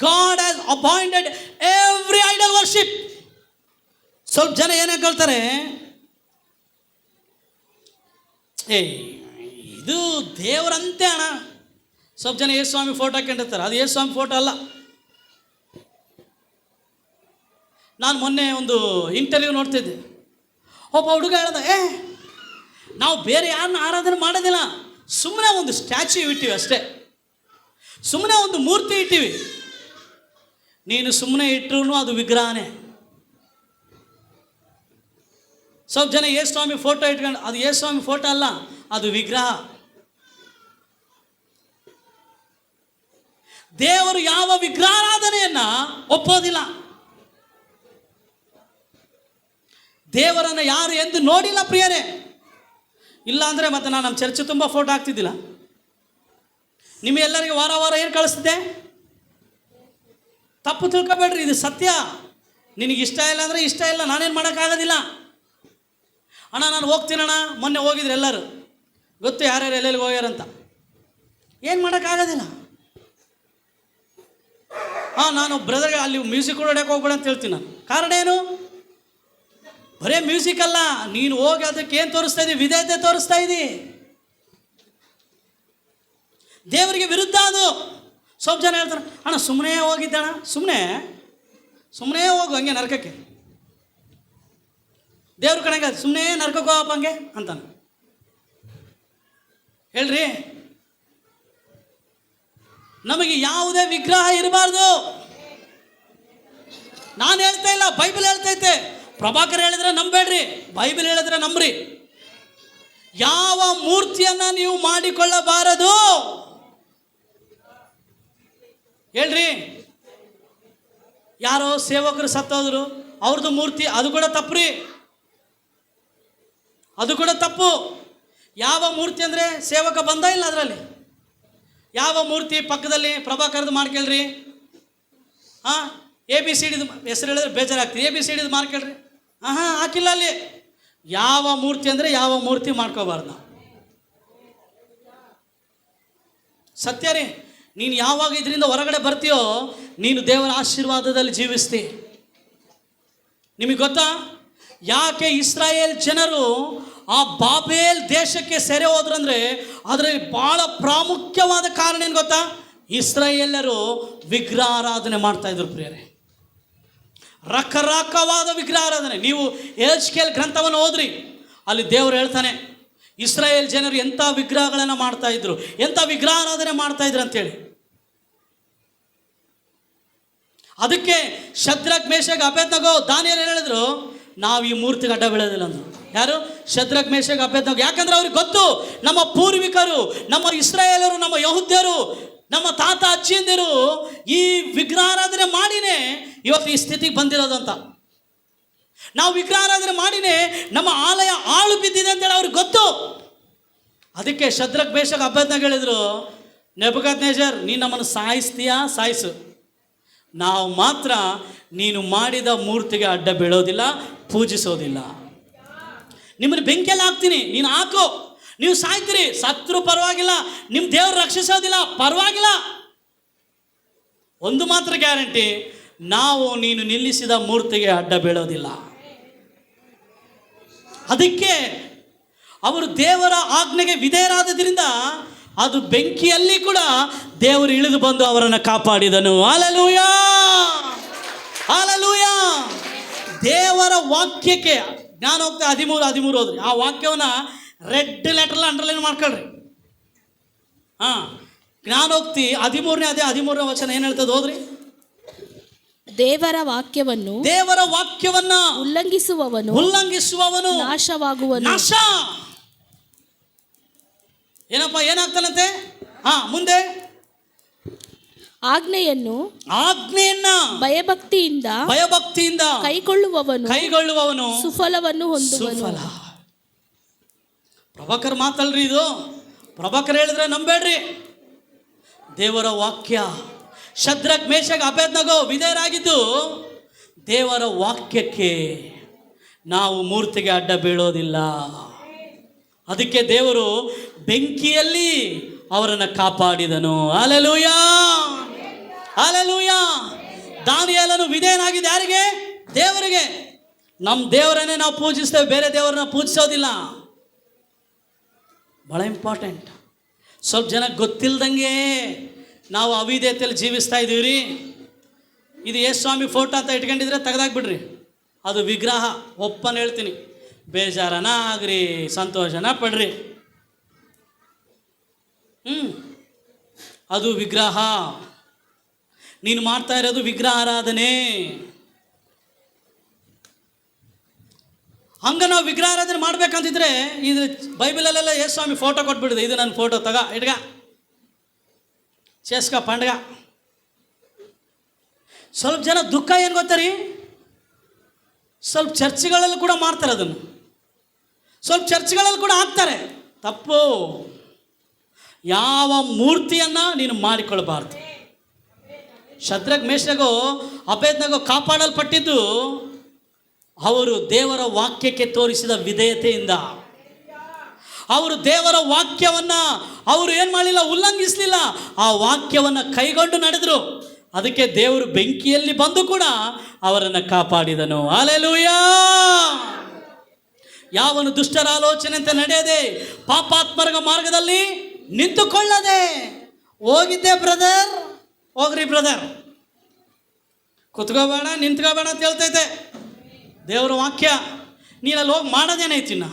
God has appointed every idol worship. ಸ್ವಲ್ಪ ಜನ ಏನಾಗ ಹೇಳ್ತಾರೆ, ಇದು ದೇವರಂತೆ ಅಣ್ಣ. ಸ್ವಲ್ಪ ಜನ ಯೇಸುಸ್ವಾಮಿ ಫೋಟೋ ಹಾಕೊಂಡಿರ್ತಾರೆ, ಅದು ಯೇಸುಸ್ವಾಮಿ ಫೋಟೋ ಅಲ್ಲ. ನಾನು ಮೊನ್ನೆ ಒಂದು ಇಂಟರ್ವ್ಯೂ ನೋಡ್ತಿದ್ದೆ, ಒಬ್ಬ ಹುಡುಗ ಹೇಳ್ದ, ನಾವು ಬೇರೆ ಯಾರನ್ನ ಆರಾಧನೆ ಮಾಡೋದಿಲ್ಲ, ಸುಮ್ಮನೆ ಒಂದು ಸ್ಟ್ಯಾಚ್ಯೂ ಇಟ್ಟಿವಿ ಅಷ್ಟೇ, ಸುಮ್ಮನೆ ಒಂದು ಮೂರ್ತಿ ಇಟ್ಟಿವಿ. ನೀನು ಸುಮ್ಮನೆ ಇಟ್ಟರು ಅದು ವಿಗ್ರಹನೇ. ಸ್ವಲ್ಪ ಜನ ಯೇಸುಸ್ವಾಮಿ ಫೋಟೋ ಇಟ್ಕೊಂಡು, ಅದು ಯೇಸುಸ್ವಾಮಿ ಫೋಟೋ ಅಲ್ಲ, ಅದು ವಿಗ್ರಹ. ದೇವರು ಯಾವ ವಿಗ್ರಹಾರಾಧನೆಯನ್ನ ಒಪ್ಪೋದಿಲ್ಲ. ದೇವರನ್ನು ಯಾರು ಎಂದು ನೋಡಿಲ್ಲ ಪ್ರಿಯರೇ. ಇಲ್ಲ ಅಂದರೆ ಮತ್ತೆ ನಾನು ನಮ್ಮ ಚರ್ಚ್ ತುಂಬ ಫೋಟೋ ಹಾಕ್ತಿದ್ದಿಲ್ಲ. ನಿಮಗೆಲ್ಲರಿಗೆ ವಾರ ವಾರ ಏನು ಕಳಿಸ್ತಿದ್ದೆ? ತಪ್ಪು ತಿಳ್ಕೊಬೇಡ್ರಿ, ಇದು ಸತ್ಯ. ನಿನಗೆ ಇಷ್ಟ ಇಲ್ಲ ಅಂದರೆ ಇಷ್ಟ ಇಲ್ಲ, ನಾನೇನು ಮಾಡೋಕ್ಕಾಗೋದಿಲ್ಲ. ಅಣ್ಣ ನಾನು ಹೋಗ್ತೀನಣ್ಣ, ಮೊನ್ನೆ ಹೋಗಿದ್ರು ಎಲ್ಲರೂ, ಗೊತ್ತು ಯಾರ್ಯಾರು ಎಲ್ಲೆಲ್ಲಿ ಹೋಗ್ಯಾರಂತ. ಏನು ಮಾಡೋಕ್ಕಾಗೋದಿಲ್ಲ. ನಾನು ಬ್ರದರ್ಗೆ ಅಲ್ಲಿ ಮ್ಯೂಸಿಕ್ ಹೊಡ್ಯಕ್ಕೆ ಹೋಗ್ಬೇಡ ಅಂತ ಹೇಳ್ತೀನಿ ನಾನು. ಕಾರಣ ಏನು? ಬರೇ ಮ್ಯೂಸಿಕ್ ಅಲ್ಲ, ನೀನು ಹೋಗಿ ಅದಕ್ಕೆ ಏನು ತೋರಿಸ್ತಾ ಇದ್ದೀವಿ? ವಿಧೇಯತೆ ತೋರಿಸ್ತಾ ಇದ್ದಿ. ದೇವರಿಗೆ ವಿರುದ್ಧ ಅದು. ಸ್ವಲ್ಪ ಜನ ಹೇಳ್ತಾರೆ, ಅಣ್ಣ ಸುಮ್ಮನೆ ಹೋಗಿದ್ದಣ್ಣ, ಸುಮ್ಮನೆ ಹೋಗು ಹಂಗೆ ನರಕಕ್ಕೆ, ದೇವ್ರ ಕಡೆಗೆ ಸುಮ್ಮನೆ ನರಕಕ್ಕೆ ಹೋಗಪ್ಪ ಹಂಗೆ ಅಂತಾನೆ. ಹೇಳ್ರಿ, ನಮಗೆ ಯಾವುದೇ ವಿಗ್ರಹ ಇರಬಾರ್ದು. ನಾನು ಹೇಳ್ತಾ ಇಲ್ಲ, ಬೈಬಲ್ ಹೇಳ್ತೈತೆ. ಪ್ರಭಾಕರ್ ಹೇಳಿದ್ರೆ ನಂಬೇಡ್ರಿ, ಬೈಬಲ್ ಹೇಳಿದ್ರೆ ನಂಬ್ರಿ. ಯಾವ ಮೂರ್ತಿಯನ್ನ ನೀವು ಮಾಡಿಕೊಳ್ಳಬಾರದು. ಹೇಳ್ರಿ, ಯಾರೋ ಸೇವಕರು ಸತ್ತೋದ್ರು, ಅವ್ರದ್ದು ಮೂರ್ತಿ, ಅದು ಕೂಡ ತಪ್ಪುರಿ, ಅದು ಕೂಡ ತಪ್ಪು. ಯಾವ ಮೂರ್ತಿ ಅಂದರೆ ಸೇವಕ ಬಂದ ಇಲ್ಲ ಅದರಲ್ಲಿ. ಯಾವ ಮೂರ್ತಿ ಪಕ್ಕದಲ್ಲಿ ಪ್ರಭಾಕರ್ದು ಮಾಡ್ಕೇಳ್ರಿ. ABCD ಹೆಸರು ಹೇಳಿದ್ರೆ ಬೇಜಾರಾಗ್ತೀವಿ. ABCD ಮಾಡ್ಕೇಳ್ರಿ, ಹಾಕಿಲ್ಲ ಅಲ್ಲಿ. ಯಾವ ಮೂರ್ತಿ ಅಂದರೆ ಯಾವ ಮೂರ್ತಿ ಮಾಡ್ಕೋಬಾರ್ದು. ಸತ್ಯ ರೀ. ನೀನು ಯಾವಾಗ ಇದರಿಂದ ಹೊರಗಡೆ ಬರ್ತೀಯೋ ನೀನು ದೇವರ ಆಶೀರ್ವಾದದಲ್ಲಿ ಜೀವಿಸ್ತಿ. ನಿಮಗೆ ಗೊತ್ತಾ ಯಾಕೆ ಇಸ್ರಾಯೇಲ್ ಜನರು ಆ ಬಾಬೇಲ್ ದೇಶಕ್ಕೆ ಸೆರೆ ಹೋದ್ರಂದ್ರೆ ಅದರಲ್ಲಿ ಭಾಳ ಪ್ರಾಮುಖ್ಯವಾದ ಕಾರಣ ಏನು ಗೊತ್ತಾ? ಇಸ್ರಾಯೇಲರು ವಿಗ್ರಹಾರಾಧನೆ ಮಾಡ್ತಾ ಇದ್ರು ಪ್ರಿಯರೇ. ರಕರಕವಾದ ವಿಗ್ರಹಾರಾಧನೆ. ನೀವು ಎಹೆಜ್ಕೇಲ್ ಗ್ರಂಥವನ್ನು ಓದ್ರಿ, ಅಲ್ಲಿ ದೇವರು ಹೇಳ್ತಾನೆ ಇಸ್ರಾಯೇಲ್ ಜನರು ಎಂಥ ವಿಗ್ರಹಗಳನ್ನು ಮಾಡ್ತಾ ಇದ್ರು, ಎಂಥ ವಿಗ್ರಹಾರಾಧನೆ ಮಾಡ್ತಾ ಇದ್ರು ಅಂತೇಳಿ. ಅದಕ್ಕೆ ಶದ್ರಕ್ ಮೇಷಕ್ ಅಬೇದ್ನೆಗೋ ದಾನಿಯೇಲ್ ಹೇಳಿದ್ರು, ನಾವು ಈ ಮೂರ್ತಿಗೆ ಅಡ್ಡ ಬೀಳೋದಿಲ್ಲ ಅಂದರು. ಯಾರು? Shadrach Meshach Abednego. ಯಾಕಂದ್ರೆ ಅವ್ರಿಗೆ ಗೊತ್ತು, ನಮ್ಮ ಪೂರ್ವಿಕರು, ನಮ್ಮ ಇಸ್ರಾಯೇಲರು, ನಮ್ಮ ಯಹೂದ್ಯರು, ನಮ್ಮ ತಾತ ಅಜ್ಜಿಯಂದಿರು ಈ ವಿಗ್ರಹಾರಾಧನೆ ಮಾಡಿನೇ ಇವತ್ತು ಈ ಸ್ಥಿತಿಗೆ ಬಂದಿರೋದು ಅಂತ. ನಾವು ವಿಗ್ರಹಾರಾಧನೆ ಮಾಡಿನೇ ನಮ್ಮ ಆಲಯ ಆಳು ಬಿದ್ದಿದೆ ಅಂತೇಳಿ ಅವ್ರಿಗೆ ಗೊತ್ತು. ಅದಕ್ಕೆ ಶದ್ರಕ್ ಮೇಷಕ್ ಅಬೇದ್ನೆಗೋ ಹೇಳಿದ್ರು, ನೆಬೂಕದ್ನೆಚ್ಚರ್ ನೀನು ನಮ್ಮನ್ನು ಸಾಯಿಸ್ತೀಯಾ ಸಾಯಿಸು, ನಾವು ಮಾತ್ರ ನೀನು ಮಾಡಿದ ಮೂರ್ತಿಗೆ ಅಡ್ಡ ಬೀಳೋದಿಲ್ಲ, ಪೂಜಿಸೋದಿಲ್ಲ. ನಿಮ್ಮನ್ನು ಬೆಂಕಿಯಲ್ಲಿ ಹಾಕ್ತೀನಿ, ನೀನು ಹಾಕು. ನೀವು ಸಾಯ್ತೀರಿ, ಸತ್ರು ಪರವಾಗಿಲ್ಲ, ನಿಮ್ಮ ದೇವರು ರಕ್ಷಿಸೋದಿಲ್ಲ, ಪರವಾಗಿಲ್ಲ. ಒಂದು ಮಾತ್ರ ಗ್ಯಾರಂಟಿ, ನಾವು ನೀನು ನಿಲ್ಲಿಸಿದ ಮೂರ್ತಿಗೆ ಅಡ್ಡ ಬೀಳೋದಿಲ್ಲ. ಅದಕ್ಕೆ ಅವರು ದೇವರ ಆಜ್ಞೆಗೆ ವಿಧೇಯರಾದದ್ರಿಂದ ಅದು ಬೆಂಕಿಯಲ್ಲಿ ಕೂಡ ದೇವರು ಇಳಿದು ಬಂದು ಅವರನ್ನು ಕಾಪಾಡಿದನು. Hallelujah, hallelujah. ದೇವರ ವಾಕ್ಯಕ್ಕೆ ಜ್ಞಾನೋಕ್ತಿ 13 ಹೋದ್ರಿ. ಆ ವಾಕ್ಯವನ್ನು ರೆಡ್ ಲೆಟರ್ಲ್ಲಿ ಅಂಡರ್ಲೈನ್ ಮಾಡ್ಕೊಳ್ರಿ. ಜ್ಞಾನೋಕ್ತಿ 13ನೇ ವಚನ ಏನು ಹೇಳ್ತದೆ ಹೋದ್ರಿ? ದೇವರ ವಾಕ್ಯವನ್ನ ಉಲ್ಲಂಘಿಸುವವನು ನಾಶವಾಗುವನು. ನಾಶ ಏನಪ್ಪ, ಏನಾಗ್ತಾನಂತೆ? ಮುಂದೆ ಆಜ್ಞೆಯನ್ನ ಭಯಭಕ್ತಿಯಿಂದ ಕೈಗೊಳ್ಳುವವನು ಸುಫಲವನ್ನು ಹೊಂದುವನು. ಪ್ರಭಾಕರ್ ಮಾತಲ್ರಿ ಇದು. ಪ್ರಭಾಕರ್ ಹೇಳಿದ್ರೆ ನಂಬೇಡ್ರಿ. ದೇವರ ವಾಕ್ಯ. ಶದ್ರಕ್ ಮೇಷಕ್ ಅಬೇದ್ನೆಗೋ ವಿಧೇಯರಾಗಿದ್ದು ದೇವರ ವಾಕ್ಯಕ್ಕೆ. ನಾವು ಮೂರ್ತಿಗೆ ಅಡ್ಡ ಬೀಳೋದಿಲ್ಲ. ಅದಕ್ಕೆ ದೇವರು ಬೆಂಕಿಯಲ್ಲಿ ಅವರನ್ನು ಕಾಪಾಡಿದನು. Hallelujah, hallelujah. ದಾನಿಯೇಲನು ವಿಧೇಯನಾಗಿದ್ದು ಯಾರಿಗೆ? ದೇವರಿಗೆ. ನಮ್ಮ ದೇವರನ್ನೇ ನಾವು ಪೂಜಿಸ್ತೇವೆ, ಬೇರೆ ದೇವರನ್ನ ಪೂಜಿಸೋದಿಲ್ಲ. ಭಾಳ ಇಂಪಾರ್ಟೆಂಟ್. ಸ್ವಲ್ಪ ಜನಕ್ಕೆ ಗೊತ್ತಿಲ್ಲದಂಗೆ ನಾವು ಅವಿಧೇಯತೆಯಲ್ಲಿ ಜೀವಿಸ್ತಾ ಇದ್ದೀವಿ ರೀ. ಇದು ಯೇಸು ಸ್ವಾಮಿ ಫೋಟೋ ಅಂತ ಇಟ್ಕೊಂಡಿದ್ರೆ ತೆಗೆದಾಕ್ಬಿಡ್ರಿ, ಅದು ವಿಗ್ರಹ. ಒಪ್ಪನ ಹೇಳ್ತೀನಿ, ಬೇಜಾರನ ಆಗ್ರಿ, ಸಂತೋಷನ ಪಡ್ರಿ, ಅದು ವಿಗ್ರಹ. ನೀನು ಮಾಡ್ತಾ ಇರೋದು ವಿಗ್ರಹ ಆರಾಧನೆ. ಹಂಗೆ ನಾವು ವಿಗ್ರಹಾರಾಧನೆ ಮಾಡ್ಬೇಕಂತಿದ್ರೆ ಇದು ಬೈಬಲಲ್ಲೆಲ್ಲ ಯೇಸು ಸ್ವಾಮಿ ಫೋಟೋ ಕೊಟ್ಬಿಡಿದೆ, ಇದು ನನ್ನ ಫೋಟೋ ತಗ ಇಟ್ಗ, ಚೇಸ್ಕ, ಪಂಡ್ಗ, ಸ್ವಲ್ಪ ಜನ ದುಃಖ ಏನು ಗೊತ್ತಾ ರೀ, ಸ್ವಲ್ಪ ಚರ್ಚ್ಗಳಲ್ಲಿ ಕೂಡ ಮಾಡ್ತಾರೆ ಅದನ್ನು, ಸ್ವಲ್ಪ ಚರ್ಚ್ಗಳಲ್ಲಿ ಕೂಡ ಹಾಕ್ತಾರೆ. ತಪ್ಪು. ಯಾವ ಮೂರ್ತಿಯನ್ನು ನೀನು ಮಾಡಿಕೊಳ್ಬಾರ್ದು. ಶದ್ರಕ್ ಮೇಷಗೋ ಅಬೇದ್ನಗೋ ಕಾಪಾಡಲ್ಪಟ್ಟಿದ್ದು ಅವರು ದೇವರ ವಾಕ್ಯಕ್ಕೆ ತೋರಿಸಿದ ವಿಧೇಯತೆಯಿಂದ. ಅವರು ದೇವರ ವಾಕ್ಯವನ್ನು ಅವರು ಏನು ಮಾಡಲಿಲ್ಲ, ಉಲ್ಲಂಘಿಸಲಿಲ್ಲ. ಆ ವಾಕ್ಯವನ್ನು ಕೈಗೊಂಡು ನಡೆದರು. ಅದಕ್ಕೆ ದೇವರು ಬೆಂಕಿಯಲ್ಲಿ ಬಂದು ಕೂಡ ಅವರನ್ನು ಕಾಪಾಡಿದನು. ಹಲ್ಲೆಲೂಯಾ. ಯಾವನು ದುಷ್ಟರ ಆಲೋಚನೆಯಂತೆ ನಡೆಯದೆ ಪಾಪಾತ್ಮರ ಮಾರ್ಗದಲ್ಲಿ ನಿಂತುಕೊಳ್ಳದೆ ಹೋಗಿದ್ದೆ ಬ್ರದರ್, ಹೋಗ್ರಿ ಬ್ರದರ್, ಕುತ್ಕೋಬೇಡ ನಿಂತ್ಕೋಬೇಡ ಅಂತ ಹೇಳ್ತೈತೆ ದೇವರ ವಾಕ್ಯ. ನೀನಲ್ಲಿ ಹೋಗಿ ಮಾಡೋದೇನೈತಿ? ಇನ್ನು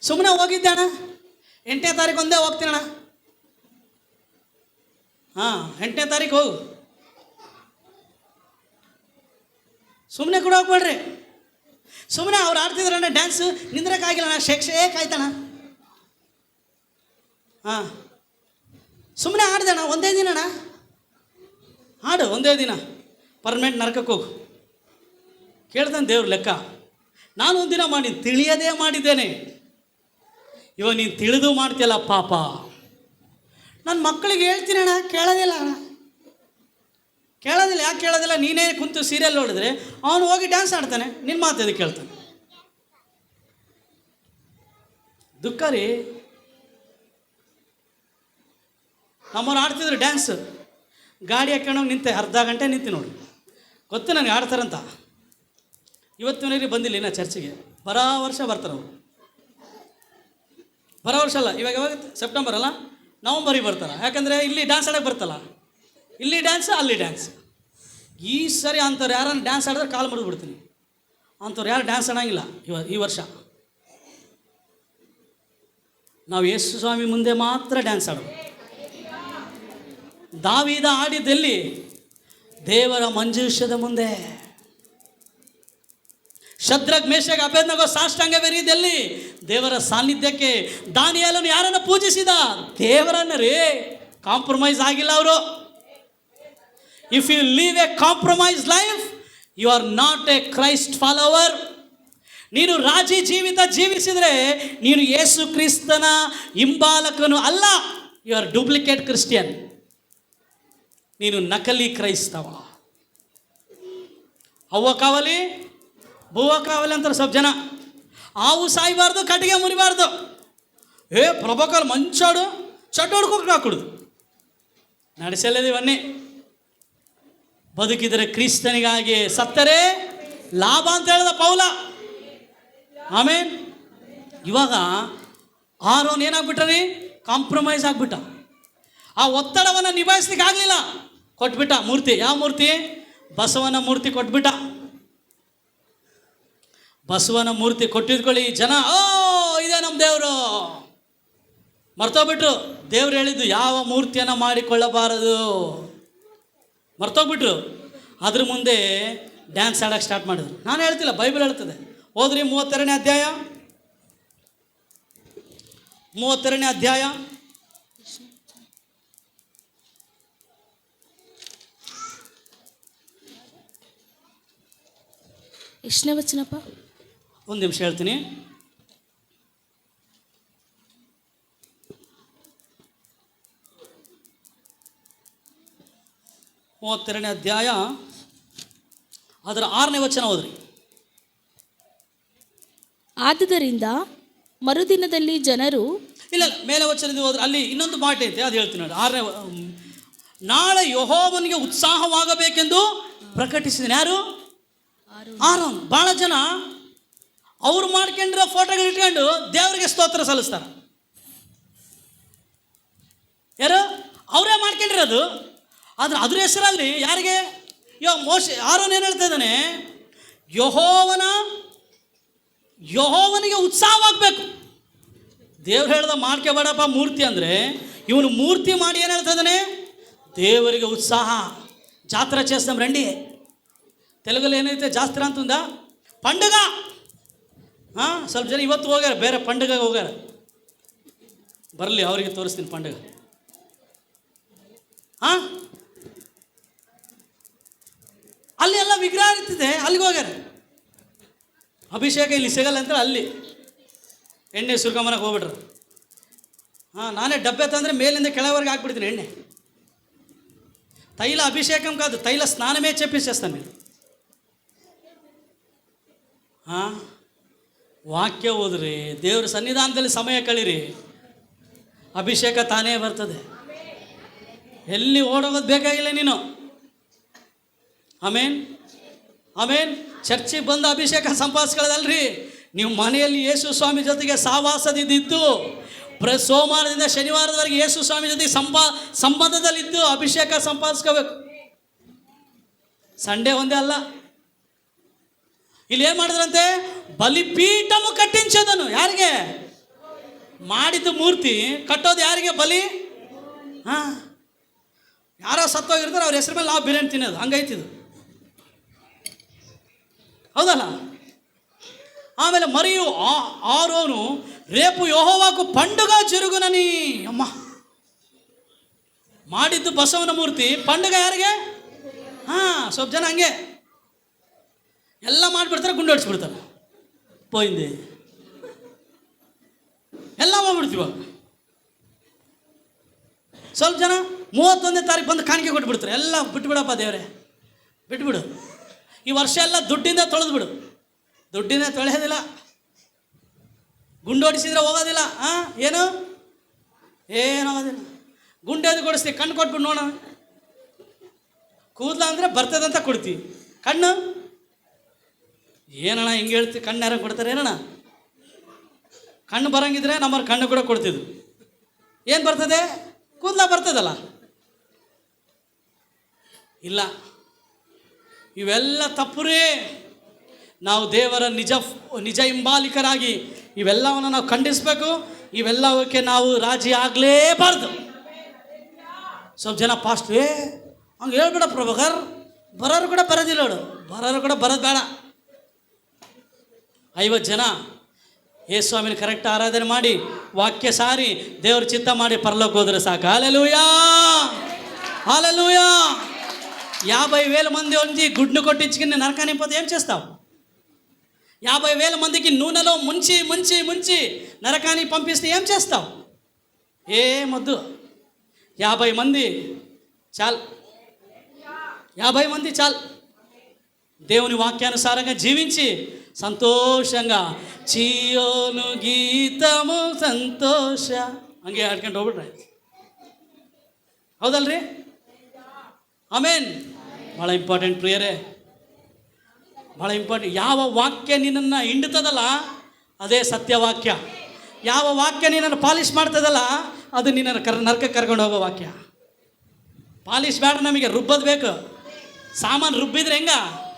ಸುಮ್ಮನೆ ಹೋಗಿದ್ದೆ ಅಣ್ಣ, 8ನೇ ತಾರೀಕು ಒಂದೇ ಹೋಗ್ತೀನಣ್ಣ. 8ನೇ ತಾರೀಕು ಹೋಗು, ಸುಮ್ಮನೆ ಕೂಡ ಹೋಗ್ಬೇಡ್ರಿ. ಸುಮ್ಮನೆ ಅವ್ರು ಆಡ್ತಿದ್ರಣ್ಣ ಡ್ಯಾನ್ಸು, ನಿಂದ್ರಕ್ಕಾಗಿಲ್ಲಣ್ಣ, ಶೇಕ್ ಆಯ್ತಣ್ಣ. ಸುಮ್ಮನೆ ಆಡ್ದಣ್ಣ, ಒಂದೇ ದಿನಣ್ಣ ಹಾಡು, ಒಂದೇ ದಿನ ಪರ್ಮನೆಂಟ್ ನರಕಕ್ಕೆ ಹೋಗು. ಕೇಳ್ತಾನೆ ದೇವ್ರ ಲೆಕ್ಕ. ನಾನು ಒಂದಿನ ಮಾಡಿ ತಿಳಿಯದೇ ಮಾಡಿದ್ದೇನೆ, ಇವಾಗ ನೀನು ತಿಳಿದು ಮಾಡ್ತೀಯಲ್ಲ ಪಾಪ. ನನ್ನ ಮಕ್ಕಳಿಗೆ ಹೇಳ್ತೀನಿ ಅಣ್ಣ, ಕೇಳೋದಿಲ್ಲ ಅಣ್ಣ, ಕೇಳೋದಿಲ್ಲ. ಯಾಕೆ ಕೇಳೋದಿಲ್ಲ? ನೀನೇ ಕುಂತು ಸೀರಿಯಲ್ ನೋಡಿದ್ರೆ ಅವನು ಹೋಗಿ ಡ್ಯಾನ್ಸ್ ಆಡ್ತಾನೆ, ನಿನ್ನ ಮಾತು ಅದಕ್ಕೆ ಕೇಳ್ತಾನೆ. ದುಃಖ ರೀ. ನಮ್ಮವ್ರು ಆಡ್ತಿದ್ರು ಡ್ಯಾನ್ಸ್, ಗಾಡಿ ಹಾಕೊಂಡೋಗಿ ನಿಂತೆ, ಅರ್ಧ ಗಂಟೆ ನಿಂತು ನೋಡಿ. ಗೊತ್ತು ನನಗೆ ಆಡ್ತಾರಂತ. ಇವತ್ತಿನವರೆಗೆ ಬಂದಿಲ್ಲ ಇನ್ನು ಚರ್ಚಿಗೆ. ಬರೋ ವರ್ಷ ಬರ್ತಾರೆ ಅವರು. ಬರೋ ವರ್ಷ ಅಲ್ಲ, ಇವಾಗ ಸೆಪ್ಟೆಂಬರ್ ಅಲ್ಲ, ನವಂಬರಿಗೆ ಬರ್ತಾರೆ. ಯಾಕಂದರೆ ಇಲ್ಲಿ ಡ್ಯಾನ್ಸ್ ಆಡೋಕ್ಕೆ ಬರ್ತಲ್ಲ, ಇಲ್ಲಿ ಡ್ಯಾನ್ಸ್ ಅಲ್ಲಿ ಡ್ಯಾನ್ಸ್. ಈ ಸರಿ ಅಂಥವ್ರು ಯಾರನ್ನು ಡ್ಯಾನ್ಸ್ ಆಡಿದ್ರೆ ಕಾಲು ಮುರಿದ್ಬಿಡ್ತೀನಿ. ಅಂಥವ್ರು ಯಾರು ಡ್ಯಾನ್ಸ್ ಆಡೋಂಗಿಲ್ಲ ಈ ವರ್ಷ. ನಾವು ಯೇಸು ಸ್ವಾಮಿ ಮುಂದೆ ಮಾತ್ರ ಡ್ಯಾನ್ಸ್ ಆಡೋದು. ದಾವೀದ ಆಡಿದ್ದೆಲ್ಲಿ? ದೇವರ ಮಂಜೂಷದ ಮುಂದೆ. ಶದ್ರಕ್ ಮೇಷಕ್ ಅಬೇದ್ನಗೋ ಸಾಷ್ಟಾಂಗ ಬೆರೆಯುವುದೆಲ್ಲಿ? ದೇವರ ಸಾನ್ನಿಧ್ಯಕ್ಕೆ. ದಾನಿಯೇಲನು ಯಾರನ್ನು ಪೂಜಿಸಿದ? ದೇವರನ್ನ ರೀ. ಕಾಂಪ್ರಮೈಸ್ ಆಗಿಲ್ಲ ಅವರು. If you leave a compromise life, you are not a Christ follower. ನೀನು ರಾಜಿ ಜೀವಿತ ಜೀವಿಸಿದರೆ ನೀನು ಯೇಸು ಕ್ರಿಸ್ತನ ಹಿಂಬಾಲಕನು ಅಲ್ಲ. You are duplicate Christian. ನೀನು ನಕಲಿ ಕ್ರೈಸ್ತವ. ಅವ್ವ ಕಾವಲಿ ಭೂವ ಕಾವಲಿ ಅಂತಾರೆ ಸ್ವಲ್ಪ ಜನ. ಹಾವು ಸಾಯಬಾರ್ದು, ಕಟ್ಟಿಗೆ ಮುರಿಬಾರ್ದು. ಪ್ರಭಾಕರ್ ಮಂಚಾಡು ಚಟ ಹೊಡ್ಕೊಂಡು ಹಾಕುದು ನಡೆಸಲಿವನ್ನೇ. ಬದುಕಿದರೆ ಕ್ರಿಸ್ತನಿಗಾಗಿ, ಸತ್ತರೆ ಲಾಭ ಅಂತ ಹೇಳಿದ ಪೌಲ. ಆಮೇನ್. ಇವಾಗ ಆರೋನ್ ಏನಾಗ್ಬಿಟ್ರಿ? ಕಾಂಪ್ರಮೈಸ್ ಆಗ್ಬಿಟ್ಟ. ಆ ಒತ್ತಡವನ್ನು ನಿಭಾಯಿಸ್ಲಿಕ್ಕೆ ಆಗಲಿಲ್ಲ, ಕೊಟ್ಬಿಟ್ಟ ಮೂರ್ತಿ. ಯಾವ ಮೂರ್ತಿ? ಬಸವನ ಮೂರ್ತಿ ಕೊಟ್ಬಿಟ್ಟ. ಬಸವನ ಮೂರ್ತಿ ಕೊಟ್ಟಿದ್ಕೊಳ್ಳಿ ಜನ, ಇದೇ ನಮ್ಮ ದೇವರು ಮರ್ತೋಗ್ಬಿಟ್ರು. ದೇವ್ರು ಹೇಳಿದ್ದು ಯಾವ ಮೂರ್ತಿಯನ್ನು ಮಾಡಿಕೊಳ್ಳಬಾರದು, ಮರ್ತೋಗ್ಬಿಟ್ರು. ಅದ್ರ ಮುಂದೆ ಡ್ಯಾನ್ಸ್ ಆಡೋಕ್ಕೆ ಸ್ಟಾರ್ಟ್ ಮಾಡಿದ್ರು. ನಾನು ಹೇಳ್ತಿಲ್ಲ, ಬೈಬಲ್ ಹೇಳ್ತದೆ. ಹೋದ್ರಿ 32ನೇ ಅಧ್ಯಾಯ, 32ನೇ ಅಧ್ಯಾಯ, ಎಷ್ಟನೇ ವಚನಪ್ಪ? ಒಂದು ನಿಮಿಷ ಹೇಳ್ತೀನಿ. 32ನೇ ಅಧ್ಯಾಯ ಅದರ 6ನೇ ವಚನ ಓದ್ರಿ. ಆದುದರಿಂದ ಮರುದಿನದಲ್ಲಿ ಜನರು, ಇಲ್ಲ ಮೇಲೆ ವಚನದಿಂದ ಹೋದ್ರೆ ಅಲ್ಲಿ ಇನ್ನೊಂದು ಮಾತು ಐತೆ, ಅದು ಹೇಳ್ತೀನಿ ನೋಡಿ. 6ನೇ, ನಾಳೆ ಯೆಹೋವನಿಗೆ ಉತ್ಸಾಹವಾಗಬೇಕೆಂದು ಪ್ರಕಟಿಸಿದ ಯಾರು? ಆರೋನ್. ಭಾಳ ಜನ ಅವ್ರು ಮಾಡ್ಕೊಂಡಿರೋ ಫೋಟೋಗಳು ಇಟ್ಕೊಂಡು ದೇವರಿಗೆ ಸ್ತೋತ್ರ ಸಲ್ಲಿಸ್ತಾರೆ. ಯಾರು? ಅವರೇ ಮಾಡ್ಕೊಂಡಿರೋದು. ಆದರೆ ಅದ್ರ ಹೆಸರಲ್ಲಿ ಯಾರಿಗೆ? ಆರೋನ್ ಏನು ಹೇಳ್ತಾ ಇದ್ದಾನೆ? ಯೆಹೋವನಿಗೆ ಉತ್ಸಾಹವಾಗಬೇಕು. ದೇವ್ರು ಹೇಳ್ದ ಮಾಡ್ಕೋಬೇಡಪ್ಪ ಮೂರ್ತಿ ಅಂದರೆ, ಇವನು ಮೂರ್ತಿ ಮಾಡಿ ಏನು ಹೇಳ್ತಾ ಇದ್ದಾನೆ? ದೇವರಿಗೆ ಉತ್ಸಾಹ. ಜಾತ್ರಾ చేస్తాం రండి. తెలుగులో ಏನೈತೆ ಜಾತ್ರಾ ಅಂತಂದ? పండుగ. ಸ್ವಲ್ಪ ಜನ ಇವತ್ತು ಹೋಗ್ಯಾರ, ಬೇರೆ పండుగಗೆ ಹೋಗ್ಯಾರ. ಬರಲಿ, ಅವರಿಗೆ ತೋರಿಸ್ತೀನಿ పండుగ. ವಿಗ್ರಹ ಇರ್ತಿದೆ, ಅಲ್ಲಿಗೆ ಹೋಗ್ಯಾರ. ಅಭಿಷೇಕ ಇಲ್ಲಿ ಸಿಗಲ್ಲ ಅಂತ ಅಲ್ಲಿ ಎಣ್ಣೆ ಸುರ್ಕೊಂಬನಕ್ಕೆ ಹೋಗ್ಬಿಟ್ರು. ನಾನೇ ಡಬ್ಬೆ ತಂದರೆ ಮೇಲಿಂದ ಕೆಳವರೆಗೆ ಹಾಕ್ಬಿಡ್ತೀನಿ ಎಣ್ಣೆ. తైల అభిషేకం కాదు, తైల స్నానమే చేపించేస్తాను మీరు. ವಾಕ್ಯ ಓದ್ರಿ, ದೇವ್ರ ಸನ್ನಿಧಾನದಲ್ಲಿ ಸಮಯ ಕಳೀರಿ, ಅಭಿಷೇಕ ತಾನೇ ಬರ್ತದೆ. ಎಲ್ಲಿ ಓಡೋಗೋದು ಬೇಕಾಗಿಲ್ಲ ನೀನು. ಆಮೇನ್ ಆಮೇನ್. ಚರ್ಚಿಗೆ ಬಂದು ಅಭಿಷೇಕ ಸಂಪಾದಿಸ್ಕೊಳ್ಳೋದಲ್ರಿ, ನೀವು ಮನೆಯಲ್ಲಿ ಯೇಸು ಸ್ವಾಮಿ ಜೊತೆಗೆ ಸಹವಾಸದಿದ್ದು ಸೋಮವಾರದಿಂದ ಶನಿವಾರದವರೆಗೆ ಯೇಸು ಸ್ವಾಮಿ ಜೊತೆಗೆ ಸಂಬಂಧದಲ್ಲಿದ್ದು ಅಭಿಷೇಕ ಸಂಪಾದಿಸ್ಕೋಬೇಕು. ಸಂಡೇ ಒಂದೇ ಅಲ್ಲ. ಇಲ್ಲಿ ಏನು ಮಾಡಿದ್ರಂತೆ, ಬಲಿಪೀಠము ಕಟ್ಟಿಂಚದನು. ಯಾರಿಗೆ ಮಾಡಿದ್ದು ಮೂರ್ತಿ ಕಟ್ಟೋದು ಯಾರಿಗೆ? ಬಲಿ. ಯಾರೋ ಸತ್ತೋಗಿರ್ತಾರೆ, ಅವ್ರ ಹೆಸರು ಮೇಲೆ ನಾವು ಬಿರಿಯಾನಿ ತಿನ್ನೋದು, ಹಂಗೈತಿದು, ಹೌದಲ್ಲ? ಆಮೇಲೆ మరియు ఆరోను రేపు యెహోవాకు పండుగ జరుగునని. ಅಮ್ಮ, ಮಾಡಿದ್ದು ಬಸವನ ಮೂರ್ತಿ, పండుగ ಯಾರಿಗೆ? ಸ್ವಲ್ಪ ಜನ ಹಂಗೆ ಎಲ್ಲ ಮಾಡಿಬಿಡ್ತಾರೆ, ಗುಂಡು ಹೊಡಿಸ್ಬಿಡ್ತಾರೆ, ಪೋಯಿಂದೆ ಎಲ್ಲ ಮಾಡ್ಬಿಡ್ತೀವ. ಸ್ವಲ್ಪ ಜನ 31ನೇ ತಾರೀಕು ಬಂದು ಕಾಣಿಕೆ ಕೊಟ್ಬಿಡ್ತಾರೆ. ಎಲ್ಲ ಬಿಟ್ಬಿಡಪ್ಪ ದೇವರೇ, ಬಿಟ್ಬಿಡು, ಈ ವರ್ಷ ಎಲ್ಲ ದುಡ್ಡಿಂದ ತೊಳೆದ್ಬಿಡು. ದುಡ್ಡಿಂದ ತೊಳೆಯೋದಿಲ್ಲ, ಗುಂಡು ಹೊಡಿಸಿದ್ರೆ ಹೋಗೋದಿಲ್ಲ. ಏನು ಏನಾಗೋದಿಲ್ಲ. ಗುಂಡೇದು ಕೊಡಿಸ್ತೀವಿ, ಕಣ್ಣು ಕೊಟ್ಬಿಟ್ಟು ನೋಡೋಣ. ಕೂದಲ ಅಂದರೆ ಬರ್ತದಂತ ಕೊಡ್ತೀವಿ, ಕಣ್ಣು ಏನಣ್ಣ ಹಿಂಗೆ ಹೇಳ್ತೀವಿ, ಕಣ್ಣು ಯಾರು ಕೊಡ್ತಾರೆ ಏನಣ್ಣ? ಕಣ್ಣು ಬರಂಗಿದ್ರೆ ನಮ್ಮವ್ರು ಕಣ್ಣು ಕೂಡ ಕೊಡ್ತಿದ್ವು. ಏನು ಬರ್ತದೆ? ಕೂದಲ ಬರ್ತದಲ್ಲ. ಇಲ್ಲ, ಇವೆಲ್ಲ ತಪ್ಪುರೇ. ನಾವು ದೇವರ ನಿಜ ಹಿಂಬಾಲಿಕರಾಗಿ ಇವೆಲ್ಲವನ್ನು ನಾವು ಖಂಡಿಸಬೇಕು. ಇವೆಲ್ಲವಕ್ಕೆ ನಾವು ರಾಜಿ ಆಗಲೇಬಾರ್ದು. ಸ್ವಲ್ಪ ಜನ ಪಾಸ್ಟ್ ಹಂಗೆ ಹೇಳ್ಬೇಡ ಪ್ರಭಾಕರ್, ಬರೋರು ಕೂಡ ಬರೋದಿಲ್ಲ ನೋಡು, ಬರೋರು ಕೂಡ ಬರೋದು ಬೇಡ. 50 ಜನ ಯೇಸುಸ್ವಾಮಿನ ಕರೆಕ್ಟ್ ಆರಾಧನೆ ಮಾಡಿ ವಾಕ್ಯ ಸಾರಿ ದೇವ್ರ ಚಿತ್ತ ಮಾಡಿ ಪರಲೋಕ ಹೋದ್ರೆ ಸಾಕು. హల్లెలూయా హల్లెలూయా. 50,000 మంది వచ్చి గుడ్ను కొట్టించుకుని నరకాన్ని పోతే ఏం చేస్తావు? 50,000 మందికి నూనెలో ముంచి ముంచి ముంచి నరకానికి పంపిస్తే ఏం చేస్తావు? ఏమొద్దు. 50 మంది చాలు, 50 మంది చాలు. దేవుని వాక్యానుసారంగా జీవించి ಸಂತೋಷಂಗ ಚೀಯೋನು ಗೀತಮು ಸಂತೋಷ ಹಂಗೆ ಹಾಡ್ಕೊಂಡು ಹೋಗ್ಬಿಟ್ರೆ ಹೌದಲ್ರಿ? ಆಮೇನ್. ಭಾಳ ಇಂಪಾರ್ಟೆಂಟ್ ಪ್ರಿಯರೇ, ಭಾಳ ಇಂಪಾರ್ಟೆಂಟ್. ಯಾವ ವಾಕ್ಯ ನಿನ್ನನ್ನು ಹಿಂಡ್ತದಲ್ಲ ಅದೇ ಸತ್ಯವಾಕ್ಯ. ಯಾವ ವಾಕ್ಯ ನಿನ್ನನ್ನು ಪಾಲಿಷ್ ಮಾಡ್ತದಲ್ಲ ಅದು ನಿನ್ನನ್ನು ನರಕಕ್ಕೆ ಕರ್ಕೊಂಡು ಹೋಗೋ ವಾಕ್ಯ. ಪಾಲಿಷ್ ಬೇಡ, ನಮಗೆ ರುಬ್ಬೋದು ಬೇಕು. ಸಾಮಾನು ರುಬ್ಬಿದ್ರೆ ಹೆಂಗ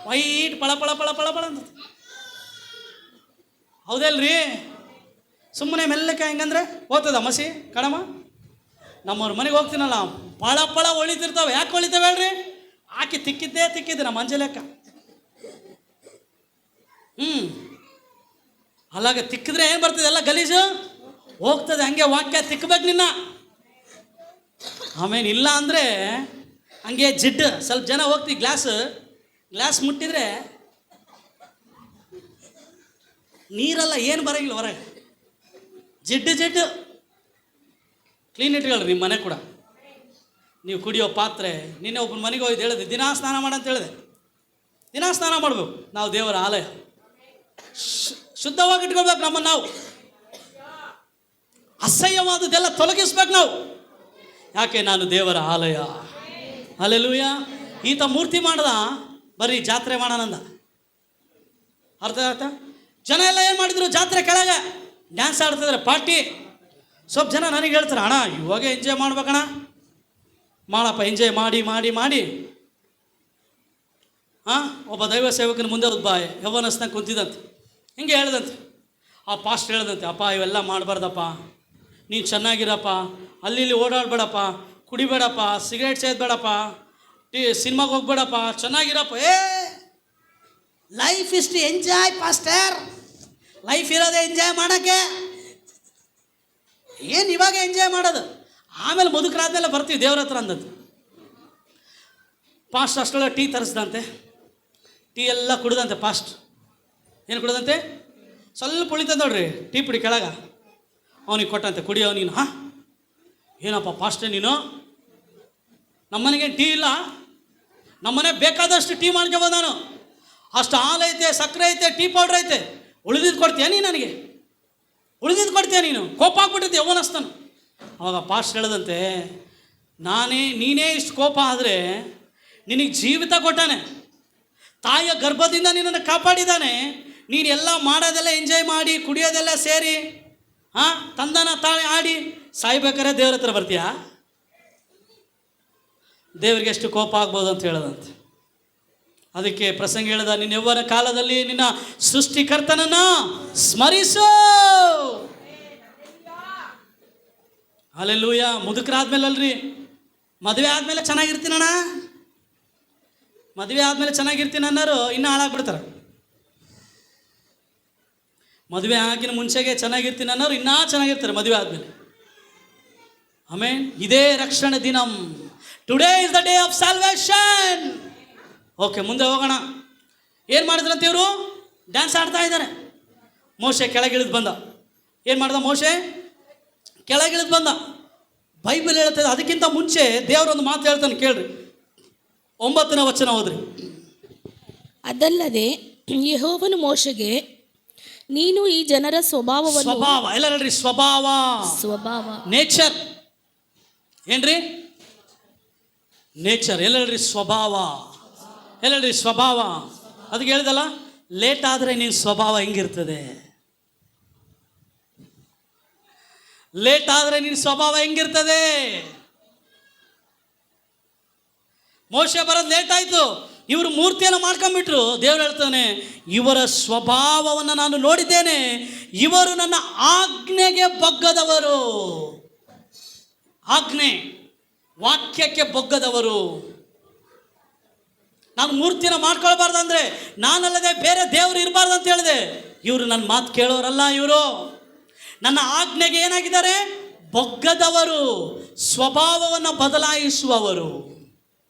ವೈಟ್ ಪಳ ಪಳ ಪಳ ಪಳ ಪಳ ಅಂತ, ಹೌದಲ್ರಿ? ಸುಮ್ಮನೆ ಮೆಲ್ಲಕ್ಕೆ ಹೆಂಗಂದ್ರೆ ಹೋಗ್ತದ ಮಸಿ ಕಡಮ. ನಮ್ಮವ್ರ ಮನೆಗೆ ಹೋಗ್ತೀನಲ್ಲ, ಪಳ ಪಳ ಹೊಳಿತಿರ್ತಾವೆ. ಯಾಕೆ ಹೊಳಿತಾವೆ ಹೇಳ್ರಿ? ಆಕೆ ತಿಕ್ಕಿದ್ದೆ ನಮ್ಮ ಅಂಜೆ ಲೆಕ್ಕ. ಅಲ್ಲಾಗ ತಿಕ್ಕಿದ್ರೆ ಏನು ಬರ್ತದೆ? ಎಲ್ಲ ಗಲೀಜು ಹೋಗ್ತದೆ. ಹಂಗೆ ವಾಕ್ಯ ತಿಕ್ಕಬೇಕು ನಿನ್ನ. ಆಮೇಲೆ ಇಲ್ಲ ಅಂದರೆ ಹಂಗೆ ಜಿಡ್ಡು. ಸ್ವಲ್ಪ ಜನ ಹೋಗ್ತೀವಿ, ಗ್ಲಾಸ್ ಮುಟ್ಟಿದ್ರೆ ನೀರೆಲ್ಲ ಏನು ಬರೋಂಗಿಲ್ಲ ಹೊರಗೆ, ಜಿಡ್ಡು. ಕ್ಲೀನ್ ಇಟ್ಕೊಳ್ರಿ ನಿಮ್ಮ ಮನೆ ಕೂಡ. ನೀವು ಕುಡಿಯೋ ಪಾತ್ರೆ, ನಿನ್ನೆ ಒಬ್ಬನ ಮನೆಗೆ ಹೋಗಿ ಹೇಳಿದೆ ದಿನಾ ಸ್ನಾನ ಮಾಡಂತ ಹೇಳಿದೆ. ದಿನಾ ಸ್ನಾನ ಮಾಡಬೇಕು. ನಾವು ದೇವರ ಆಲಯ, ಶುದ್ಧವಾಗಿ ಇಟ್ಕೊಳ್ಬೇಕು ನಮ್ಮನ್ನು. ನಾವು ಅಸಹ್ಯವಾದದ್ದೆಲ್ಲ ತೊಲಗಿಸ್ಬೇಕು ನಾವು. ಯಾಕೆ? ನಾನು ದೇವರ ಆಲಯ. ಹಲ್ಲೆಲೂಯಾ. ಈತ ಮೂರ್ತಿ ಮಾಡ್ದ, ಬರೀ ಜಾತ್ರೆ ಮಾಡೋಣಂದ. ಅರ್ಥ ಜನ ಎಲ್ಲ ಏನು ಮಾಡಿದ್ರು? ಜಾತ್ರೆ ಕೆಳಗೆ ಡ್ಯಾನ್ಸ್ ಆಡ್ತಿದ್ರೆ, ಪಾರ್ಟಿ. ಸ್ವಲ್ಪ ಜನ ನನಗೆ ಹೇಳ್ತಾರೆ, ಅಣ್ಣ ಇವಾಗ ಎಂಜಾಯ್ ಮಾಡ್ಬೇಕಣ್ಣ. ಮಾಡಪ್ಪ, ಎಂಜಾಯ್ ಮಾಡಿ ಮಾಡಿ ಮಾಡಿ. ಒಬ್ಬ ದೈವ ಸೇವಕನ ಮುಂದೆ ಒಬ್ಬ ಯೌವನಸ್ನಾಗ ಕುಂತಿದಂತೆ, ಹಿಂಗೆ ಹೇಳ್ದಂತೆ. ಆ ಪಾಸ್ಟ್ ಹೇಳ್ದಂತೆ, ಅಪ್ಪ ಇವೆಲ್ಲ ಮಾಡಬಾರ್ದಪ್ಪ, ನೀನು ಚೆನ್ನಾಗಿರಪ್ಪ, ಅಲ್ಲಿ ಇಲ್ಲಿ ಓಡಾಡಬೇಡಪ್ಪ, ಕುಡಿಬೇಡಪ್ಪ, ಸಿಗರೇಟ್ ಸೇದಬೇಡಪ್ಪ, ಸಿನಿಮಾಗೆ ಹೋಗ್ಬೇಡಪ್ಪ, ಚೆನ್ನಾಗಿರಪ್ಪ. Life is to enjoy pastor. Life ಇರೋದೇ ಎಂಜಾಯ್ ಮಾಡೋಕ್ಕೆ. ಏನು ಇವಾಗ ಎಂಜಾಯ್ ಮಾಡೋದು, ಆಮೇಲೆ ಮುದುಕರಾದ್ಮೇಲೆ ಬರ್ತೀವಿ ದೇವ್ರ ಹತ್ರ ಅಂದಂತೆ. ಪಾಸ್ಟ್ ಅಷ್ಟೊಳಗೆ ಟೀ ತರಿಸ್ದಂತೆ. ಟೀ ಎಲ್ಲ ಕುಡ್ದಂತೆ ಫಾಸ್ಟ್. ಏನು ಕುಡ್ದಂತೆ? ಸ್ವಲ್ಪ ಉಳಿತದ ನೋಡ್ರಿ ಟೀ ಪುಡಿ ಕೆಳಗ. ಅವನಿಗೆ ಕೊಟ್ಟಂತೆ, ಕುಡಿಯೋ ನೀನು. ಹಾಂ, ಏನಪ್ಪ ಫಾಸ್ಟೇ ನೀನು? ನಮ್ಮನೆಗೆ ಟೀ ಇಲ್ಲ, ನಮ್ಮನೆ ಬೇಕಾದಷ್ಟು ಟೀ ಮಾಡ್ಕೊಬೋದು ನಾನು. ಅಷ್ಟು ಹಾಲು ಐತೆ, ಸಕ್ಕರೆ ಐತೆ, ಟೀ ಪೌಡ್ರ್ ಐತೆ. ಉಳಿದಿದ್ದು ಕೊಡ್ತೀಯ ನೀನು ನನಗೆ? ಉಳಿದಿದ್ದು ಕೊಡ್ತೀಯ ನೀನು? ಕೋಪ ಆಗ್ಬಿಟ್ಟಿದ್ದೆ ಅವನಸ್ತಾನು. ಅವಾಗ ಫಾಸ್ಟ್ ಹೇಳದಂತೆ, ನೀನೇ ಇಷ್ಟು ಕೋಪ ಆದರೆ ನಿನಗೆ ಜೀವಿತ ಕೊಟ್ಟಾನೆ, ತಾಯಿಯ ಗರ್ಭದಿಂದ ನಿನ್ನನ್ನು ಕಾಪಾಡಿದ್ದಾನೆ. ನೀನು ಎಲ್ಲ ಮಾಡೋದೆಲ್ಲ ಎಂಜಾಯ್ ಮಾಡಿ, ಕುಡಿಯೋದೆಲ್ಲ ಸೇರಿ, ತಂದನ ತಾಳಿ ಆಡಿ ಸಾಯ್ಬೇಕಾರೆ ದೇವ್ರ ಹತ್ರ ಬರ್ತೀಯಾ? ದೇವರಿಗೆ ಎಷ್ಟು ಕೋಪ ಆಗ್ಬೋದು ಅಂತ ಹೇಳೋದಂತೆ. ಅದಕ್ಕೆ ಪ್ರಸಂಗ ಹೇಳ್ದ, ನಿನ್ನ ಯೌವನ ಕಾಲದಲ್ಲಿ ನಿನ್ನ ಸೃಷ್ಟಿಕರ್ತನನ್ನ ಸ್ಮರಿಸು. ಹಲ್ಲೆಲೂಯಾ. ಮುದುಕರಾದ್ಮೇಲೆ ಅಲ್ರಿ, ಮದುವೆ ಆದಮೇಲೆ ಚೆನ್ನಾಗಿರ್ತೀನಣ್ಣ, ಮದುವೆ ಆದಮೇಲೆ ಚೆನ್ನಾಗಿರ್ತೀನಿ ಅನ್ನೋರು ಇನ್ನೂ ಹಾಳಾಗ್ಬಿಡ್ತಾರೆ. ಮದುವೆ ಆಗಿನ ಮುಂಚೆಗೆ ಚೆನ್ನಾಗಿರ್ತೀನಿ ಅನ್ನೋರು ಇನ್ನೂ ಚೆನ್ನಾಗಿರ್ತಾರೆ ಮದುವೆ ಆದಮೇಲೆ. ಆಮೇಲೆ ಇದೇ ರಕ್ಷಣೆ ದಿನಂ. Today is the day of salvation. Okay, ಮುಂದೆ ಹೋಗೋಣ. ಏನು ಮಾಡಿದ್ರಂತ ಇವರು? ಡ್ಯಾನ್ಸ್ ಆಡ್ತಾ ಇದ್ದಾರೆ. ಮೋಶೆ ಕೆಳಗಿಳಿದು ಬಂದ. ಏನು ಮಾಡ್ದ ಮೋಶೆ? ಕೆಳಗಿಳಿದು ಬಂದ. ಬೈಬಲ್ ಹೇಳ್ತದೆ, ಅದಕ್ಕಿಂತ ಮುಂಚೆ ದೇವರೊಂದು ಮಾತು ಹೇಳ್ತಾನೆ ಕೇಳ್ರಿ. 9ನೇ ವಚನ ಓದ್ರಿ. ಅದಲ್ಲದೆ ಯೆಹೋವನು ಮೋಶೆಗೆ, ನೀನು ಈ ಜನರ ಸ್ವಭಾವವನ್ನು, ಸ್ವಭಾವ ಎಲ್ಲ ಹೇಳ್ರಿ, ಸ್ವಭಾವ, ನೇಚರ್ ಏನ್ರಿ? ನೇಚರ್ ಎಲ್ಲ ಹೇಳ್ರಿ, ಸ್ವಭಾವ ಎಲ್ಲ ಹೇಳ್ರಿ, ಸ್ವಭಾವ. ಅದಕ್ಕೆ ಹೇಳ್ದಲ್ಲ, ಲೇಟ್ ಆದರೆ ನಿನ್ನ ಸ್ವಭಾವ ಹೆಂಗಿರ್ತದೆ? ಲೇಟ್ ಆದರೆ ನಿನ್ನ ಸ್ವಭಾವ ಹೆಂಗಿರ್ತದೆ? ಮೋಶೆ ಬರೋದು ಲೇಟ್ ಆಯಿತು, ಇವರು ಮೂರ್ತಿಯನ್ನು ಮಾಡ್ಕೊಂಡ್ಬಿಟ್ರು. ದೇವ್ರು ಹೇಳ್ತಾನೆ, ಇವರ ಸ್ವಭಾವವನ್ನು ನಾನು ನೋಡಿದ್ದೇನೆ, ಇವರು ನನ್ನ ಆಜ್ಞೆಗೆ ಬಗ್ಗದವರು. ಆಜ್ಞೆ, ವಾಕ್ಯಕ್ಕೆ ಬಗ್ಗದವರು. ನಾನು ಮೂರ್ತಿನ ಮಾಡ್ಕೊಳ್ಬಾರ್ದಂದ್ರೆ ನಾನಲ್ಲದೆ ಬೇರೆ ದೇವರು ಇರಬಾರ್ದು ಅಂತ ಹೇಳಿದೆ. ಇವರು ನನ್ನ ಮಾತು ಕೇಳೋರಲ್ಲ, ಇವರು ನನ್ನ ಆಜ್ಞೆಗೆ ಏನಾಗಿದ್ದಾರೆ? ಬಗ್ಗದವರು, ಸ್ವಭಾವವನ್ನು ಬದಲಾಯಿಸುವವರು.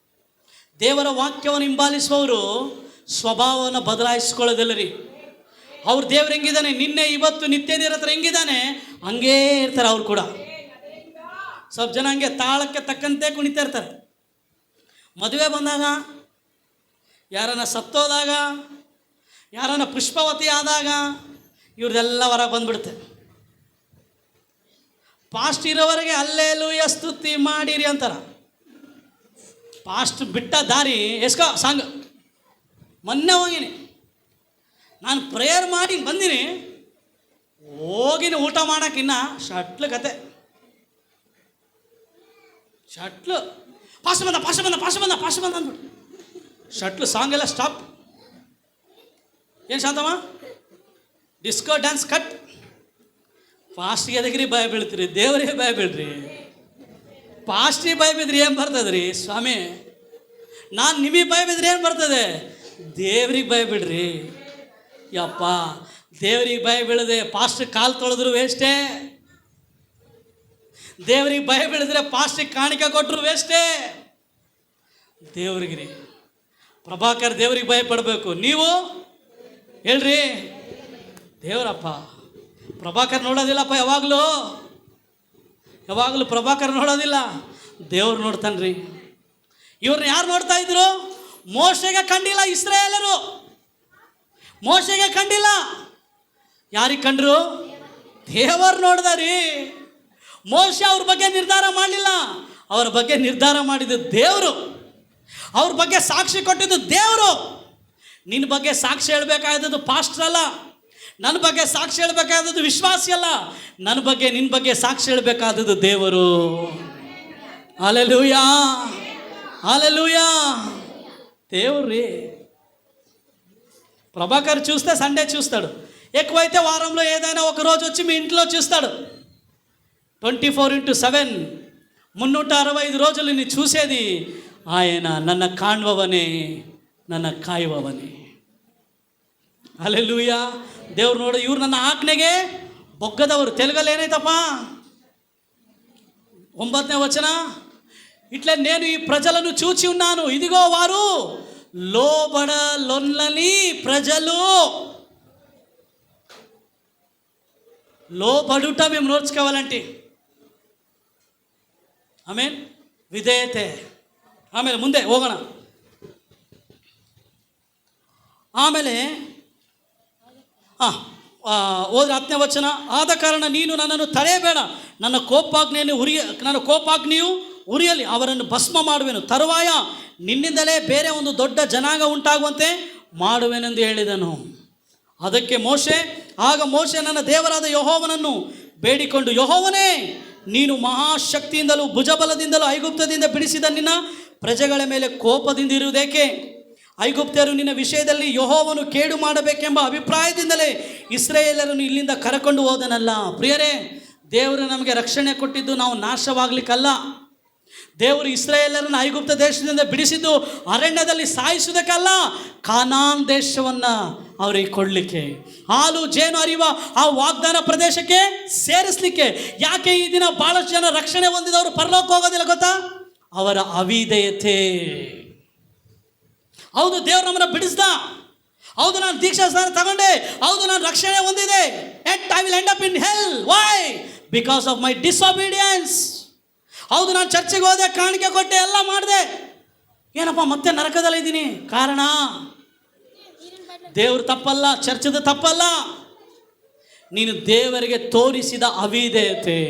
ದೇವರ ವಾಕ್ಯವನ್ನು ಹಿಂಬಾಲಿಸುವವರು ಸ್ವಭಾವವನ್ನು ಬದಲಾಯಿಸ್ಕೊಳ್ಳೋದಿಲ್ಲ ರೀ. ಅವ್ರು ದೇವ್ರು ಹೆಂಗಿದ್ದಾನೆ, ನಿನ್ನೆ ಇವತ್ತು ನಿತ್ಯ ನಿರತರ ಹೆಂಗಿದ್ದಾನೆ ಹಂಗೇ ಇರ್ತಾರೆ ಅವ್ರು ಕೂಡ. ಸ್ವಲ್ಪ ಜನ ಹಂಗೆ ತಾಳಕ್ಕೆ ತಕ್ಕಂತೆ ಕುಣಿತಾ ಇರ್ತಾರೆ. ಮದುವೆ ಬಂದಾಗ, ಯಾರನ್ನ ಸತ್ತೋದಾಗ, ಯಾರನ್ನ ಪುಷ್ಪವತಿ ಆದಾಗ ಇವ್ರದೆಲ್ಲ ಹೊರಗೆ ಬಂದ್ಬಿಡುತ್ತೆ. ಪಾಸ್ಟ್ ಇರೋವರೆಗೆ ಅಲ್ಲೇಲೂಯಾ ಸ್ತುತಿ ಮಾಡಿರಿ ಅಂತಾರ. ಪಾಸ್ಟ್ ಬಿಟ್ಟ ದಾರಿ ಎಸ್ಕೋ ಸಾಂಗ್. ಮೊನ್ನೆ ಹೋಗಿನಿ ನಾನು, ಪ್ರೇಯರ್ ಮಾಡಿ ಬಂದಿನಿ, ಹೋಗಿನಿ ಊಟ ಮಾಡೋಕ್ಕಿನ್ನ ಶಟ್ಲು ಕತೆ. ಶಟ್ಲು ಪಾಸ್ಟ್ ಬಂದ ಅಂದ್ಬಿಟ್ಟು ಶಟ್ಲು ಸಾಂಗ್ ಎಲ್ಲ ಸ್ಟಾಪ್. ಏನು ಶಾಂತಮ್ಮ, ಡಿಸ್ಕೋ ಡ್ಯಾನ್ಸ್ ಕಟ್. ಫಾಸ್ಟ್ಗೆ ಎದಗ್ರಿ ಭಯ ಬೀಳ್ತೀರಿ? ದೇವರಿಗೆ ಭಯ ಬೀಳ್ರಿ. ಪಾಸ್ಟಿಗೆ ಭಯ ಬಿದ್ರಿ ಏನು ಬರ್ತದ್ರಿ ಸ್ವಾಮಿ? ನಾನು ನಿಮಗೆ ಭಯ ಬಿದ್ರಿ ಏನು ಬರ್ತದೆ? ದೇವ್ರಿಗೆ ಭಯ ಬಿಡ್ರಿ. ಯಪ್ಪ, ದೇವ್ರಿಗೆ ಭಯ ಬೀಳದೆ ಪಾಸ್ಟ್ ಕಾಲು ತೊಳೆದ್ರು ವೇಸ್ಟೇ. ದೇವ್ರಿಗೆ ಭಯ ಬೀಳಿದ್ರೆ ಪಾಸ್ಟಿಗೆ ಕಾಣಿಕೆ ಕೊಟ್ಟರು ವೇಸ್ಟೇ. ದೇವ್ರಿಗೆ ರೀ, ಪ್ರಭಾಕರ್ ದೇವ್ರಿಗೆ ಭಯ ಪಡಬೇಕು. ನೀವು ಹೇಳ್ರಿ, ದೇವರಪ್ಪ ಪ್ರಭಾಕರ್ ನೋಡೋದಿಲ್ಲಪ್ಪ, ಯಾವಾಗಲೂ ಪ್ರಭಾಕರ್ ನೋಡೋದಿಲ್ಲ, ದೇವ್ರು ನೋಡ್ತಾನ್ರಿ. ಇವ್ರನ್ನ ಯಾರು ನೋಡ್ತಾ ಇದ್ರು? ಮೋಶೆಗೆ ಕಂಡಿಲ್ಲ ಇಸ್ರಾಯೇಲರು, ಮೋಶೆಗೆ ಕಂಡಿಲ್ಲ. ಯಾರಿಗೆ ಕಂಡ್ರು? ದೇವರು ನೋಡ್ದಾರಿ. ಮೋಶೆ ಅವ್ರ ಬಗ್ಗೆ ನಿರ್ಧಾರ ಮಾಡಲಿಲ್ಲ, ಅವ್ರ ಬಗ್ಗೆ ನಿರ್ಧಾರ ಮಾಡಿದ್ದು ದೇವರು. ಅವ್ರ ಬಗ್ಗೆ ಸಾಕ್ಷಿ ಕೊಟ್ಟಿದ್ದು ದೇವರು. ನಿನ್ನ ಬಗ್ಗೆ ಸಾಕ್ಷಿ ಹೇಳಬೇಕಾದದ್ದು ಪಾಸ್ಟರ್ ಅಲ್ಲ, ನನ್ನ ಬಗ್ಗೆ ಸಾಕ್ಷಿ ಹೇಳಬೇಕಾದದ್ದು ವಿಶ್ವಾಸಿ ಅಲ್ಲ, ನನ್ನ ಬಗ್ಗೆ ನಿನ್ನ ಬಗ್ಗೆ ಸಾಕ್ಷಿ ಹೇಳಬೇಕಾದದ್ದು ದೇವರು. హల్లెలూయా, హల్లెలూయా. దేవుర్రీ. ప్రభాకర్ చూస్తే సండే చూస్తాడు, ఎక్కువైతే వారంలో ఏదైనా ఒక రోజు వచ్చి మీ ఇంట్లో చూస్తాడు. 24/7 365 రోజులు నీ చూసేది ఆయన. ನನ್ನ ಕಾಣುವವನೇ, ನನ್ನ ಕಾಯುವವನೇ. హల్లెలూయా. ದೇವ್ರು ನೋಡು, ಇವ್ರು ನನ್ನ ಆಜ್ಞೆಗೆ ಬೊಗ್ಗದವರು. తెలుగಲ್ಲಿ ఏనైతప్ప 9ನೇ వచನ, ఇట్లా నేను ఈ ప్రజలను చూచి ఉన్నాను, ఇదిగో వారు లోనని ప్రజలు లోబడుట మేము నేర్చుకోవాలంటే ಆಮೇನ್ ವಿಧೇಯತೆ. ಆಮೇಲೆ ಮುಂದೆ ಹೋಗೋಣ. ಆಮೇಲೆ ಹೋದ್ರೆ 10ನೇ ವಚನ, ಆದ ಕಾರಣ ನೀನು ನನ್ನನ್ನು ತಡೆಯಬೇಡ, ನನ್ನ ಕೋಪಾಗ್ನಿಯು ಉರಿಯಲಿ, ಅವರನ್ನು ಭಸ್ಮ ಮಾಡುವೆನು, ತರುವಾಯ ನಿನ್ನಿಂದಲೇ ಬೇರೆ ಒಂದು ದೊಡ್ಡ ಜನಾಂಗ ಉಂಟಾಗುವಂತೆ ಮಾಡುವೆನೆಂದು ಹೇಳಿದನು. ಅದಕ್ಕೆ ಆಗ ಮೋಶೆ ನನ್ನ ದೇವರಾದ ಯೆಹೋವನನ್ನು ಬೇಡಿಕೊಂಡು, ಯೆಹೋವನೇ, ನೀನು ಮಹಾಶಕ್ತಿಯಿಂದಲೂ ಭುಜಬಲದಿಂದಲೂ ಐಗುಪ್ತದಿಂದ ಬಿಡಿಸಿದ ನಿನ್ನ ಪ್ರಜೆಗಳ ಮೇಲೆ ಕೋಪದಿಂದ ಇರುವುದೇಕೆ? ಐಗುಪ್ತ್ಯರು ನಿನ್ನ ವಿಷಯದಲ್ಲಿ ಯೆಹೋವನು ಕೇಡು ಮಾಡಬೇಕೆಂಬ ಅಭಿಪ್ರಾಯದಿಂದಲೇ ಇಸ್ರಾಯೇಲರನ್ನು ಇಲ್ಲಿಂದ ಕರಕೊಂಡು ಹೋದನಲ್ಲ. ಪ್ರಿಯರೇ, ದೇವರು ನಮಗೆ ರಕ್ಷಣೆ ಕೊಟ್ಟಿದ್ದು ನಾವು ನಾಶವಾಗಲಿಕ್ಕಲ್ಲ. ದೇವರು ಇಸ್ರಾಯೇಲರನ್ನು ಐಗುಪ್ತ ದೇಶದಿಂದ ಬಿಡಿಸಿದ್ದು ಅರಣ್ಯದಲ್ಲಿ ಸಾಯಿಸುವುದಕ್ಕಲ್ಲ, ಕಾನಾನ್ ದೇಶವನ್ನು ಅವರಿಗೆ ಕೊಡಲಿಕ್ಕೆ, ಹಾಲು ಜೇನು ಹರಿಯುವ ಆ ವಾಗ್ದಾನ ಪ್ರದೇಶಕ್ಕೆ ಸೇರಿಸಲಿಕ್ಕೆ. ಯಾಕೆ ಈ ದಿನ ಭಾಳಷ್ಟು ಜನ ರಕ್ಷಣೆ ಹೊಂದಿದವರು ಪರಲೋಕ ಹೋಗೋದಿಲ್ಲ ಗೊತ್ತಾ? ಅವರ ಅವಿಧೇಯತೆ. ಹೌದು, ದೇವರು ನಮ್ಮನ್ನು ಬಿಡಿಸ್ದ, ಹೌದು ನಾನು ದೀಕ್ಷಾ ಸ್ಥಾನ ತಗೊಂಡೆ, ಹೌದು ನಾನು ರಕ್ಷಣೆ ಹೊಂದಿದೆ, yet I will end up in hell. Why? Because of my disobedience. ಹೌದು ನಾನು ಚರ್ಚೆಗೆ ಹೋದೆ, ಕಾಣಿಕೆ ಕೊಟ್ಟೆ, ಎಲ್ಲ ಮಾಡಿದೆ, ಏನಪ್ಪ ಮತ್ತೆ ನರಕದಲ್ಲಿದ್ದೀನಿ. ಕಾರಣ ದೇವ್ರ ತಪ್ಪಲ್ಲ, ಚರ್ಚದ ತಪ್ಪಲ್ಲ, ನೀನು ದೇವರಿಗೆ ತೋರಿಸಿದ ಅವಿಧೇಯತೆ.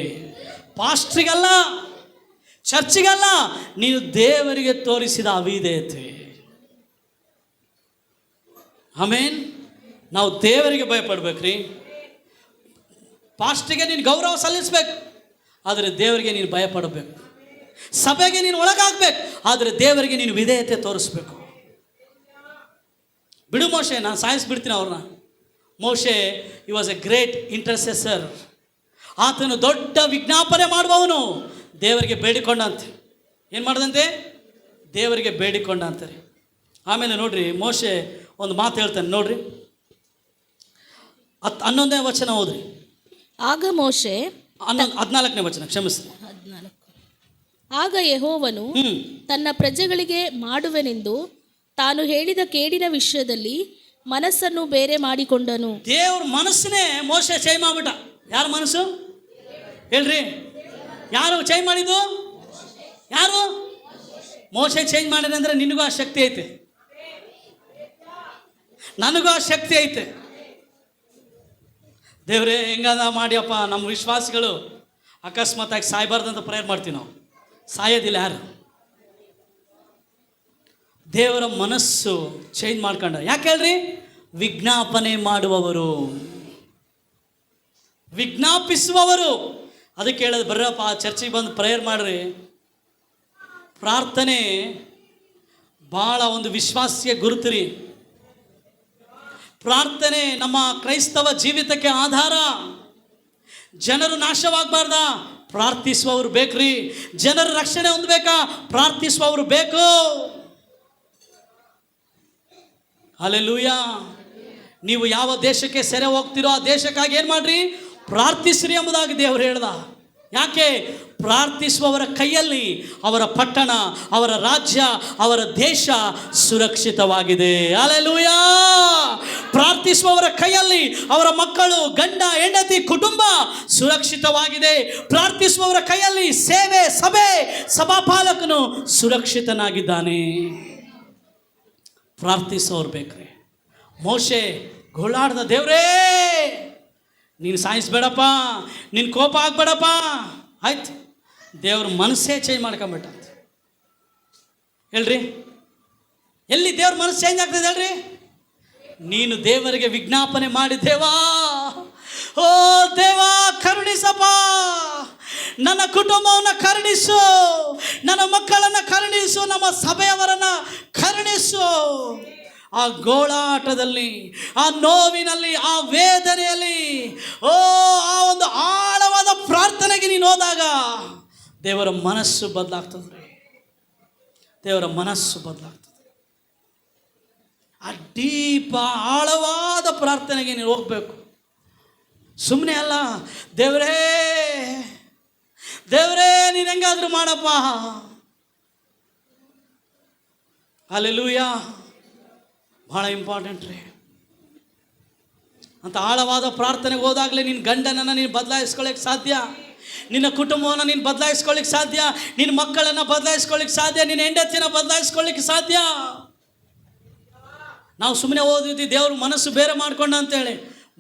ಪಾಸ್ಟ್ರಿಗಲ್ಲ, ಚರ್ಚಿಗಲ್ಲ, ನೀನು ದೇವರಿಗೆ ತೋರಿಸಿದ ಅವಿಧೇಯತೆ. ಆಮೇನ್. ನಾವು ದೇವರಿಗೆ ಭಯಪಡ್ಬೇಕ್ರಿ. ಪಾಸ್ಟ್ರಿಗೆ ನೀನು ಗೌರವ ಸಲ್ಲಿಸ್ಬೇಕು, ಆದರೆ ದೇವರಿಗೆ ನೀನು ಭಯಪಡಬೇಕು. ಸಭೆಗೆ ನೀನು ಒಳಗಾಗಬೇಕು, ಆದರೆ ದೇವರಿಗೆ ನೀನು ವಿಧೇಯತೆ ತೋರಿಸ್ಬೇಕು. ಬಿಡು ಮೋಶೆ, ನಾನು ಸಾಯಿಸ್ಬಿಡ್ತೀನಿ ಅವ್ರನ್ನ. ಮೋಶೆ ಈ ವಾಸ್ ಎ ಗ್ರೇಟ್ ಇಂಟರ್ಸೆಸರ್. ಆತನು ದೊಡ್ಡ ವಿಜ್ಞಾಪನೆ ಮಾಡುವವನು. ದೇವರಿಗೆ ಬೇಡಿಕೊಂಡಂತೆ. ಏನು ಮಾಡ್ದಂತೆ? ದೇವರಿಗೆ ಬೇಡಿಕೊಂಡ ಅಂತಾರೆ. ಆಮೇಲೆ ನೋಡ್ರಿ, ಮೋಶೆ ಒಂದು ಮಾತು ಹೇಳ್ತಾನೆ ನೋಡ್ರಿ, 11ನೇ ವಚನ ಓದ್ರಿ. ಆಗ ಮೋಶೆ 14ನೇ ವಚನ, ಕ್ಷಮಿಸ್ರಿ. ಆಗ ಯೆಹೋವನು ತನ್ನ ಪ್ರಜೆಗಳಿಗೆ ಮಾಡುವೆನೆಂದು ತಾನು ಹೇಳಿದ ಕೇಡಿನ ವಿಷಯದಲ್ಲಿ ಮನಸ್ಸನ್ನು ಬೇರೆ ಮಾಡಿಕೊಂಡನು. ದೇವ್ರ ಮನಸ್ಸನ್ನೇ ಮೋಶೆ ಚೇಂಜ್ ಮಾಡಿಬಿಟ್ಟ. ಯಾರ ಮನಸ್ಸು ಹೇಳ್ರಿ? ಯಾರು ಚೇಂಜ್ ಮಾಡಿದ್ದು? ಯಾರು? ಮೋಶೆ ಚೇಂಜ್ ಮಾಡಿದ್ರೆ ಅಂದರೆ ನಿನಗೂ ಆ ಶಕ್ತಿ ಐತೆ, ನನಗೂ ಆ ಶಕ್ತಿ ಐತೆ. ದೇವರೇ ಹೆಂಗಾದ ಮಾಡಿಯಪ್ಪ, ನಮ್ಮ ವಿಶ್ವಾಸಿಗಳು ಅಕಸ್ಮಾತಾಗಿ ಸಾಯಬಾರ್ದಂತ ಪ್ರೇಯರ್ ಮಾಡ್ತೀವಿ ನಾವು. ಸಾಯೋದಿಲ್ಲ ಯಾರು? ದೇವರ ಮನಸ್ಸು ಚೇಂಜ್ ಮಾಡ್ಕೊಂಡ. ಯಾಕೆ ಹೇಳ್ರಿ? ವಿಜ್ಞಾಪನೆ ಮಾಡುವವರು, ವಿಜ್ಞಾಪಿಸುವವರು. ಅದಕ್ಕೆ ಹೇಳೋದು, ಬರ್ರಪ್ಪ ಚರ್ಚಿಗೆ ಬಂದು ಪ್ರೇಯರ್ ಮಾಡ್ರಿ. ಪ್ರಾರ್ಥನೆ ಭಾಳ ಒಂದು ವಿಶ್ವಾಸಿಗೆ ಗುರುತಿರಿ. ಪ್ರಾರ್ಥನೆ ನಮ್ಮ ಕ್ರೈಸ್ತವ ಜೀವಿತಕ್ಕೆ ಆಧಾರ. ಜನರು ನಾಶವಾಗಬಾರ್ದ? ಪ್ರಾರ್ಥಿಸುವವರು ಬೇಕ್ರಿ. ಜನರು ರಕ್ಷಣೆ ಹೊಂದಬೇಕಾ? ಪ್ರಾರ್ಥಿಸುವವರು ಬೇಕು. ಹಲ್ಲೆಲೂಯಾ. ನೀವು ಯಾವ ದೇಶಕ್ಕೆ ಸೆರೆ ಹೋಗ್ತಿರೋ ಆ ದೇಶಕ್ಕಾಗಿ ಏನು ಮಾಡ್ರಿ? ಪ್ರಾರ್ಥಿಸ್ರಿ ಎಂಬುದಾಗಿ ದೇವರು ಹೇಳ್ದ. ಯಾಕೆ? ಪ್ರಾರ್ಥಿಸುವವರ ಕೈಯಲ್ಲಿ ಅವರ ಪಟ್ಟಣ, ಅವರ ರಾಜ್ಯ, ಅವರ ದೇಶ ಸುರಕ್ಷಿತವಾಗಿದೆ. ಹಲ್ಲೆಲೂಯಾ. ಪ್ರಾರ್ಥಿಸುವವರ ಕೈಯಲ್ಲಿ ಅವರ ಮಕ್ಕಳು, ಗಂಡ, ಹೆಂಡತಿ, ಕುಟುಂಬ ಸುರಕ್ಷಿತವಾಗಿದೆ. ಪ್ರಾರ್ಥಿಸುವವರ ಕೈಯಲ್ಲಿ ಸೇವೆ, ಸಭೆ, ಸಭಾಪಾಲಕನು ಸುರಕ್ಷಿತನಾಗಿದ್ದಾನೆ. ಪ್ರಾರ್ಥಿಸೋರು ಬೇಕ್ರಿ. ಮೋಶೆ ಗೋಳಾಡ್ದ, ದೇವ್ರೇ ನೀನು ಸಾಯಿಸ್ಬೇಡಪ್ಪ, ನಿನ್ನ ಕೋಪ ಆಗ್ಬೇಡಪ್ಪ. ಆಯ್ತು, ದೇವ್ರ ಮನಸ್ಸೇ ಚೇಂಜ್ ಮಾಡ್ಕೊಂಬಿಟ್ಟ ಹೇಳ್ರಿ. ಎಲ್ಲಿ ದೇವ್ರ ಮನಸ್ಸು ಚೇಂಜ್ ಆಗ್ತದೆ ಹೇಳ್ರಿ? ನೀನು ದೇವರಿಗೆ ವಿಜ್ಞಾಪನೆ ಮಾಡಿ, ದೇವಾ, ಓ ದೇವಾ ಕರುಣಿಸಪ್ಪ, ನನ್ನ ಕುಟುಂಬವನ್ನು ಕರುಣಿಸು, ನನ್ನ ಮಕ್ಕಳನ್ನು ಕರುಣಿಸು, ನಮ್ಮ ಸಭೆಯವರನ್ನು ಕರುಣಿಸು. ಆ ಗೋಳಾಟದಲ್ಲಿ, ಆ ನೋವಿನಲ್ಲಿ, ಆ ವೇದನೆಯಲ್ಲಿ, ಆ ಒಂದು ಆಳವಾದ ಪ್ರಾರ್ಥನೆಗೆ ನೀನು ಹೋದಾಗ ದೇವರ ಮನಸ್ಸು ಬದಲಾಗ್ತದೆ ರೀ. ದೇವರ ಮನಸ್ಸು ಬದಲಾಗ್ತದೆ. ಆ ಡೀಪ ಆಳವಾದ ಪ್ರಾರ್ಥನೆಗೆ ನೀನು ಹೋಗ್ಬೇಕು. ಸುಮ್ಮನೆ ಅಲ್ಲ, ದೇವರೇ ದೇವರೇ ನೀನು ಹೆಂಗಾದ್ರೂ ಮಾಡಪ್ಪ. ಹಲ್ಲೆಲೂಯಾ. ಭಾಳ ಇಂಪಾರ್ಟೆಂಟ್ ರೀ. ಅಂತ ಆಳವಾದ ಪ್ರಾರ್ಥನೆಗೆ ಹೋದಾಗಲೇ ನಿನ್ನ ಗಂಡನನ್ನು ನೀನು ಬದಲಾಯಿಸ್ಕೊಳ್ಳಿಕ್ಕೆ ಸಾಧ್ಯ, ನಿನ್ನ ಕುಟುಂಬವನ್ನು ನೀನು ಬದಲಾಯಿಸ್ಕೊಳ್ಳಿಕ್ಕೆ ಸಾಧ್ಯ, ನಿನ್ನ ಮಕ್ಕಳನ್ನು ಬದಲಾಯಿಸ್ಕೊಳ್ಳಿಕ್ಕೆ ಸಾಧ್ಯ, ನಿನ್ನ ಹೆಂಡತಿನ ಬದಲಾಯಿಸ್ಕೊಳ್ಳಿಕ್ಕೆ ಸಾಧ್ಯ. ನಾವು ಸುಮ್ಮನೆ ಓದಿದ್ವಿ ದೇವ್ರ ಮನಸ್ಸು ಬೇರೆ ಮಾಡ್ಕೊಂಡ ಅಂತೇಳಿ.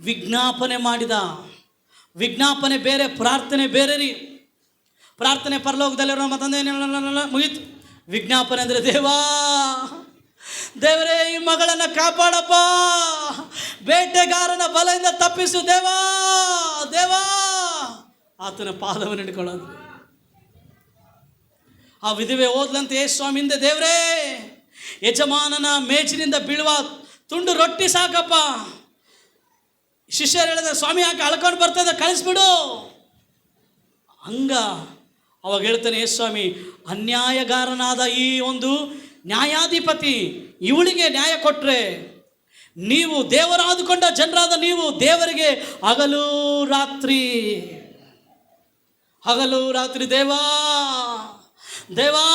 ವಿಜ್ಞಾಪನೆ ಮಾಡಿದ. ವಿಜ್ಞಾಪನೆ ಬೇರೆ, ಪ್ರಾರ್ಥನೆ ಬೇರೆ ರೀ. ಪ್ರಾರ್ಥನೆ ಪರಲೋಕದಲ್ಲಿರೋ ಮತ್ತೊಂದೇ ಮುಗೀತು. ವಿಜ್ಞಾಪನೆ ಅಂದರೆ ದೇವರೇ ಈ ಮಗಳನ್ನು ಕಾಪಾಡಪ್ಪ, ಬೇಟೆಗಾರನ ಬಲೆಯಿಂದ ತಪ್ಪಿಸು ದೇವಾ ದೇವಾ, ಆತನ ಪಾದವನ್ನು ಹಿಡ್ಕೊಳ್ಳೋದು. ಆ ವಿಧವೆ ಓದ್ಲಂತೆ ಯೇಸು ಸ್ವಾಮಿ ಹಿಂದೆ, ದೇವರೇ ಯಜಮಾನನ ಮೇಜಿನಿಂದ ಬೀಳುವ ತುಂಡು ರೊಟ್ಟಿ ಸಾಕಪ್ಪ. ಶಿಷ್ಯರು ಹೇಳಿದ್ರೆ, ಸ್ವಾಮಿ ಯಾಕೆ ಅಳ್ಕೊಂಡು ಬರ್ತದೆ, ಕಳಿಸ್ಬಿಡು. ಹಂಗ ಅವಾಗ ಹೇಳ್ತಾನೆ ಯೇಸು ಸ್ವಾಮಿ, ಅನ್ಯಾಯಗಾರನಾದ ಈ ಒಂದು ನ್ಯಾಯಾಧಿಪತಿ ಇವಳಿಗೆ ನ್ಯಾಯ ಕೊಟ್ಟರೆ, ನೀವು ದೇವರಾದುಕೊಂಡ ಜನರಾದ ನೀವು ದೇವರಿಗೆ ಹಗಲು ರಾತ್ರಿ ದೇವಾ ದೇವಾ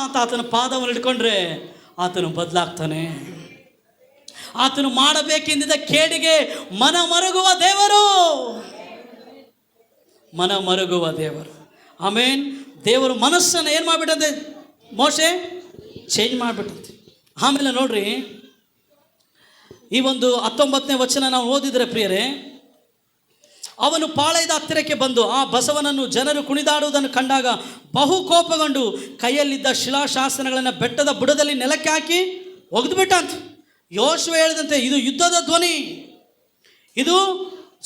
ಅಂತ ಆತನ ಪಾದವನ್ನು ಹಿಡ್ಕೊಂಡ್ರೆ ಆತನು ಬದಲಾಗ್ತಾನೆ. ಆತನು ಮಾಡಬೇಕೆಂದಿದ್ದ ಕೇಡಿಗೆ ಮನ ಮರುಗುವ ದೇವರು. ಆಮೇನ್. ದೇವರು ಮನಸ್ಸನ್ನು ಏನು ಮಾಡಿಬಿಟ್ಟಂತೆ, ಮೋಶೆ ಚೇಂಜ್ ಮಾಡಿಬಿಟ್ಟಂತೆ. ಆಮೇಲೆ ನೋಡ್ರಿ, ಈ ಒಂದು 19ನೇ ವಚನ ನಾವು ಓದಿದರೆ ಪ್ರಿಯರೇ, ಅವನು ಪಾಳೆಯದ ಹತ್ತಿರಕ್ಕೆ ಬಂದು ಆ ಬಸವನನ್ನು ಜನರು ಕುಣಿದಾಡುವುದನ್ನು ಕಂಡಾಗ ಬಹು ಕೋಪಗೊಂಡು ಕೈಯಲ್ಲಿದ್ದ ಶಿಲಾಶಾಸನಗಳನ್ನು ಬೆಟ್ಟದ ಬುಡದಲ್ಲಿ ನೆಲಕ್ಕೆ ಹಾಕಿ ಒಗೆದುಬಿಟ್ಟ ಅಂತ. ಯೋಶುವ ಹೇಳಿದಂತೆ, ಇದು ಯುದ್ಧದ ಧ್ವನಿ, ಇದು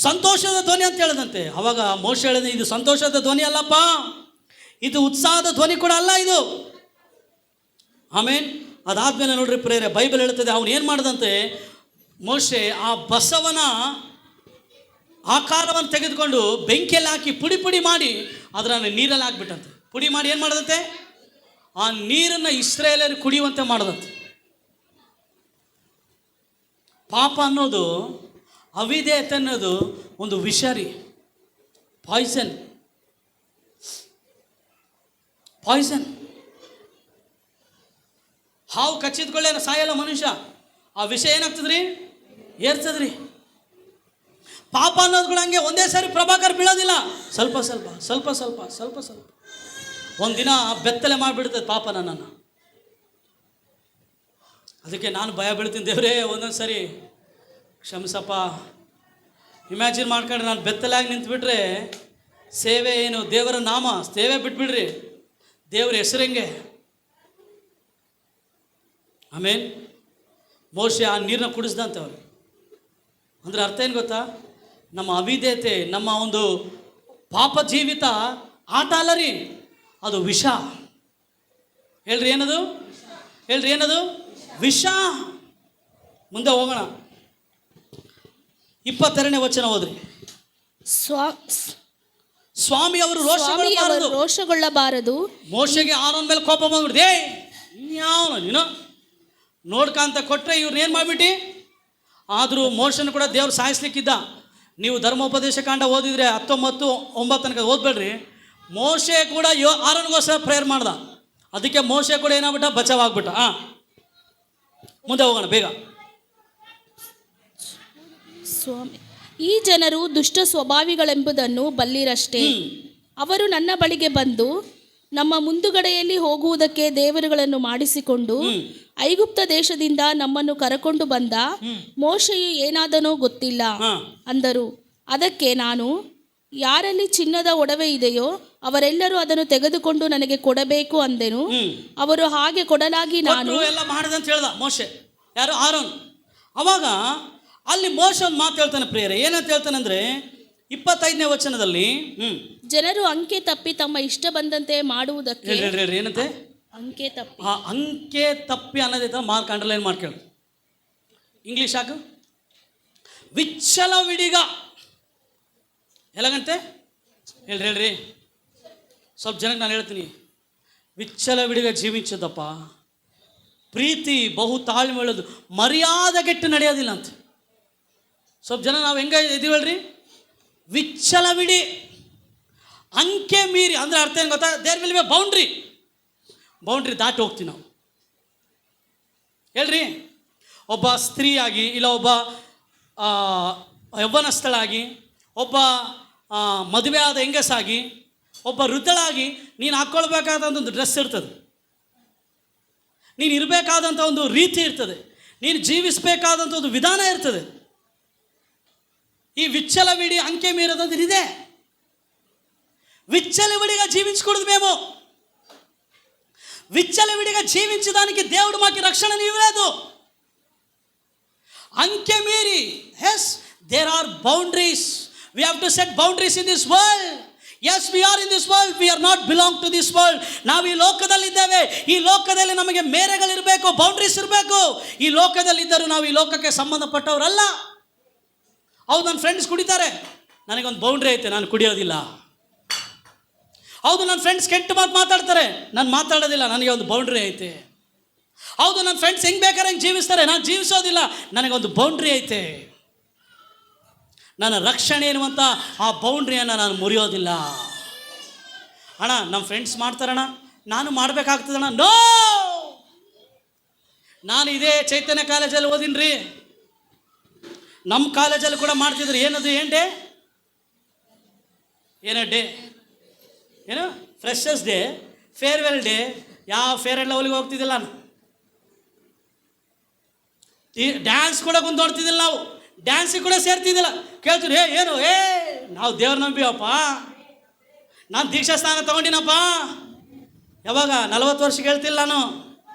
ಸಂತೋಷದ ಧ್ವನಿ ಅಂತ ಹೇಳಿದಂತೆ. ಅವಾಗ ಮೋಶೆ ಹೇಳಿದ, ಇದು ಸಂತೋಷದ ಧ್ವನಿ ಅಲ್ಲಪ್ಪ, ಇದು ಉತ್ಸಾಹದ ಧ್ವನಿ ಕೂಡ ಅಲ್ಲ ಇದು. ಆಮೇನ್. ಅದಾದಮೇಲೆ ನೋಡ್ರಿ ಪ್ರೇರೆ, ಬೈಬಲ್ ಹೇಳ್ತದೆ, ಅವನು ಏನು ಮಾಡಿದಂತೆ, ಮೋಶೆ ಆ ಬಸವನ ಆಕಾರವನ್ನು ತೆಗೆದುಕೊಂಡು ಬೆಂಕಿಯಲ್ಲಿ ಹಾಕಿ ಪುಡಿ ಪುಡಿ ಮಾಡಿ ಅದನ್ನು ನೀರಲ್ಲಿ ಹಾಕ್ಬಿಟ್ಟಂತೆ. ಪುಡಿ ಮಾಡಿ ಏನು ಮಾಡೋದಂತೆ, ಆ ನೀರನ್ನು ಇಸ್ರಾಯೇಲರು ಕುಡಿಯುವಂತೆ ಮಾಡೋದಂತೆ. ಪಾಪ ಅನ್ನೋದು, ಅವಿಧೇಯತೆ ಅನ್ನೋದು ಒಂದು ವಿಷ ರೀ, ಪಾಯ್ಸನ್. ಹಾವು ಕಚ್ಚಿದ್ಕೊಳ್ಳೆ ಸಾಯಲ್ಲ ಮನುಷ್ಯ, ಆ ವಿಷಯ ಏನಾಗ್ತದ್ರಿ, ಏರ್ತದ್ರಿ. ಪಾಪ ಅನ್ನೋದು ಕೂಡ ಹಂಗೆ, ಒಂದೇ ಸಾರಿ ಪ್ರಭಾಕರ್ ಬೀಳೋದಿಲ್ಲ, ಸ್ವಲ್ಪ ಒಂದಿನ ಬೆತ್ತಲೆ ಮಾಡಿಬಿಡ್ತದೆ ಪಾಪ ನನ್ನನ್ನು. ಅದಕ್ಕೆ ನಾನು ಭಯ ಬೀಳ್ತೀನಿ, ದೇವರೇ ಒಂದೊಂದು ಸರಿ ಕ್ಷಮಿಸಪ್ಪ. ಇಮ್ಯಾಜಿನ್ ಮಾಡ್ಕೊಂಡ್ರೆ ನಾನು ಬೆತ್ತಲಾಗಿ ನಿಂತುಬಿಟ್ರೆ ಸೇವೆ ಏನು, ದೇವರ ನಾಮ ಸೇವೆ ಬಿಟ್ಬಿಡ್ರಿ, ದೇವ್ರ ಹೆಸರಂಗೆ. ಆಮೇಲೆ ಮೋಶೆ ಆ ನೀರನ್ನ ಕುಡಿಸ್ದಂತೆ ಅವ್ರು. ಅಂದರೆ ಅರ್ಥ ಏನು ಗೊತ್ತಾ, ನಮ್ಮ ಅವಿಧೇಯತೆ, ನಮ್ಮ ಒಂದು ಪಾಪ ಜೀವಿತ ಆಟ ಅಲ್ಲ ರೀ, ಅದು ವಿಷ. ಹೇಳ್ರಿ ಏನದು ವಿಷ. ಮುಂದೆ ಹೋಗೋಣ. 22ನೇ ವಚನ ಓದ್ರಿ. ಸ್ವಾಮಿ ಅವರು ರೋಷಗೊಳ್ಳಬಾರದು. ಮೋಶೆಗೆ ಆರೋನ್ ಮೇಲೆ ಕೋಪ ಬಂದ್ಬಿಡ್ದೆ, ಯಾವನು ನೀನು ನೋಡ್ಕಂತ ಕೊಟ್ಟರೆ ಇವ್ರನ್ನ ಏನು ಮಾಡಿಬಿಟ್ಟು. ಆದರೂ ಮೋಶನ ಕೂಡ ದೇವ್ರು ಸಾಯಿಸ್ಲಿಕ್ಕಿದ್ದ. ನೀವು ಧರ್ಮೋಪದೇಶ ಕಾಂಡ ಓದಿದರೆ 19:9 ತನಕ ಓದ್ಬೇಡ್ರಿ. ಮೋಶೆ ಕೂಡ ಆರೋನ್ಗೋಸ್ಕರ ಪ್ರೇಯರ್ ಮಾಡ್ದ. ಅದಕ್ಕೆ ಮೋಶೆ ಕೂಡ ಏನಾಗ್ಬಿಟ್ಟ, ಬಚಾವಾಗ್ಬಿಟ್ಟ. ಮುಂದೆ ಹೋಗೋಣ ಬೇಗ. ಸ್ವಾಮಿ, ಈ ಜನರು ದುಷ್ಟ ಸ್ವಭಾವಿಗಳೆಂಬುದನ್ನು ಬಲ್ಲಿರಷ್ಟೇ. ಅವರು ನನ್ನ ಬಳಿಗೆ ಬಂದು ನಮ್ಮ ಮುಂದುಗಡೆಯಲ್ಲಿ ಹೋಗುವುದಕ್ಕೆ ದೇವರುಗಳನ್ನು ಮಾಡಿಸಿಕೊಂಡು ಐಗುಪ್ತ ದೇಶದಿಂದ ನಮ್ಮನ್ನು ಕರಕೊಂಡು ಬಂದ ಮೋಶೆಯು ಏನಾದನೋ ಗೊತ್ತಿಲ್ಲ ಅಂದರು. ಅದಕ್ಕೆ ನಾನು, ಯಾರಲ್ಲಿ ಚಿನ್ನದ ಒಡವೆ ಇದೆಯೋ ಅವರೆಲ್ಲರೂ ಅದನ್ನು ತೆಗೆದುಕೊಂಡು ನನಗೆ ಕೊಡಬೇಕು ಅಂದೆನು. ಅವರು ಹಾಗೆ ಕೊಡಲಾಗಿ ನಾನು ಎಲ್ಲ ಮಾಡಿದಂತ ಹೇಳ್ದ ಮೋಶೆ. ಯಾರು? ಆರೋನ್. ಅವಾಗ ಅಲ್ಲಿ ಮೋಶೆ ಒಂದು ಮಾತು ಹೇಳ್ತಾನೆ ಪ್ರಿಯರೇ. ಏನಂತ ಹೇಳ್ತಾನೆ ಅಂದರೆ 25ನೇ ವಚನದಲ್ಲಿ, ಜನರು ಅಂಕೆ ತಪ್ಪಿ ತಮ್ಮ ಇಷ್ಟ ಬಂದಂತೆ ಮಾಡುವುದಕ್ಕೆ. ಏನಂತೆ? ಅಂಕೆ ತಪ್ಪಿ. ಆ ಅಂಕೆ ತಪ್ಪಿ ಅನ್ನೋದೈತ ಮಾರ್ಕ್ ಅಂಡರ್ಲೈನ್ ಮಾಡ್ಕೊಳ್ಳಿ. ಇಂಗ್ಲೀಷ್ ಹಾಕು. ವಿಚ್ಚಲವಿಡಿಗ ಎಲ್ಲಗಂತೆ ಹೇಳ್ರಿ ಸ್ವಲ್ಪ ಜನಕ್ಕೆ ನಾನು ಹೇಳ್ತೀನಿ. ವಿಚ್ಚಲವಿಡಿಗ ಜೀವಿಂಚದಪ್ಪ, ಪ್ರೀತಿ ಬಹು ತಾಳ್ಮೆ ಹೇಳೋದು, ಮರ್ಯಾದೆಗೆಟ್ಟು ನಡೆಯೋದಿಲ್ಲ ಅಂತ. ಸ್ವಲ್ಪ ಜನ ನಾವು ಹೆಂಗೆ ಇದೀವಲ್ರಿ, ವಿಚ್ಚಲವಿಡಿ, ಅಂಕೆ ಮೀರಿ. ಅಂದರೆ ಅರ್ಥ ಏನು ಗೊತ್ತಾ, ದೇರ್ ವಿಲ್ ಬಿ ಬೌಂಡ್ರಿ ದಾಟಿ ಹೋಗ್ತೀವಿ ನಾವು. ಹೇಳ್ರಿ, ಒಬ್ಬ ಸ್ತ್ರೀಯಾಗಿ, ಇಲ್ಲ ಒಬ್ಬ ಯೌವನಸ್ಥಳಾಗಿ, ಒಬ್ಬ ಮದುವೆ ಆದ ಹೆಂಗಸಾಗಿ, ಒಬ್ಬ ವೃದ್ಧಳಾಗಿ ನೀನು ಹಾಕ್ಕೊಳ್ಬೇಕಾದಂಥ ಒಂದು ಡ್ರೆಸ್ ಇರ್ತದೆ, ನೀನು ಇರಬೇಕಾದಂಥ ಒಂದು ರೀತಿ ಇರ್ತದೆ, ನೀನು ಜೀವಿಸಬೇಕಾದಂಥ ಒಂದು ವಿಧಾನ ಇರ್ತದೆ. ఈ విచ్చలవిడి అంకె మీరదంతా ఇదే. విచ్చలవిడిగా జీవించకూడదు మేము. విచ్చలవిడిగా జీవించడానికి దేవుడు మాకు రక్షణని ఇవ్వలేదు. అంకె మీరి, yes, there are boundaries. We have to set boundaries in this world. Yes, we are in this world. We are not belong to this world. ನಾವು ಈ ಲೋಕದಲ್ಲಿದ್ದೇವೆ. ಈ ಲೋಕದಲ್ಲಿ ನಮಗೆ ಮೇರೆಗಳಿರಬೇಕು, ಬೌಂಡ್ರೀಸ್ ಇರಬೇಕು. ಈ ಲೋಕದಲ್ಲಿದ್ದರೂ ನಾವು ಈ ಲೋಕಕ್ಕೆ ಸಂಬಂಧಪಟ್ಟವರಲ್ಲ. ಹೌದು, ನನ್ನ ಫ್ರೆಂಡ್ಸ್ ಕುಡಿತಾರೆ, ನನಗೊಂದು ಬೌಂಡ್ರಿ ಐತೆ, ನಾನು ಕುಡಿಯೋದಿಲ್ಲ. ಹೌದು, ನನ್ನ ಫ್ರೆಂಡ್ಸ್ ಕೆಟ್ಟ ಮಾತು ಮಾತಾಡ್ತಾರೆ, ನಾನು ಮಾತಾಡೋದಿಲ್ಲ, ನನಗೆ ಒಂದು ಬೌಂಡ್ರಿ ಐತೆ. ಹೌದು, ನನ್ನ ಫ್ರೆಂಡ್ಸ್ ಹೆಂಗೆ ಬೇಕಾದ್ರೆ ಹೆಂಗೆ ಜೀವಿಸ್ತಾರೆ, ನಾನು ಜೀವಿಸೋದಿಲ್ಲ, ನನಗೊಂದು ಬೌಂಡ್ರಿ ಐತೆ. ನನ್ನ ರಕ್ಷಣೆ ಎನ್ನುವಂಥ ಆ ಬೌಂಡ್ರಿಯನ್ನು ನಾನು ಮುರಿಯೋದಿಲ್ಲ. ಅಣ್ಣ ನಮ್ಮ ಫ್ರೆಂಡ್ಸ್ ಮಾಡ್ತಾರಣ್ಣ, ನಾನು ಮಾಡಬೇಕಾಗ್ತದಣ್ಣ. ನೋ, ನಾನು ಇದೇ ಚೈತನ್ಯ ಕಾಲೇಜಲ್ಲಿ ಓದಿನಿ ರೀ. ನಮ್ಮ ಕಾಲೇಜಲ್ಲಿ ಕೂಡ ಮಾಡ್ತಿದ್ರು. ಏನದು, ಏನು ಡೇ, ಏನೋ ಡೇ, ಏನು ಫ್ರೆಶರ್ಸ್ ಡೇ, ಫೇರ್ವೆಲ್ ಡೇ, ಯಾವ ಫೇರ್ ಆ್ಯಂಡ್ ಲವ್ಲಿಗೆ ಹೋಗ್ತಿದ್ದಿಲ್ಲ ನಾನು. ಡ್ಯಾನ್ಸ್ ಕೂಡ ಕುಂದೋಡ್ತಿದ್ದಿಲ್ಲ ನಾವು, ಡ್ಯಾನ್ಸಿಗೆ ಕೂಡ ಸೇರ್ತಿದ್ದಿಲ್ಲ. ಕೇಳ್ತೀರಿ, ಏನು, ನಾವು ದೇವ್ರ ನಂಬಿವಪ್ಪ, ನಾನು ದೀಕ್ಷಾ ಸ್ಥಾನ ತೊಗೊಂಡಿನಪ್ಪ. ಯಾವಾಗ 40 ವರ್ಷಕ್ಕೆ ಹೇಳ್ತಿಲ್ಲ ನಾನು,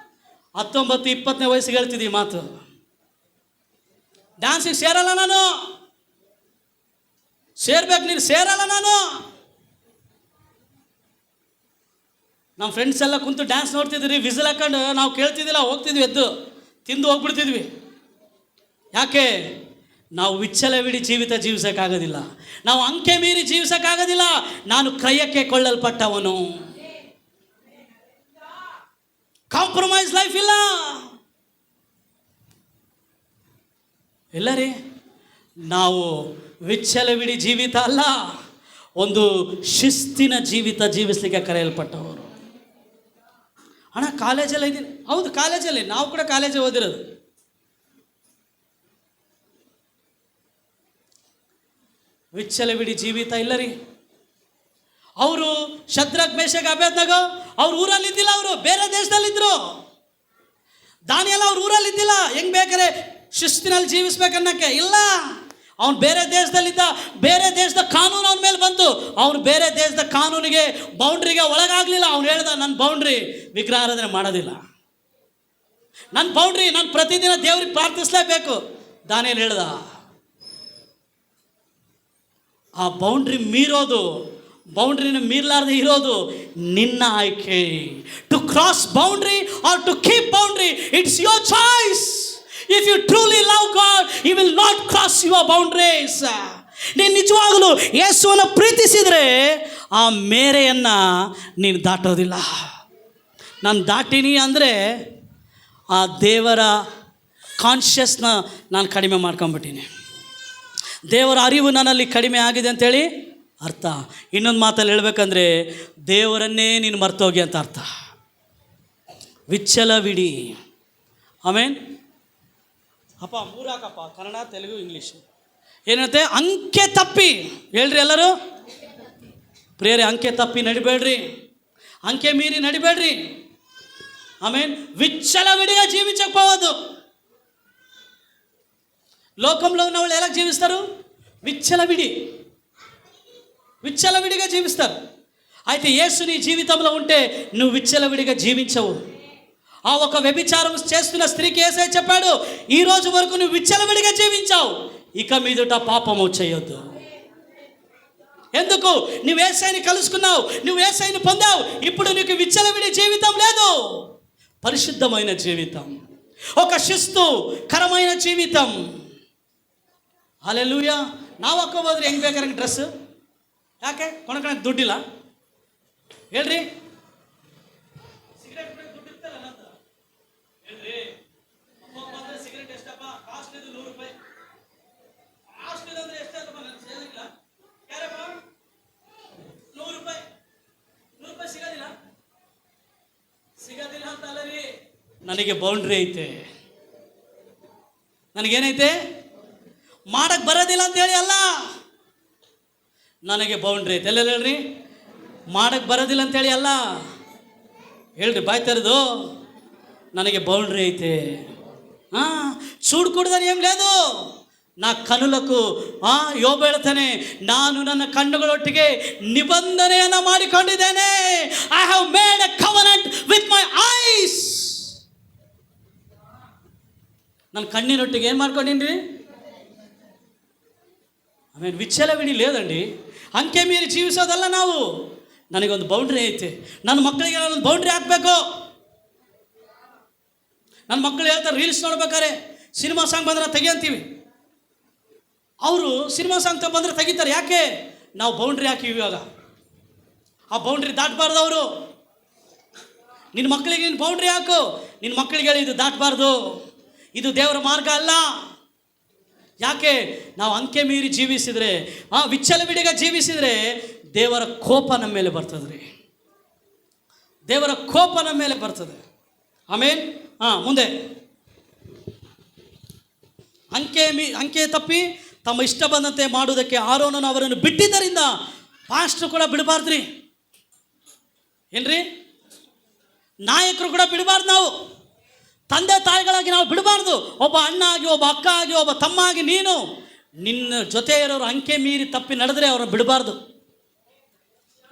19-20ನೇ ವಯಸ್ಸಿಗೆ ಹೇಳ್ತಿದ್ದೀವಿ ಮಾತು. ಡ್ಯಾನ್ಸಿಗೆ ಸೇರಲ್ಲ ನಾನು, ಸೇರ್ಬೇಕು, ನೀನು ಸೇರಲ್ಲ ನಾನು. ನಮ್ಮ ಫ್ರೆಂಡ್ಸ್ ಎಲ್ಲ ಕುಂತು ಡ್ಯಾನ್ಸ್ ನೋಡ್ತಿದ್ವಿ, ವಿಸಿಲ್ ಹಾಕೊಂಡು ನಾವು ಕೇಳ್ತಿದ್ದಿಲ್ಲ, ಹೋಗ್ತಿದ್ವಿ, ಎದ್ದು ತಿಂದು ಹೋಗ್ಬಿಡ್ತಿದ್ವಿ. ಯಾಕೆ? ನಾವು ವಿಚ್ಚಲವಿಡಿ ಜೀವಿತ ಜೀವಿಸೋಕ್ಕಾಗೋದಿಲ್ಲ, ನಾವು ಅಂಕೆ ಮೀರಿ ಜೀವಿಸೋಕ್ಕಾಗೋದಿಲ್ಲ. ನಾನು ಕ್ರಯಕ್ಕೆ ಕೊಳ್ಳಲ್ಪಟ್ಟವನು, ಕಾಂಪ್ರಮೈಸ್ ಲೈಫ್ ಇಲ್ಲ. ಇಲ್ಲ ರೀ, ನಾವು ವಿಚ್ಚಲವಿಡಿ ಜೀವಿತ ಅಲ್ಲ, ಒಂದು ಶಿಸ್ತಿನ ಜೀವಿತ ಜೀವಿಸಲಿಕ್ಕೆ ಕರೆಯಲ್ಪಟ್ಟವರು. ಅಣ್ಣ ಕಾಲೇಜಲ್ಲಿ ಇದ್ದೀನಿ. ಹೌದು, ಕಾಲೇಜಲ್ಲಿ ನಾವು ಕೂಡ ಕಾಲೇಜಲ್ಲಿ ಓದಿರೋದು. ವಿಚ್ಚಲವಿಡಿ ಜೀವಿತ ಇಲ್ಲ ರೀ. ಅವರು ಶದ್ರಕ್, ಮೇಷಕ್, ಅಬೇದ್ನಗೋ ಅವ್ರ ಊರಲ್ಲಿದ್ದಿಲ್ಲ, ಅವರು ಬೇರೆ ದೇಶದಲ್ಲಿದ್ದರು. ದಾನಿಯೇಲ ಅವ್ರ ಊರಲ್ಲಿದ್ದಿಲ್ಲ, ಹೆಂಗೆ ಬೇಕಾರೆ ಶಿಸ್ತಿನಲ್ಲಿ ಜೀವಿಸ್ಬೇಕನ್ನಕ್ಕೆ ಇಲ್ಲ. ಅವನು ಬೇರೆ ದೇಶದಲ್ಲಿದ್ದ, ಬೇರೆ ದೇಶದ ಕಾನೂನು ಅವನ ಮೇಲೆ ಬಂತು. ಅವನು ಬೇರೆ ದೇಶದ ಕಾನೂನಿಗೆ, ಬೌಂಡ್ರಿಗೆ ಒಳಗಾಗಲಿಲ್ಲ. ಅವನು ಹೇಳ್ದ, ನನ್ನ ಬೌಂಡ್ರಿ ವಿಗ್ರಹಾರಾಧನೆ ಮಾಡೋದಿಲ್ಲ, ನನ್ನ ಬೌಂಡ್ರಿ ನಾನು ಪ್ರತಿದಿನ ದೇವ್ರಿಗೆ ಪ್ರಾರ್ಥಿಸಲೇಬೇಕು. ದಾನಿಯೇಲ ಹೇಳ್ದ. ಆ ಬೌಂಡ್ರಿ ಮೀರೋದು, ಬೌಂಡ್ರಿನ ಮೀರಲಾರದೆ ಇರೋದು ನಿನ್ನ ಆಯ್ಕೆ. To cross boundary or to keep boundary, it's your choice. If you truly love God, He will not cross your boundaries. ನೀನು ನಿಜವಾಗಲೂ ಯೇಸುವನ್ನು ಪ್ರೀತಿಸಿದರೆ ಆ ಮೇರೆಯನ್ನು ನೀನು ದಾಟೋದಿಲ್ಲ. ನಾನು ದಾಟಿನಿ ಅಂದರೆ ಆ ದೇವರ ಕಾನ್ಷಿಯಸ್ನ ನಾನು ಕಡಿಮೆ ಮಾಡ್ಕೊಂಬಿಟ್ಟಿನಿ, ದೇವರ ಅರಿವು ನನ್ನಲ್ಲಿ ಕಡಿಮೆ ಆಗಿದೆ ಅಂಥೇಳಿ ಅರ್ಥ. ಇನ್ನೊಂದು ಮಾತಲ್ಲಿ ಹೇಳ್ಬೇಕಂದ್ರೆ ದೇವರನ್ನೇ ನೀನು ಮರ್ತೋಗಿ ಅಂತ ಅರ್ಥ. ವಿಚ್ಚಲವಿಡಿ. ಆಮೇನ್ ಅಪ್ಪ, ಮೂರಾಕಪ್ಪ, ಕನ್ನಡ, ತೆಲುಗು, ಇಂಗ್ಲೀಷು. ಏನಂತೆ? ಅಂಕೆ ತಪ್ಪಿ. ಹೇಳ್ರಿ ಎಲ್ಲರೂ, ಪ್ರಿಯರೇ, ಅಂಕೆ ತಪ್ಪಿ ನಡಿಬೇಡ್ರಿ, ಅಂಕೆ ಮೀರಿ ನಡಿಬೇಡ್ರಿ. ಆಮೇನ್ విచ్చలవిడిగా జీవించకపోవద్దు. లోకంలో ఉన్న వాళ్ళు ఎలా జీవిస్తారు? విచ్చలవిడిగా జీవిస్తారు. అయితే యేసు నీ జీవితంలో ఉంటే నువ్వు విచ్చలవిడిగా జీవించవు. ఆ ఒక వ్యభిచారం చేస్తున్న స్త్రీకి యేసే చెప్పాడు, ఈ రోజు వరకు నువ్వు విచ్చలవిడిగా జీవించావు, ఇక మీదట పాపము చేయొద్దు. ఎందుకు? నువ్వు యేసయ్యని కలుసుకున్నావు, నువ్వు యేసయ్యని పొందావు. ఇప్పుడు నీకు విచ్చలవిడి జీవితం లేదు, పరిశుద్ధమైన జీవితం, ఒక ಶಿಸ್ತು ಕರమైన జీవితం. ಹಲ್ಲೆಲೂಯಾ. ನಾವು ಹಾಕೋಬೋದ್ರಿ ಹೆಂಗೆ ಬೇಕಾರೆ ಡ್ರೆಸ್. ಯಾಕೆ? ಕೊಣಕಣಕ್ಕೆ ದುಡ್ಡಿಲ್ಲ ಹೇಳ್ರಿ. ಸಿಗರೇಟ್ ದುಡ್ಡು ಇರ್ತಲ್ಲ ನಂತರ ಹೇಳ್ರಿ. ಸಿಗರೇಟ್ ಎಷ್ಟಪ್ಪ? ಕಾಸ್ಟ್ ಇದು 100 ರೂಪಾಯಿ. ಕಾಸ್ಟ್ ಅಂದ್ರೆ ಎಷ್ಟಪ್ಪ? ನನಗೆ ಸೇರಿಲ್ಲ. ಯಾರಪ್ಪ? 100 ರೂಪಾಯಿ. 100 ರೂಪಾಯಿ ಸಿಗೋದಿಲ್ಲ ಅಂತ ಅಲ್ಲ ರೀ. ನನಗೆ ಬೌಂಡ್ರಿ ಐತೆ. ನನಗೇನೈತೆ ಮಾಡಕ್ಕೆ ಬರೋದಿಲ್ಲ ಅಂತೇಳಿ ಅಲ್ಲ, ನನಗೆ ಬೌಂಡ್ರಿ ಐತೆ. ಎಲ್ಲ ಹೇಳ್ರಿ, ಮಾಡಕ್ಕೆ ಬರೋದಿಲ್ಲ ಅಂತೇಳಿ ಅಲ್ಲ, ಹೇಳ್ರಿ ಬಾಯ್ ತೆರೆದು, ನನಗೆ ಬೌಂಡ್ರಿ ಐತೆ. చూడు కూడదని ఏం లేదు, నా కనులకు యోబు ಹೇಳ್ತಾನೆ, ನಾನು ನನ್ನ ಕಣ್ಣುಗಳೊಟ್ಟಿಗೆ ನಿಬಂಧನೆಯನ್ನು ಮಾಡಿಕೊಂಡಿದ್ದೇನೆ. I have made A covenant with my ice. ನನ್ನ ಕಣ್ಣಿನೊಟ್ಟಿಗೆ ಏನು ಮಾಡ್ಕೊಂಡಿನ್ರಿ? ಆಮೇಲೆ ವಿಚ್ಚಲವಿಡಿ లేదండి, ಅಂಕೆ ಮೀರಿ ಜೀವಿಸೋದಲ್ಲ ನಾವು. ನನಗೊಂದು ಬೌಂಡ್ರಿ ಐತೆ, ನನ್ನ ಮಕ್ಕಳಿಗೆ ನಾನೊಂದು ಬೌಂಡ್ರಿ ಹಾಕಬೇಕು. ನನ್ನ ಮಕ್ಕಳು ಹೇಳ್ತಾರೆ ರೀಲ್ಸ್ ನೋಡ್ಬೇಕಾರೆ ಸಿನಿಮಾ ಸಾಂಗ್ ಬಂದ್ರೆ ತೆಗಿಯಂತೀವಿ, ಅವರು ಸಿನಿಮಾ ಸಾಂಗ್ ಬಂದರೆ ತೆಗಿತಾರೆ. ಯಾಕೆ? ನಾವು ಬೌಂಡ್ರಿ ಹಾಕಿವಿ. ಇವಾಗ ಆ ಬೌಂಡ್ರಿ ದಾಟಬಾರ್ದು. ಅವರು ನಿನ್ನ ಮಕ್ಕಳಿಗೆ ನೀನು ಬೌಂಡ್ರಿ ಹಾಕು, ನಿನ್ನ ಮಕ್ಕಳಿಗೆ ಹೇಳಿ ಇದು ದಾಟಬಾರ್ದು, ಇದು ದೇವರ ಮಾರ್ಗ ಅಲ್ಲ. ಯಾಕೆ? ನಾವು ಅಂಕೆ ಮೀರಿ ಜೀವಿಸಿದರೆ, ವಿಚ್ಚಲವಿಡಿಗೆ ಜೀವಿಸಿದರೆ ದೇವರ ಕೋಪ ನಮ್ಮ ಮೇಲೆ ಬರ್ತದೆ ರೀ. ದೇವರ ಕೋಪ ನಮ್ಮ ಮೇಲೆ ಬರ್ತದೆ. ಆಮೇಲೆ ಮುಂದೆ ಅಂಕೆ ತಪ್ಪಿ ತಮ್ಮ ಇಷ್ಟ ಬಂದಂತೆ ಮಾಡುವುದಕ್ಕೆ ಆರೋನನು ಅವರನ್ನು ಬಿಟ್ಟಿದ್ದರಿಂದ ಪಾಸ್ಟ್ರು ಕೂಡ ಬಿಡಬಾರ್ದ್ರಿ. ಏನ್ರಿ? ನಾಯಕರು ಕೂಡ ಬಿಡಬಾರ್ದು. ನಾವು ತಂದೆ ತಾಯಿಗಳಾಗಿ ನಾವು ಬಿಡಬಾರ್ದು. ಒಬ್ಬ ಅಣ್ಣ ಆಗಿ, ಒಬ್ಬ ಅಕ್ಕ ಆಗಿ, ಒಬ್ಬ ತಮ್ಮ ಆಗಿ ನೀನು ನಿನ್ನ ಜೊತೆ ಇರೋರು ಅಂಕೆ ಮೀರಿ ತಪ್ಪಿ ನಡೆದ್ರೆ ಅವ್ರನ್ನ ಬಿಡಬಾರ್ದು.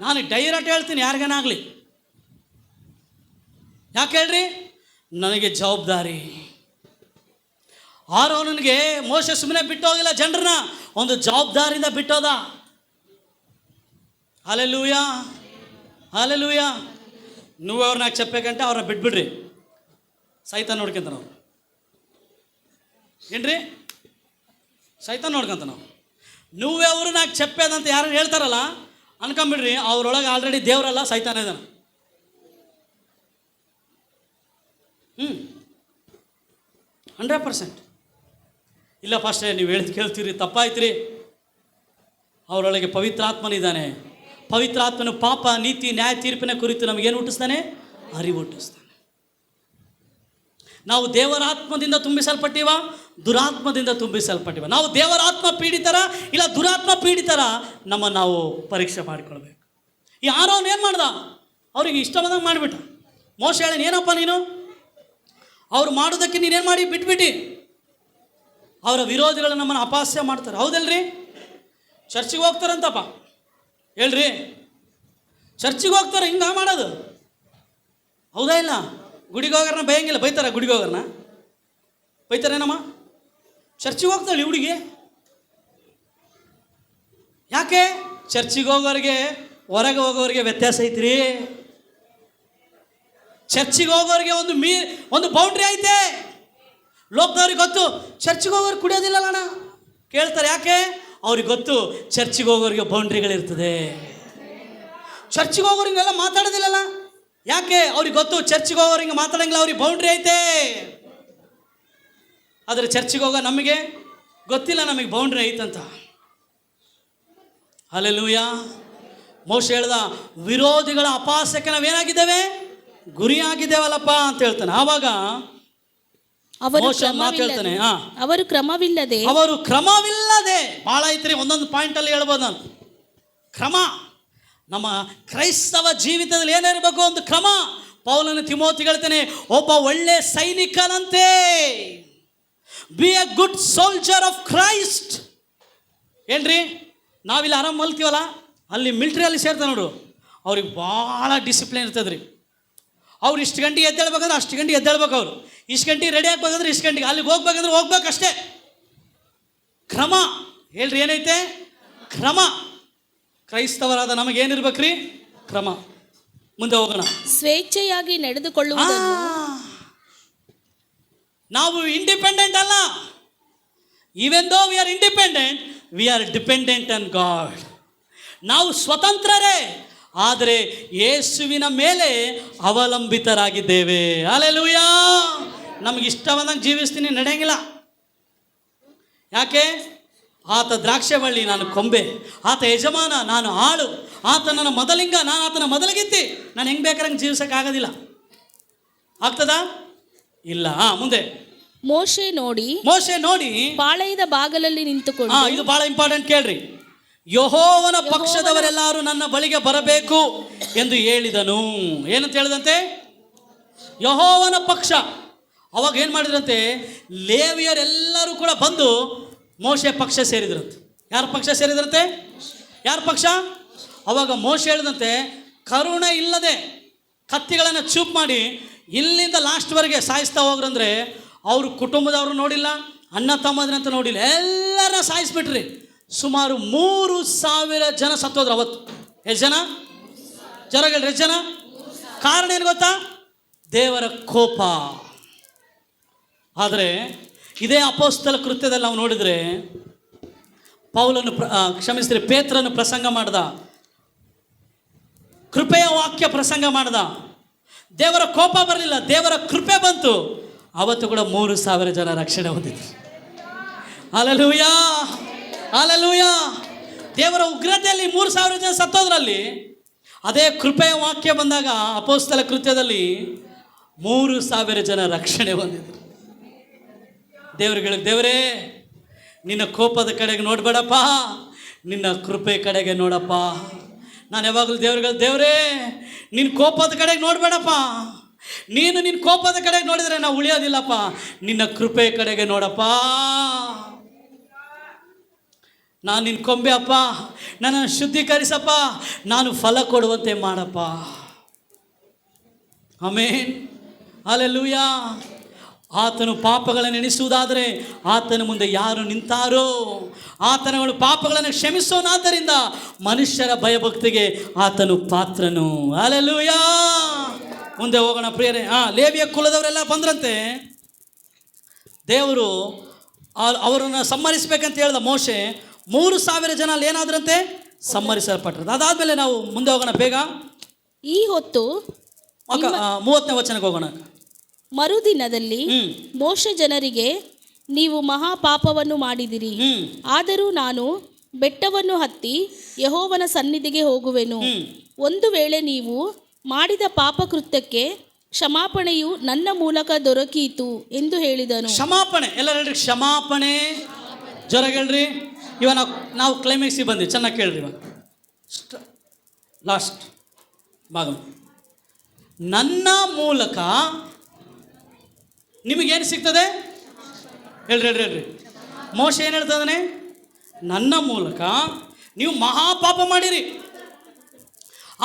ನಾನು ಡೈರೆಕ್ಟ್ ಹೇಳ್ತೀನಿ, ಯಾರಿಗೇನಾಗಲಿ. ಯಾಕೆ ಹೇಳ್ರಿ? ನನಗೆ ಜವಾಬ್ದಾರಿ. ಆರೋನನಿಗೆ ಮೋಶೆ ಸುಮ್ಮನೆ ಬಿಟ್ಟು ಹೋಗಿಲ್ಲ, ಜನರನ್ನ ಒಂದು ಜವಾಬ್ದಾರಿಯಿಂದ ಬಿಟ್ಟೋದ. హల్లెలూయా, హల్లెలూయా. నువ్వెవరు నాకు చెప్పేకంటే ಅವ್ರನ್ನ ಬಿಟ್ಬಿಡ್ರಿ, ಸೈತಾನ್ ನೋಡ್ಕೊಂತ ನಾವು. ಏನ್ರಿ? ಸೈತಾನ್ ನೋಡ್ಕೊಂತ ನಾವು. నువ్వెవరు నాకు చెప్పేదంತ ಯಾರು ಹೇಳ್ತಾರಲ್ಲ ಅನ್ಕೊಂಬಿಡ್ರಿ, ಅವ್ರೊಳಗೆ ಆಲ್ರೆಡಿ ದೇವರಲ್ಲ, ಸೈತಾನ ಇದ್ದಾನೆ. 100%. ಇಲ್ಲ ಫಾಸ್ಟೇ, ನೀವು ಹೇಳಿದ್ ಕೇಳ್ತೀರಿ, ತಪ್ಪಾಯ್ತು. ಅವರೊಳಗೆ ಪವಿತ್ರಾತ್ಮನಿದ್ದಾನೆ. ಪವಿತ್ರಾತ್ಮನು ಪಾಪ, ನೀತಿ, ನ್ಯಾಯ, ತೀರ್ಪಿನ ಕುರಿತು ನಮಗೇನು ಹುಟ್ಟಿಸ್ತಾನೆ? ಅರಿವು ಹುಟ್ಟಿಸ್ತಾನೆ. ನಾವು ದೇವರಾತ್ಮದಿಂದ ತುಂಬಿಸಲ್ಪಟ್ಟಿವ, ದುರಾತ್ಮದಿಂದ ತುಂಬಿಸಲ್ಪಟ್ಟಿವ. ನಾವು ದೇವರಾತ್ಮ ಪೀಡಿತರ ಇಲ್ಲ ದುರಾತ್ಮ ಪೀಡಿತರ, ನಮ್ಮನ್ನು ನಾವು ಪರೀಕ್ಷೆ ಮಾಡಿಕೊಳ್ಬೇಕು. ಈ ಆರೋನ್ ಏನು ಮಾಡ್ದ? ಅವ್ರಿಗೆ ಇಷ್ಟ ಬಂದಂಗೆ ಮಾಡಿಬಿಟ್ಟ. ಮೋಶೆ ಹೇಳೇನು, ಏನಪ್ಪ ನೀನು ಅವ್ರು ಮಾಡೋದಕ್ಕೆ ನೀನೇನು ಮಾಡಿ ಬಿಟ್ಬಿಟ್ಟು. ಅವರ ವಿರೋಧಿಗಳು ನಮ್ಮನ್ನು ಅಪಹಾಸ್ಯ ಮಾಡ್ತಾರೆ. ಹೌದಲ್ರಿ? ಚರ್ಚಿಗೆ ಹೋಗ್ತಾರಂತಪ್ಪ, ಹೇಳ್ರಿ, ಚರ್ಚಿಗೆ ಹೋಗ್ತಾರೆ, ಹಿಂಗೆ ಮಾಡೋದು ಹೌದಾ ಇಲ್ಲ? ಗುಡಿಗೆ ಹೋಗೋರನ್ನ ಬೈಯಂಗಿಲ್ಲ, ಬೈತಾರ? ಗುಡಿಗೆ ಹೋಗೋರನ್ನ ಬೈತಾರೇನಮ್ಮ? ಚರ್ಚಿಗೆ ಹೋಗ್ತಾಳೆ ಹುಡುಗಿ. ಯಾಕೆ? ಚರ್ಚಿಗೆ ಹೋಗೋರಿಗೆ ಹೊರಗೆ ಹೋಗೋರಿಗೆ ವ್ಯತ್ಯಾಸ ಐತ್ರಿ. ಚರ್ಚಿಗೆ ಹೋಗೋರಿಗೆ ಒಂದು ಬೌಂಡ್ರಿ ಐತೆ. ಲೋಕದವ್ರಿಗೆ ಗೊತ್ತು, ಚರ್ಚಿಗೆ ಹೋಗೋರು ಕುಡಿಯೋದಿಲ್ಲಣ್ಣ ಕೇಳ್ತಾರೆ. ಯಾಕೆ? ಅವ್ರಿಗೆ ಗೊತ್ತು ಚರ್ಚಿಗೆ ಹೋಗೋರಿಗೆ ಬೌಂಡ್ರಿಗಳಿರ್ತದೆ. ಚರ್ಚಿಗೆ ಹೋಗೋರಿಂಗೆಲ್ಲ ಮಾತಾಡೋದಿಲ್ಲಲ್ಲ. ಯಾಕೆ? ಅವ್ರಿಗೆ ಗೊತ್ತು ಚರ್ಚಿಗೆ ಹೋಗೋರಿಂಗೆ ಮಾತಾಡಂಗಿಲ್ಲ, ಅವ್ರಿಗೆ ಬೌಂಡ್ರಿ ಐತೆ. ಆದರೆ ಚರ್ಚಿಗೆ ಹೋಗೋ ನಮಗೆ ಗೊತ್ತಿಲ್ಲ, ನಮಗೆ ಬೌಂಡ್ರಿ ಐತಂತ. ಹಲ್ಲೆಲೂಯಾ. ಮೋಶೆ ಹೇಳ್ದ, ವಿರೋಧಿಗಳ ಅಪಹಾಸ್ಯಕ್ಕೆ ನಾವೇನಾಗಿದ್ದೇವೆ? ಗುರಿಯಾಗಿದ್ದೇವಲ್ಲಪ್ಪ ಅಂತ ಹೇಳ್ತಾನೆ. ಆವಾಗ ಅವರು ಕ್ರಮವಿಲ್ಲದೆ ಭಾಳ ಐತ್ರಿ. ಒಂದೊಂದು ಪಾಯಿಂಟಲ್ಲಿ ಹೇಳ್ಬೋದು ನಾನು. ಕ್ರಮ ನಮ್ಮ ಕ್ರೈಸ್ತವ ಜೀವಿತದಲ್ಲಿ ಏನಿರಬೇಕು? ಒಂದು ಕ್ರಮ. ಪೌಲನು ತಿಮೋಥಿಗೆ ಹೇಳ್ತಾನೆ, ಒಬ್ಬ ಒಳ್ಳೆ ಸೈನಿಕನಂತೆ, be a good soldier of Christ. ಏನ್ರಿ? ನಾವಿಲ್ಲಿ ಆರಾಮ್ ಮಲ್ತೀವಲ್ಲ, ಅಲ್ಲಿ ಮಿಲ್ಟ್ರಿಯಲ್ಲಿ ಸೇರ್ತಾರೆ ನೋಡು, ಅವ್ರಿಗೆ ಭಾಳ ಡಿಸಿಪ್ಲಿನ್ ಇರ್ತದೆ ರೀ. ಅವ್ರು ಇಷ್ಟು ಗಂಟೆಗೆ ಎದ್ದೇಳ್ಬೇಕಂದ್ರೆ ಅಷ್ಟು ಗಂಟೆಗೆ ಎದ್ದೇಳ್ಬೇಕು. ಅವರು ಇಷ್ಟು ಗಂಟೆಗೆ ರೆಡಿ ಆಗ್ಬೇಕಂದ್ರೆ ಇಷ್ಟು ಗಂಟೆಗೆ, ಅಲ್ಲಿಗೆ ಹೋಗ್ಬೇಕಂದ್ರೆ ಹೋಗ್ಬೇಕಷ್ಟೇ. ಕ್ರಮ ಹೇಳ್ರಿ, ಏನೈತೆ? ಕ್ರಮ. ಕ್ರೈಸ್ತವರಾದ ನಮಗೇನಿರ್ಬೇಕ್ರಿ? ಕ್ರಮ. ಮುಂದೆ ಹೋಗೋಣ. ಸ್ವೇಚ್ಛೆಯಾಗಿ ನಡೆದುಕೊಳ್ಳುವುದನ್ನು. ನಾವು ಇಂಡಿಪೆಂಡೆಂಟ್ ಅಲ್ಲ. ಈವೆನ್ ದೋ we are independent, we are dependent on god. ನಾವು ಸ್ವತಂತ್ರರೇ, ಆದರೆ ಯೇಸುವಿನ ಮೇಲೆ ಅವಲಂಬಿತರಾಗಿದ್ದೇವೆ. ಹಲ್ಲೆಲೂಯಾ. ನಮಗೆ ಇಷ್ಟ ಬಂದಂಗೆ ಜೀವಿಸ್ತೀನಿ ನಡೆಯಂಗಿಲ್ಲ. ಯಾಕೆ? ಆತ ದ್ರಾಕ್ಷೆಬಳ್ಳಿ, ನಾನು ಕೊಂಬೆ. ಆತ ಯಜಮಾನ, ನಾನು ಆಳು. ಆತ ನನ್ನ ಮೊದಲಿಂಗ, ನಾನು ಆತನ ಮೊದಲಿಗಿತ್ತಿ. ನಾನು ಹೆಂಗೆ ಬೇಕಾರಂಗೆ ಜೀವಿಸೋಕ್ಕಾಗೋದಿಲ್ಲ. ಆಗ್ತದಾ? ಇಲ್ಲ. ಮುಂದೆ ಮೋಶೆ ನೋಡಿ ಪಾಳೆಯದ ಬಾಗಲಲ್ಲಿ ನಿಂತುಕೊಂಡು, ಇದು ಬಹಳ ಇಂಪಾರ್ಟೆಂಟ್ ಕೇಳ್ರಿ. ಯೆಹೋವನ ಪಕ್ಷದವರೆಲ್ಲರೂ ನನ್ನ ಬಳಿಗೆ ಬರಬೇಕು ಎಂದು ಹೇಳಿದನು. ಏನಂತ ಹೇಳಿದಂತೆ? ಯೆಹೋವನ ಪಕ್ಷ. ಅವಾಗ ಏನು ಮಾಡಿದ್ರಂತೆ? ಲೇವಿಯರೆಲ್ಲರೂ ಕೂಡ ಬಂದು ಮೋಶೆ ಪಕ್ಷ ಸೇರಿದ್ರಂತೆ. ಯಾರ ಪಕ್ಷ ಸೇರಿದ್ರಂತೆ? ಯಾರ ಪಕ್ಷ? ಅವಾಗ ಮೋಶೆ ಹೇಳಿದಂತೆ, ಕರುಣೆ ಇಲ್ಲದೆ ಕತ್ತಿಗಳನ್ನು ಚೂಪ್ ಮಾಡಿ ಇಲ್ಲಿಂದ ಲಾಸ್ಟ್ವರೆಗೆ ಸಾಯಿಸ್ತಾ ಹೋಗ್ರಂದ್ರೆ ಅವ್ರ ಕುಟುಂಬದವರು ನೋಡಿಲ್ಲ, ಅಣ್ಣ ತಮ್ಮದ್ರಂತ ನೋಡಿಲ್ಲ, ಎಲ್ಲರ ಸಾಯಿಸ್ಬಿಟ್ರಿ. ಸುಮಾರು 3,000 ಜನ ಸತ್ತೋದ್ರು ಅವತ್ತು. ಎಷ್ಟು ಜನ? ಜರಗಳು ಎಷ್ಟು ಜನ? ಕಾರಣ ಏನು ಗೊತ್ತಾ? ದೇವರ ಕೋಪ. ಆದರೆ ಇದೇ ಅಪೊಸ್ತಲ ಕೃತ್ಯದಲ್ಲಿ ನಾವು ನೋಡಿದರೆ ಪೌಲನು ಪೇತ್ರನು ಪ್ರಸಂಗ ಮಾಡ್ದ, ಕೃಪೆಯ ವಾಕ್ಯ ಪ್ರಸಂಗ ಮಾಡ್ದ. ದೇವರ ಕೋಪ ಬರಲಿಲ್ಲ, ದೇವರ ಕೃಪೆ ಬಂತು. ಅವತ್ತು ಕೂಡ 3,000 ಜನ ರಕ್ಷಣೆ ಹೊಂದಿದ್ರು. Hallelujah, hallelujah. ದೇವರ ಉಗ್ರತೆಯಲ್ಲಿ 3,000 ಜನ ಸತ್ತೋದ್ರಲ್ಲಿ ಅದೇ ಕೃಪೆಯ ವಾಕ್ಯ ಬಂದಾಗ ಅಪೊಸ್ತಲ ಕೃತ್ಯದಲ್ಲಿ 3,000 ಜನ ರಕ್ಷಣೆ ಹೊಂದಿದ್ರು. ದೇವರುಗಳಿಗೆ, ದೇವರೇ ನಿನ್ನ ಕೋಪದ ಕಡೆಗೆ ನೋಡಬೇಡಪ್ಪ, ನಿನ್ನ ಕೃಪೆ ಕಡೆಗೆ ನೋಡಪ್ಪ. ನಾನು ಯಾವಾಗಲೂ ದೇವರುಗಳು, ದೇವರೇ ನಿನ್ನ ಕೋಪದ ಕಡೆಗೆ ನೋಡಬೇಡಪ್ಪ, ನೀನು ನಿನ್ನ ಕೋಪದ ಕಡೆಗೆ ನೋಡಿದರೆ ನಾವು ಉಳಿಯೋದಿಲ್ಲಪ್ಪ, ನಿನ್ನ ಕೃಪೆ ಕಡೆಗೆ ನೋಡಪ್ಪ. ನಾನು ನಿನ್ನ ಕೊಂಬೆ ಅಪ್ಪ, ನನ್ನನ್ನು ಶುದ್ಧೀಕರಿಸಪ್ಪ, ನಾನು ಫಲ ಕೊಡುವಂತೆ ಮಾಡಪ್ಪ. Amen, hallelujah. ಆತನು ಪಾಪಗಳನ್ನು ಎಣಿಸುವುದಾದರೆ ಆತನ ಮುಂದೆ ಯಾರು ನಿಂತಾರೋ? ಆತನಗಳು ಪಾಪಗಳನ್ನು ಕ್ಷಮಿಸೋನಾದ್ದರಿಂದ ಮನುಷ್ಯರ ಭಯಭಕ್ತಿಗೆ ಆತನು ಪಾತ್ರನು. ಹಲ್ಲೆಲೂಯಾ. ಮುಂದೆ ಹೋಗೋಣ ಪ್ರಿಯರೇ. ಲೇವಿಯ ಕುಲದವರೆಲ್ಲ ಬಂದ್ರಂತೆ. ದೇವರು ಅವರನ್ನು ಸಂಹರಿಸಬೇಕಂತ ಹೇಳ್ದ ಮೋಶೆ. 3,000 ಜನ ಅಲ್ಲಿ ಏನಾದ್ರಂತೆ? ಸಂಹರಿಸಲ್ಪಟ್ಟರು. ಅದಾದಮೇಲೆ ನಾವು ಮುಂದೆ ಹೋಗೋಣ ಬೇಗ. ಈ ಹೊತ್ತು 30ನೇ ವಚನಕ್ಕೆ ಹೋಗೋಣ. ಮರುದಿನದಲ್ಲಿ ಮೋಶೆ ಜನರಿಗೆ, ನೀವು ಮಹಾಪಾಪವನ್ನು ಮಾಡಿದಿರಿ, ಆದರೂ ನಾನು ಬೆಟ್ಟವನ್ನು ಹತ್ತಿ ಯೆಹೋವನ ಸನ್ನಿಧಿಗೆ ಹೋಗುವೆನು. ಒಂದು ವೇಳೆ ನೀವು ಮಾಡಿದ ಪಾಪಕೃತ್ಯಕ್ಕೆ ಕ್ಷಮಾಪಣೆಯು ನನ್ನ ಮೂಲಕ ದೊರಕೀತು ಎಂದು ಹೇಳಿದನು. ಕ್ಷಮಾಪಣೆ, ಎಲ್ಲ ಹೇಳ್ರಿ ಕ್ಷಮಾಪಣೆ. ಜ್ವರ ಹೇಳ್ರಿ. ಇವಾಗ ನಾವು ಕ್ಲೈಮ್ಯಾಕ್ಸಿಗೆ ಬಂದ್ವಿ, ಚೆನ್ನಾಗಿ ಕೇಳ್ರಿ. ಇವಾಗ ಲಾಸ್ಟ್ ಭಾಗ, ನನ್ನ ಮೂಲಕ ನಿಮಗೇನು ಸಿಗ್ತದೆ? ಹೇಳ್ರಿ. ಮೋಶೆ ಏನು ಹೇಳ್ತದಾನೆ? ನನ್ನ ಮೂಲಕ ನೀವು ಮಹಾಪಾಪ ಮಾಡಿರಿ,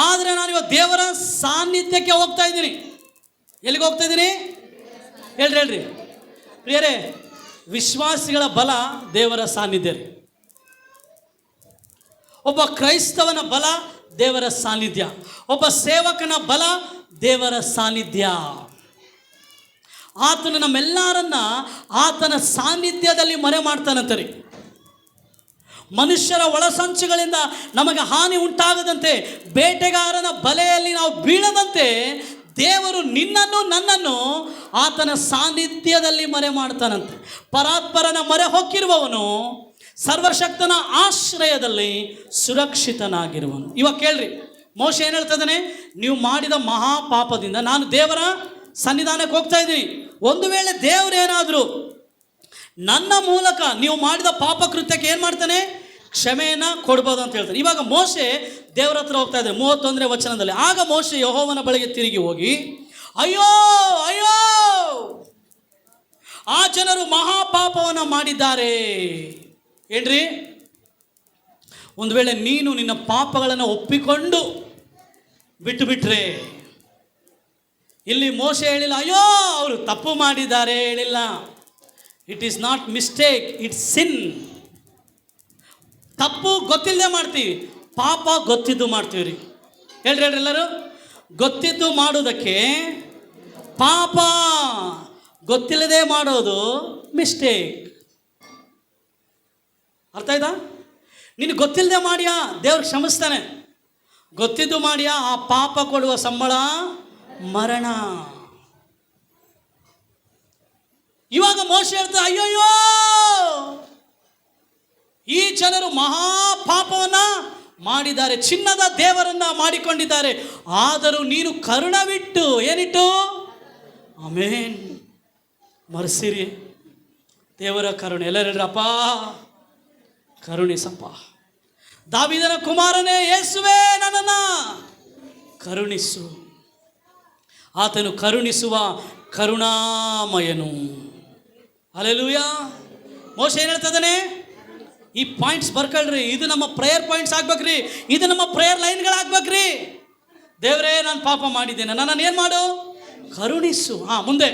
ಆದರೆ ನಾನು ಇವತ್ತು ದೇವರ ಸಾನ್ನಿಧ್ಯಕ್ಕೆ ಹೋಗ್ತಾ ಇದ್ದೀನಿ. ಎಲ್ಲಿಗೆ ಹೋಗ್ತಾ ಇದ್ದೀನಿ? ಹೇಳ್ರಿ ಪ್ರಿಯರೇ. ವಿಶ್ವಾಸಿಗಳ ಬಲ ದೇವರ ಸಾನ್ನಿಧ್ಯ ರೀ. ಒಬ್ಬ ಕ್ರೈಸ್ತವನ ಬಲ ದೇವರ ಸಾನ್ನಿಧ್ಯ, ಒಬ್ಬ ಸೇವಕನ ಬಲ ದೇವರ ಸಾನ್ನಿಧ್ಯ. ಆತನು ನಮ್ಮೆಲ್ಲರನ್ನ ಆತನ ಸಾನ್ನಿಧ್ಯದಲ್ಲಿ ಮರೆ ಮಾಡ್ತಾನಂತರಿ. ಮನುಷ್ಯರ ಒಳಸಂಚುಗಳಿಂದ ನಮಗೆ ಹಾನಿ ಉಂಟಾಗದಂತೆ, ಬೇಟೆಗಾರನ ಬಲೆಯಲ್ಲಿ ನಾವು ಬೀಳದಂತೆ ದೇವರು ನಿನ್ನನ್ನು ನನ್ನನ್ನು ಆತನ ಸಾನ್ನಿಧ್ಯದಲ್ಲಿ ಮರೆ ಮಾಡ್ತಾನಂತೆ. ಪರಾತ್ಪರನ ಮೊರೆ ಹೊಕ್ಕಿರುವವನು ಸರ್ವಶಕ್ತನ ಆಶ್ರಯದಲ್ಲಿ ಸುರಕ್ಷಿತನಾಗಿರುವನು. ಇವಾಗ ಕೇಳ್ರಿ, ಮೋಶೆ ಏನು ಹೇಳ್ತದಾನೆ? ನೀವು ಮಾಡಿದ ಮಹಾಪಾಪದಿಂದ ನಾನು ದೇವರ ಸನ್ನಿಧಾನಕ್ಕೆ ಹೋಗ್ತಾ ಇದ್ದೀನಿ. ಒಂದು ವೇಳೆ ದೇವರೇನಾದರೂ ನನ್ನ ಮೂಲಕ ನೀವು ಮಾಡಿದ ಪಾಪಕೃತ್ಯಕ್ಕೆ ಏನು ಮಾಡ್ತಾನೆ? ಕ್ಷಮೆಯನ್ನು ಕೊಡ್ಬೋದು ಅಂತ ಹೇಳ್ತಾರೆ. ಇವಾಗ ಮೋಶೆ ದೇವರ ಹತ್ರ ಹೋಗ್ತಾ ಇದ್ದಾರೆ 31ನೇ ವಚನದಲ್ಲಿ. ಆಗ ಮೋಶೆ ಯೆಹೋವನ ಬಳಿಗೆ ತಿರುಗಿ ಹೋಗಿ, ಅಯ್ಯೋ ಅಯ್ಯೋ, ಆ ಜನರು ಮಹಾಪಾಪವನ್ನು ಮಾಡಿದ್ದಾರೆ. ಏನ್ರಿ, ಒಂದು ವೇಳೆ ನೀನು ನಿನ್ನ ಪಾಪಗಳನ್ನು ಒಪ್ಪಿಕೊಂಡು ಬಿಟ್ಟು ಬಿಟ್ರೆ, ಇಲ್ಲಿ ಮೋಶೆ ಹೇಳಿಲ್ಲ ಅಯ್ಯೋ ಅವರು ತಪ್ಪು ಮಾಡಿದ್ದಾರೆ ಹೇಳಿಲ್ಲ. It is not mistake, it's sin. ತಪ್ಪು ಗೊತ್ತಿಲ್ಲದೆ ಮಾಡ್ತೀವಿ, ಪಾಪ ಗೊತ್ತಿದ್ದು ಮಾಡ್ತೀವಿ ರೀ. ಹೇಳ್ರಿ ಎಲ್ಲರೂ. ಗೊತ್ತಿದ್ದು ಮಾಡೋದಕ್ಕೆ ಪಾಪ, ಗೊತ್ತಿಲ್ಲದೆ ಮಾಡೋದು ಮಿಸ್ಟೇಕ್. ಅರ್ಥ ಆಯ್ತಾ? ನೀನು ಗೊತ್ತಿಲ್ಲದೆ ಮಾಡ್ಯಾ, ದೇವ್ರು ಕ್ಷಮಿಸ್ತಾನೆ. ಗೊತ್ತಿದ್ದು ಮಾಡ್ಯಾ, ಆ ಪಾಪ ಕೊಡುವ ಸಂಬಳ ಮರಣ. ಇವಾಗ ಮೋಶೆ ಹೇಳ್ತಾರೆ, ಅಯ್ಯೋಯ್ಯೋ ಈ ಜನರು ಮಹಾಪಾಪವನ್ನ ಮಾಡಿದ್ದಾರೆ, ಚಿನ್ನದ ದೇವರನ್ನ ಮಾಡಿಕೊಂಡಿದ್ದಾರೆ, ಆದರೂ ನೀನು ಕರುಣವಿಟ್ಟು ಏನಿಟ್ಟು ಆಮೇನ್ ಮರೆಸಿರಿ. ದೇವರ ಕರುಣೆ. ಎಲ್ಲರೂ ಹೇಳ್ರಪ್ಪ, ಕರುಣಿಸಪ್ಪ. ದಾವೀದನ ಕುಮಾರನೇ ಯೇಸುವೇ, ನನ್ನನ್ನು ಕರುಣಿಸು. ಆತನು ಕರುಣಿಸುವ ಕರುಣಾಮಯನು. ಹಲ್ಲೆಲೂಯಾ. ಮೋಶೆ ಏನು ಹೇಳ್ತದಾನೆ? ಈ ಪಾಯಿಂಟ್ಸ್ ಬರ್ಕೊಳ್ರಿ, ಇದು ನಮ್ಮ ಪ್ರೇಯರ್ ಪಾಯಿಂಟ್ಸ್ ಆಗ್ಬೇಕ್ರಿ, ಇದು ನಮ್ಮ ಪ್ರೇಯರ್ ಲೈನ್ಗಳಾಗ್ಬೇಕ್ರಿ. ದೇವರೇ, ನಾನು ಪಾಪ ಮಾಡಿದ್ದೇನೆ, ನನ್ನನ್ನು ಏನು ಮಾಡು? ಕರುಣಿಸು. ಮುಂದೆ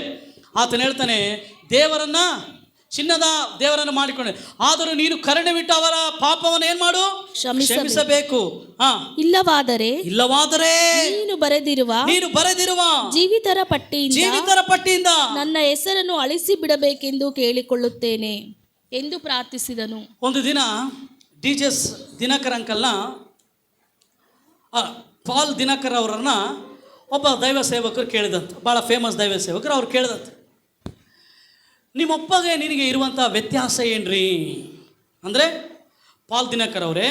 ಆತನು ಹೇಳ್ತಾನೆ, ದೇವರನ್ನ, ಚಿನ್ನದ ದೇವರನ್ನು ಮಾಡಿಕೊಂಡೆ, ಆದರೂ ನೀನು ಕರುಣೆ ಬಿಟ್ಟು ಅವರ ಪಾಪವನ್ನು ಏನು ಮಾಡು? ಕ್ಷಮಿಸಬೇಕು. ಇಲ್ಲವಾದರೆ ನೀನು ಬರೆದಿರುವ ಜೀವಿತರ ಪಟ್ಟಿಯಿಂದ ನನ್ನ ಹೆಸರನ್ನು ಅಳಿಸಿ ಬಿಡಬೇಕೆಂದು ಕೇಳಿಕೊಳ್ಳುತ್ತೇನೆ ಎಂದು ಪ್ರಾರ್ಥಿಸಿದನು. ಒಂದು ದಿನ ಡಿ.ಜೆ.ಎಸ್. ದಿನಕರ್ ಅಂಕಲ್ನ, ಪಾಲ್ ದಿನಕರ್ ಅವರನ್ನ ಒಬ್ಬ ದೈವ ಸೇವಕರು ಕೇಳಿದಂತೆ, ಭಾಳ ಫೇಮಸ್ ದೈವ ಸೇವಕರು. ಅವ್ರು ಕೇಳಿದಂತೆ, ನಿಮ್ಮಪ್ಪಗೆ ನಿನಗೆ ಇರುವಂಥ ವ್ಯತ್ಯಾಸ ಏನ್ರಿ ಅಂದರೆ, ಪಾಲ್ ದಿನಕರ್ ಅವರೇ,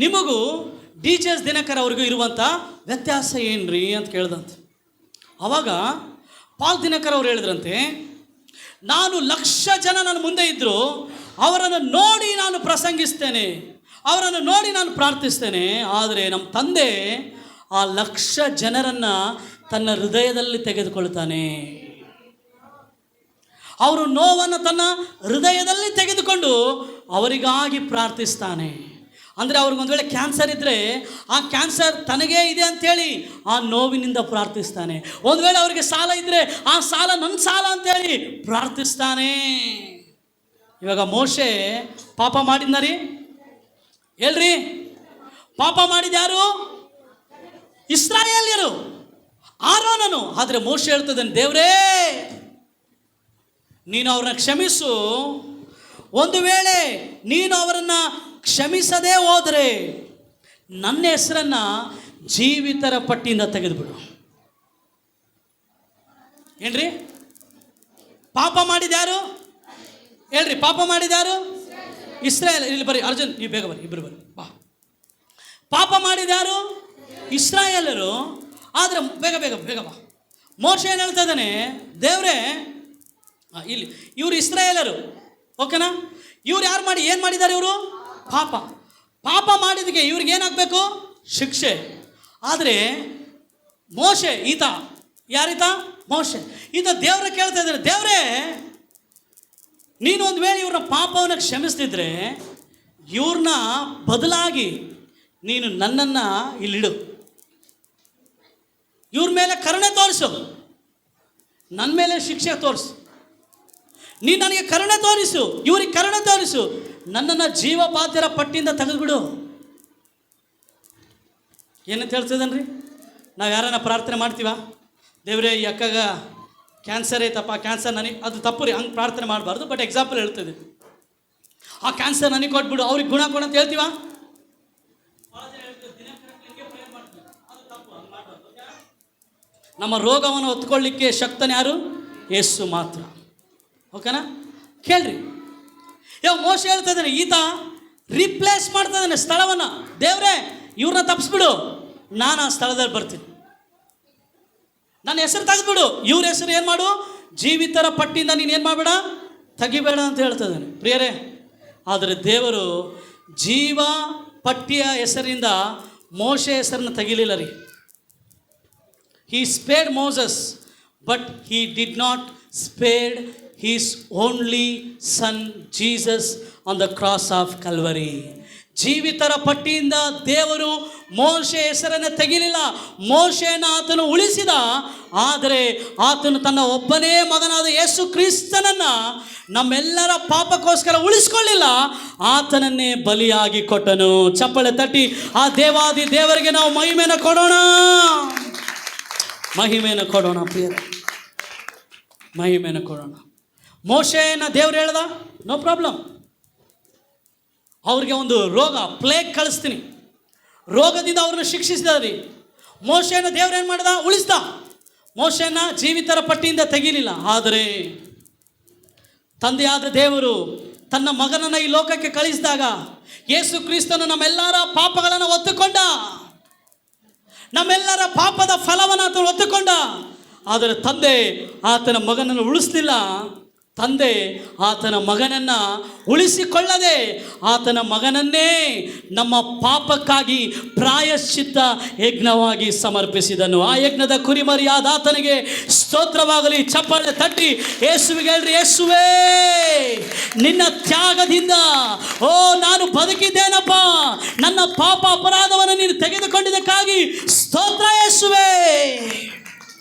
ನಿಮಗೂ ಡಿ.ಜೆ.ಎಸ್. ದಿನಕರ್ ಅವ್ರಿಗೂ ಇರುವಂಥ ವ್ಯತ್ಯಾಸ ಏನ್ರಿ ಅಂತ ಕೇಳಿದಂತೆ. ಆವಾಗ ಪಾಲ್ ದಿನಕರ್ ಅವ್ರು ಹೇಳಿದ್ರಂತೆ, ನಾನು 1,00,000 ಜನ ನನ್ನ ಮುಂದೆ ಇದ್ದರು, ಅವರನ್ನು ನೋಡಿ ನಾನು ಪ್ರಸಂಗಿಸ್ತೇನೆ, ಅವರನ್ನು ನೋಡಿ ನಾನು ಪ್ರಾರ್ಥಿಸ್ತೇನೆ. ಆದರೆ ನಮ್ಮ ತಂದೆ ಆ 1,00,000 ಜನರನ್ನು ತನ್ನ ಹೃದಯದಲ್ಲಿ ತೆಗೆದುಕೊಳ್ತಾನೆ. ಅವರು ನೋವನ್ನು ತನ್ನ ಹೃದಯದಲ್ಲಿ ತೆಗೆದುಕೊಂಡು ಅವರಿಗಾಗಿ ಪ್ರಾರ್ಥಿಸ್ತಾನೆ. ಅಂದರೆ ಅವ್ರಿಗೊಂದು ವೇಳೆ ಕ್ಯಾನ್ಸರ್ ಇದ್ದರೆ ಆ ಕ್ಯಾನ್ಸರ್ ತನಗೇ ಇದೆ ಅಂಥೇಳಿ ಆ ನೋವಿನಿಂದ ಪ್ರಾರ್ಥಿಸ್ತಾನೆ. ಒಂದು ವೇಳೆ ಅವರಿಗೆ ಸಾಲ ಇದ್ದರೆ ಆ ಸಾಲ ನನ್ನ ಸಾಲ ಅಂಥೇಳಿ ಪ್ರಾರ್ಥಿಸ್ತಾನೆ. ಇವಾಗ ಮೋಶೆ ಪಾಪ ಮಾಡಿದ್ನ ರೀ? ಹೇಳ್ರಿ, ಪಾಪ ಮಾಡಿದ್ಯಾರು? ಇಸ್ರಾಯೇಲ್ಯರು, ಆರೋನನು. ಆದರೆ ಮೋಶೆ ಹೇಳ್ತದನು, ದೇವರೇ ನೀನು ಅವ್ರನ್ನ ಕ್ಷಮಿಸು. ಒಂದು ವೇಳೆ ನೀನು ಅವರನ್ನು ಕ್ಷಮಿಸದೇ ಹೋದರೆ ನನ್ನ ಹೆಸರನ್ನು ಜೀವಿತರ ಪಟ್ಟಿಯಿಂದ ತೆಗೆದುಬಿಡು. ಏನ್ರಿ? ಪಾಪ ಮಾಡಿದ್ಯಾರು? ಹೇಳ್ರಿ, ಪಾಪ ಮಾಡಿದ್ಯಾರು? ಇಸ್ರಾಯೇಲ್. ಇಲ್ಲಿ ಬರ್ರಿ, ಅರ್ಜುನ್ ನೀವು ಬೇಗ ಬರ್ರಿ, ಇಬ್ಬರು ಬರ್ರಿ, ಬಾ. ಪಾಪ ಮಾಡಿದ್ಯಾರು? ಇಸ್ರಾಯೇಲರು. ಆದರೆ ಬೇಗ ಬೇಗ ಬೇಗ ಬಾ. ಮೋಶೆ ಏನು ಹೇಳ್ತಾ ಇದ್ದಾನೆ? ದೇವರೇ, ಇಲ್ಲಿ ಇವರು ಇಸ್ರಾಯೇಲರು, ಓಕೆನಾ? ಇವ್ರು ಏನು ಮಾಡಿದ್ದಾರೆ? ಇವರು ಪಾಪ ಮಾಡಿದಕ್ಕೆ ಇವ್ರಿಗೆ ಏನಾಗಬೇಕು? ಶಿಕ್ಷೆ. ಆದರೆ ಮೋಶೆ, ಯಾರೀತ? ಮೋಶೆ. ದೇವ್ರ ಕೇಳ್ತಾ ಇದ್ದಾರೆ, ದೇವರೇ ನೀನು ಒಂದು ವೇಳೆ ಇವ್ರ ಪಾಪವನ್ನು ಕ್ಷಮಿಸ್ತಿದ್ರೆ ಇವ್ರನ್ನ ಬದಲಾಗಿ ನೀನು ನನ್ನನ್ನು ಇಲ್ಲಿಡು, ಇವ್ರ ಮೇಲೆ ಕರುಣೆ ತೋರಿಸು, ನನ್ನ ಮೇಲೆ ಶಿಕ್ಷೆ ತೋರಿಸು, ನೀನು ನನಗೆ ಕರುಣೆ ತೋರಿಸು, ಇವ್ರಿಗೆ ಕರುಣೆ ತೋರಿಸು, ನನ್ನನ್ನು ಜೀವಬಾಧ್ಯರ ಪಟ್ಟಿಯಿಂದ ತೆಗೆದುಬಿಡು. ಏನಂತ ಹೇಳ್ತಿದ್ದಾನೆ ರೀ? ನಾವು ಯಾರನ್ನ ಪ್ರಾರ್ಥನೆ ಮಾಡ್ತೀವ? ದೇವರೇ, ಈ ಅಕ್ಕಗ ಕ್ಯಾನ್ಸರ್ ಐತಪ್ಪ, ಕ್ಯಾನ್ಸರ್ ನನಗೆ, ಅದು ತಪ್ಪು ರೀ, ಹಂಗೆ ಪ್ರಾರ್ಥನೆ ಮಾಡಬಾರ್ದು. ಬಟ್ ಎಕ್ಸಾಂಪಲ್ ಹೇಳ್ತಿದ್ದೆ, ಆ ಕ್ಯಾನ್ಸರ್ ನನಗೆ ಕೊಟ್ಬಿಡು, ಅವ್ರಿಗೆ ಗುಣ ಕೊಡು ಅಂತ ಹೇಳ್ತೀವ? ನಮ್ಮ ರೋಗವನ್ನು ಹೊತ್ಕೊಳ್ಳಿಕ್ಕೆ ಶಕ್ತನ ಯಾರು? ಯೇಸು ಮಾತ್ರ. ಓಕೆನಾ? ಕೇಳ್ರಿ, ಯಾವ ಮೋಶೆ ಹೇಳ್ತಾ ಇದ್ದಾನೆ, ರಿಪ್ಲೇಸ್ ಮಾಡ್ತಾ ಇದ್ದಾನೆ ಸ್ಥಳವನ್ನು. ದೇವರೇ ಇವ್ರನ್ನ ತಪ್ಪಿಸ್ಬಿಡು, ನಾನು ಆ ಸ್ಥಳದಲ್ಲಿ ಬರ್ತೀನಿ, ನನ್ನ ಹೆಸರು ತೆಗೆದ್ಬಿಡು, ಇವ್ರ ಹೆಸರು ಏನು ಮಾಡು? ಜೀವಿತರ ಪಟ್ಟಿಯಿಂದ ನೀನು ಏನು ಮಾಡಬೇಡ, ತೆಗಿಬೇಡ ಅಂತ ಹೇಳ್ತಾ ಇದ್ದಾನೆ. ಪ್ರಿಯರೇ, ಆದರೆ ದೇವರು ಜೀವ ಪಟ್ಟಿಯ ಹೆಸರಿಂದ ಮೋಶೆ ಹೆಸರನ್ನು ತೆಗಿಲಿಲ್ಲ ರೀ. He spared Moses, but he did not spare his only son Jesus on the cross of Calvary. ಜೀವಿತರ ಪಟ್ಟಿಯಿಂದ ದೇವರು ಮೋಶೆ ಹೆಸರನ್ನು ತೆಗಿಲಿಲ್ಲ, ಮೋಶೆಯನ್ನು ಆತನು ಉಳಿಸಿದ. ಆದರೆ ಆತನು ತನ್ನ ಒಬ್ಬನೇ ಮಗನಾದ ಯೇಸು ಕ್ರಿಸ್ತನನ್ನು ನಮ್ಮೆಲ್ಲರ ಪಾಪಕ್ಕೋಸ್ಕರ ಉಳಿಸ್ಕೊಳ್ಳಿಲ್ಲ, ಆತನನ್ನೇ ಬಲಿಯಾಗಿ ಕೊಟ್ಟನು. ಚಪ್ಪಳೆ ತಟ್ಟಿ ಆ ದೇವಾದಿ ದೇವರಿಗೆ ನಾವು ಮಹಿಮೆಯನ್ನು ಕೊಡೋಣ, ಮಹಿಮೆಯನ್ನು ಕೊಡೋಣ ಪ್ರಿಯರೇ, ಮಹಿಮೆಯನ್ನು ಕೊಡೋಣ. ಮೋಶೆಯನ್ನು ದೇವ್ರು ಹೇಳ್ದ, ನೋ ಪ್ರಾಬ್ಲಮ್, ಅವ್ರಿಗೆ ಒಂದು ರೋಗ, ಪ್ಲೇಗ್ ಕಳಿಸ್ತೀನಿ, ರೋಗದಿಂದ ಅವ್ರನ್ನ ಶಿಕ್ಷಿಸಿದ್ರಿ. ಮೋಶೆಯನ್ನು ದೇವ್ರು ಏನು ಮಾಡ್ದ? ಉಳಿಸ್ದ. ಮೋಶೆಯನ್ನು ಜೀವಿತರ ಪಟ್ಟಿಯಿಂದ ತೆಗೀಲಿಲ್ಲ. ಆದರೆ ತಂದೆಯಾದ ದೇವರು ತನ್ನ ಮಗನನ್ನು ಈ ಲೋಕಕ್ಕೆ ಕಳಿಸಿದಾಗ ಯೇಸು ಕ್ರಿಸ್ತನು ನಮ್ಮೆಲ್ಲರ ಪಾಪಗಳನ್ನು ಒತ್ತುಕೊಂಡ, ನಮ್ಮೆಲ್ಲರ ಪಾಪದ ಫಲವನ್ನು ಆತನು ಒತ್ತುಕೊಂಡ. ಆದರೆ ತಂದೆ ಆತನ ಮಗನನ್ನು ಉಳಿಸ್ಲಿಲ್ಲ. ತಂದೆ ಆತನ ಮಗನನ್ನು ಉಳಿಸಿಕೊಳ್ಳದೆ ಆತನ ಮಗನನ್ನೇ ನಮ್ಮ ಪಾಪಕ್ಕಾಗಿ ಪ್ರಾಯಶ್ಚಿತ್ತ ಯಜ್ಞವಾಗಿ ಸಮರ್ಪಿಸಿದನು. ಆ ಯಜ್ಞದ ಕುರಿಮರಿಯಾದ ಆತನಿಗೆ ಸ್ತೋತ್ರವಾಗಲಿ. ಚಪ್ಪಾಳೆ ತಟ್ಟಿ ಯೇಸುವಿಗೆ ಹೇಳ್ರಿ, ಯೇಸುವೇ ನಿನ್ನ ತ್ಯಾಗದಿಂದ ನಾನು ಬದುಕಿದ್ದೇನಪ್ಪ, ನನ್ನ ಪಾಪ ಅಪರಾಧವನ್ನು ನೀನು ತೆಗೆದುಕೊಂಡಿದ್ದಕ್ಕಾಗಿ ಸ್ತೋತ್ರ ಯೇಸುವೇ.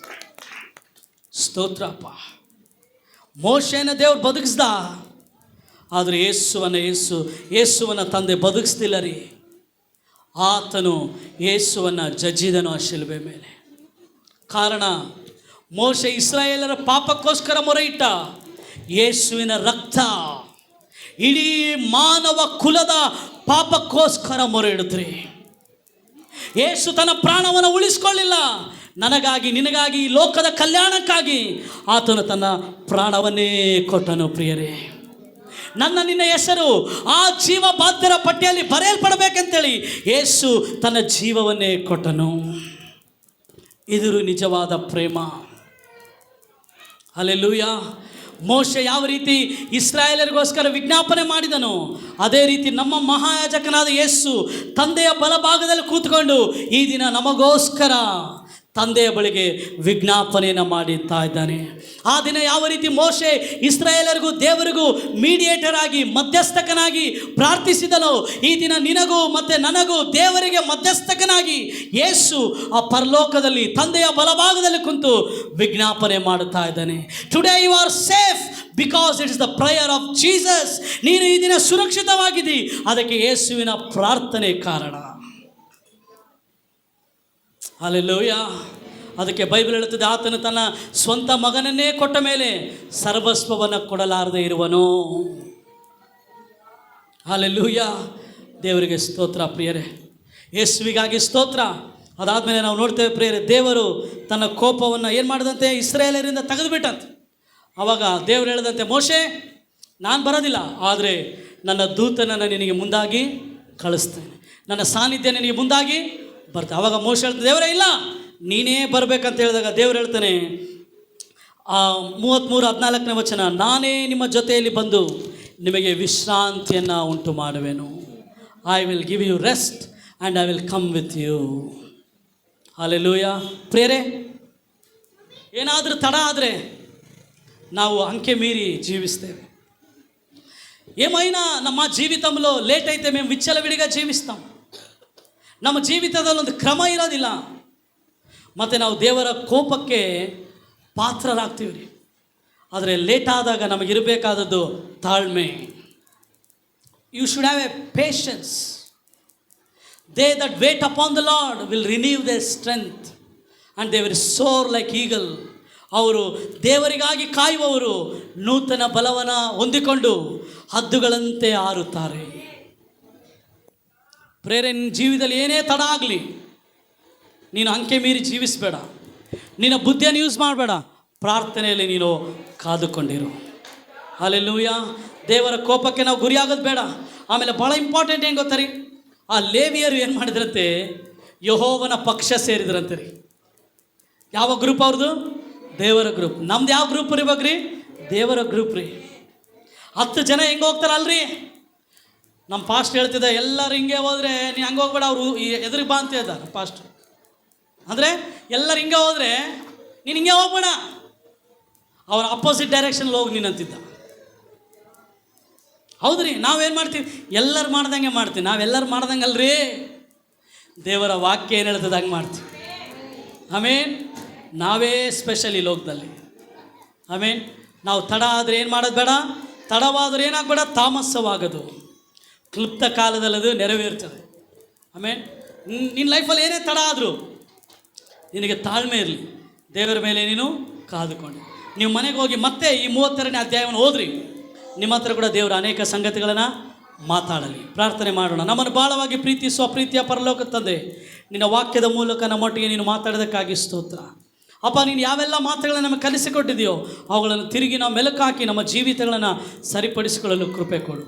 ಸ್ತೋತ್ರಪ್ಪ. ಮೋಶೆನ ದೇವ್ರು ಬದುಕಿಸ್ದ, ಆದರೆ ಯೇಸುವನ್ನು ತಂದೆ ಬದುಕಿಸ್ತಿಲ್ಲ ರೀ. ಆತನು ಯೇಸುವನ್ನು ಜಜ್ಜಿದನು ಆ ಶಿಲುಬೆ ಮೇಲೆ. ಕಾರಣ, ಮೋಶೆ ಇಸ್ರಾಯೇಲರ ಪಾಪಕ್ಕೋಸ್ಕರ ಮೊರೆ ಇಟ್ಟ. ಯೇಸುವಿನ ರಕ್ತ ಇಡೀ ಮಾನವ ಕುಲದ ಪಾಪಕ್ಕೋಸ್ಕರ ಮೊರೆ ಇಡುತ್ರಿ. ಯೇಸು ತನ್ನ ಪ್ರಾಣವನ್ನು ಉಳಿಸ್ಕೊಳ್ಳಿಲ್ಲ. ನನಗಾಗಿ, ನಿನಗಾಗಿ, ಈ ಲೋಕದ ಕಲ್ಯಾಣಕ್ಕಾಗಿ ಆತನು ತನ್ನ ಪ್ರಾಣವನ್ನೇ ಕೊಟ್ಟನು. ಪ್ರಿಯರೇ, ನಿನ್ನ ಹೆಸರು ಆ ಜೀವ ಬಾಧ್ಯರ ಪಟ್ಟಿಯಲ್ಲಿ ಬರೆಯಲ್ಪಡಬೇಕಂತೇಳಿ ಯೇಸು ತನ್ನ ಜೀವವನ್ನೇ ಕೊಟ್ಟನು. ಇದು ನಿಜವಾದ ಪ್ರೇಮ. ಹಲ್ಲೆಲೂಯಾ. ಮೋಶೆ ಯಾವ ರೀತಿ ಇಸ್ರಾಯೇಲರಿಗೋಸ್ಕರ ವಿಜ್ಞಾಪನೆ ಮಾಡಿದನು, ಅದೇ ರೀತಿ ನಮ್ಮ ಮಹಾಯಾಜಕನಾದ ಯೇಸು ತಂದೆಯ ಬಲಭಾಗದಲ್ಲಿ ಕೂತ್ಕೊಂಡು ಈ ದಿನ ನಮಗೋಸ್ಕರ ತಂದೆಯ ಬಳಿಗೆ ವಿಜ್ಞಾಪನೆಯನ್ನು ಮಾಡುತ್ತಾ ಇದ್ದಾನೆ. ಆ ದಿನ ಯಾವ ರೀತಿ ಮೋಶೆ ಇಸ್ರಾಯೇಲರಿಗೂ ದೇವರಿಗೂ ಮೀಡಿಯೇಟರ್ ಆಗಿ, ಮಧ್ಯಸ್ಥಕನಾಗಿ ಪ್ರಾರ್ಥಿಸಿದನೋ, ಈ ದಿನ ನಿನಗೂ ಮತ್ತು ನನಗೂ ದೇವರಿಗೆ ಮಧ್ಯಸ್ಥಕನಾಗಿ ಯೇಸು ಆ ಪರಲೋಕದಲ್ಲಿ ತಂದೆಯ ಬಲಭಾಗದಲ್ಲಿ ಕುಂತು ವಿಜ್ಞಾಪನೆ ಮಾಡುತ್ತಾ ಇದ್ದಾನೆ. Today you are safe because it is the prayer of Jesus. ನೀನು ಈ ದಿನ ಸುರಕ್ಷಿತವಾಗಿದ್ದಿ, ಅದಕ್ಕೆ ಯೇಸುವಿನ ಪ್ರಾರ್ಥನೆ ಕಾರಣ. ಹಲ್ಲೆಲೂಯಾ. ಅದಕ್ಕೆ ಬೈಬಲ್ ಹೇಳುತ್ತದೆ, ಆತನು ತನ್ನ ಸ್ವಂತ ಮಗನನ್ನೇ ಕೊಟ್ಟ ಮೇಲೆ ಸರ್ವಸ್ವವನ್ನು ಕೊಡಲಾರದೆ ಇರುವನು. ಹಲ್ಲೆಲೂಯಾ. ದೇವರಿಗೆ ಸ್ತೋತ್ರ. ಪ್ರಿಯರೇ, ಯೇಸುವಿಗಾಗಿ ಸ್ತೋತ್ರ. ಅದಾದಮೇಲೆ ನಾವು ನೋಡ್ತೇವೆ ಪ್ರಿಯರೇ, ದೇವರು ತನ್ನ ಕೋಪವನ್ನು ಏನು ಮಾಡಿದಂತೆ, ಇಸ್ರಾಯೇಲರಿಂದ ತೆಗೆದುಬಿಟ್ಟಂತೆ. ಆವಾಗ ದೇವರು ಹೇಳಿದಂತೆ, ಮೋಶೆ ನಾನು ಬರೋದಿಲ್ಲ, ಆದರೆ ನನ್ನ ದೂತನನ್ನು ನಿನಗೆ ಮುಂದಾಗಿ ಕಳಿಸ್ತೇನೆ, ನನ್ನ ಸಾನ್ನಿಧ್ಯ ನಿನಗೆ ಮುಂದಾಗಿ ಬರ್ತೇನೆ. ಆವಾಗ ಮೋಶೆ ಹೇಳ್ತಾರೆ, ದೇವರೇ ಇಲ್ಲ, ನೀನೇ ಬರಬೇಕಂತ ಹೇಳಿದಾಗ ದೇವರು ಹೇಳ್ತಾನೆ, 33:14 ವಚನ, ನಾನೇ ನಿಮ್ಮ ಜೊತೆಯಲ್ಲಿ ಬಂದು ನಿಮಗೆ ವಿಶ್ರಾಂತಿಯನ್ನು ಉಂಟು ಮಾಡುವೆನು. I will give you rest and I will come with you. Hallelujah. ಪ್ರಿಯರೇ, ಏನಾದರೂ ತಡ ಆದರೆ ನಾವು అంకె మీరి జీవిస్తేವೆ. ఏమైనా ನಮ್ಮ జీవితంలో లేట్ అయితే మేము విచ్చలవిడిగా జీవిస్తాం. ನಮ್ಮ ಜೀವಿತದಲ್ಲಿ ಒಂದು ಕ್ರಮ ಇರೋದಿಲ್ಲ, ಮತ್ತು ನಾವು ದೇವರ ಕೋಪಕ್ಕೆ ಪಾತ್ರರಾಗ್ತೀವಿ ರೀ. ಆದರೆ ಲೇಟ್ ಆದಾಗ ನಮಗಿರಬೇಕಾದದ್ದು ತಾಳ್ಮೆ. You should have a patience. They that wait upon the Lord will renew their strength and they will soar like eagle. ಅವರು ದೇವರಿಗಾಗಿ ಕಾಯುವವರು ನೂತನ ಬಲವನ್ನು ಹೊಂದಿಕೊಂಡು ಹದ್ದುಗಳಂತೆ ಹಾರುತ್ತಾರೆ. ಪ್ರೇರೆ, ನಿನ್ನ ಜೀವಿತದಲ್ಲಿ ಏನೇ ತಡ ಆಗಲಿ, ನೀನು ಅಂಕೆ ಮೀರಿ ಜೀವಿಸಬೇಡ, ನಿನ್ನ ಬುದ್ಧಿಯನ್ನು ಯೂಸ್ ಮಾಡಬೇಡ, ಪ್ರಾರ್ಥನೆಯಲ್ಲಿ ನೀನು ಕಾದುಕೊಂಡಿರು. ಹಲ್ಲೆಲೂಯಾ. ದೇವರ ಕೋಪಕ್ಕೆ ನಾವು ಗುರಿಯಾಗೋದು ಬೇಡ. ಆಮೇಲೆ ಭಾಳ ಇಂಪಾರ್ಟೆಂಟ್ ಏನು ಗೊತ್ತಾ ರೀ, ಆ ಲೇವಿಯರು ಏನು ಮಾಡಿದ್ರಂತೆ, ಯೆಹೋವನ ಪಕ್ಷ ಸೇರಿದ್ರಂತೆ ರೀ. ಯಾವ ಗ್ರೂಪ್ ಅವ್ರದ್ದು? ದೇವರ ಗ್ರೂಪ್. ನಮ್ದು ಯಾವ ಗ್ರೂಪ್ ಇರ್ಬೇಕ್ರಿ? ದೇವರ ಗ್ರೂಪ್ ರೀ. 10 ಜನ ಹೆಂಗೆ ಹೋಗ್ತಾರಲ್ರಿ, ನಮ್ಮ ಪಾಸ್ಟ್ ಹೇಳ್ತಿದ್ದ, ಎಲ್ಲರೂ ಹಿಂಗೆ ಹೋದರೆ ನೀನು ಹಂಗೆ ಹೋಗ್ಬೇಡ, ಅವರು ಎದುರಿಗೆ ಬಾ ಅಂತ ಹೇಳ್ತಾರೆ ಪಾಸ್ಟ್. ಅಂದರೆ ಎಲ್ಲರು ಹಿಂಗೆ ಹೋದರೆ ನೀನು ಹಿಂಗೆ ಹೋಗ್ಬೇಡ, ಅವ್ರ ಅಪೋಸಿಟ್ ಡೈರೆಕ್ಷನ್ಲ್ಲಿ ಹೋಗಿ ನೀನು ಅಂತಿದ್ದ. ಹೌದ್ರಿ, ನಾವೇನು ಮಾಡ್ತೀವಿ, ಎಲ್ಲರೂ ಮಾಡ್ದಂಗೆ ಮಾಡ್ತೀವಿ. ನಾವೆಲ್ಲರೂ ಮಾಡ್ದಂಗೆ ಅಲ್ರಿ, ದೇವರ ವಾಕ್ಯ ಏನು ಹೇಳ್ತದೆ ಹಂಗೆ ಮಾಡ್ತೀವಿ. ಆಮೇನ್. ನಾವೇ ಸ್ಪೆಷಲ್ ಈ ಲೋಕದಲ್ಲಿ. ಆಮೇನ್. ನಾವು ತಡ ಆದರೆ ಏನು ಮಾಡೋದು ಬೇಡ, ತಡವಾದರೆ ಏನಾಗಬೇಡ, ತಾಮಸವಾಗೋದು. ಕ್ಲುಪ್ತ ಕಾಲದಲ್ಲಿ ಅದು ನೆರವೇರ್ತದೆ. ಆಮೇನ್. ನಿನ್ನ ಲೈಫಲ್ಲಿ ಏನೇ ತಡ ಆದರೂ ನಿನಗೆ ತಾಳ್ಮೆ ಇರಲಿ, ದೇವರ ಮೇಲೆ ನೀನು ಕಾದುಕೊಂಡು ನೀವು ಮನೆಗೆ ಹೋಗಿ ಮತ್ತೆ ಈ 32ನೇ ಅಧ್ಯಾಯವನ್ನು ಓದ್ರಿ. ನಿಮ್ಮ ಹತ್ರ ಕೂಡ ದೇವರು ಅನೇಕ ಸಂಗತಿಗಳನ್ನು ಮಾತಾಡಲಿ. ಪ್ರಾರ್ಥನೆ ಮಾಡೋಣ. ನಮ್ಮನ್ನು ಭಾಳವಾಗಿ ಪ್ರೀತಿಸುವ ಪ್ರೀತಿಯ ಪರಲೋಕ ತಂದೆ, ನಿನ್ನ ವಾಕ್ಯದ ಮೂಲಕ ನಮ್ಮೊಟ್ಟಿಗೆ ನೀನು ಮಾತಾಡೋದಕ್ಕಾಗಿ ಸ್ತೋತ್ರ. ಅಪ್ಪ, ನೀನು ಯಾವೆಲ್ಲ ಮಾತುಗಳನ್ನು ನಮಗೆ ಕಲಿಸಿಕೊಟ್ಟಿದೆಯೋ ಅವುಗಳನ್ನು ತಿರುಗಿ ನಾವು ಮೆಲುಕು ಹಾಕಿ ನಮ್ಮ ಜೀವಿತಗಳನ್ನು ಸರಿಪಡಿಸಿಕೊಳ್ಳಲು ಕೃಪೆ ಕೊಡು.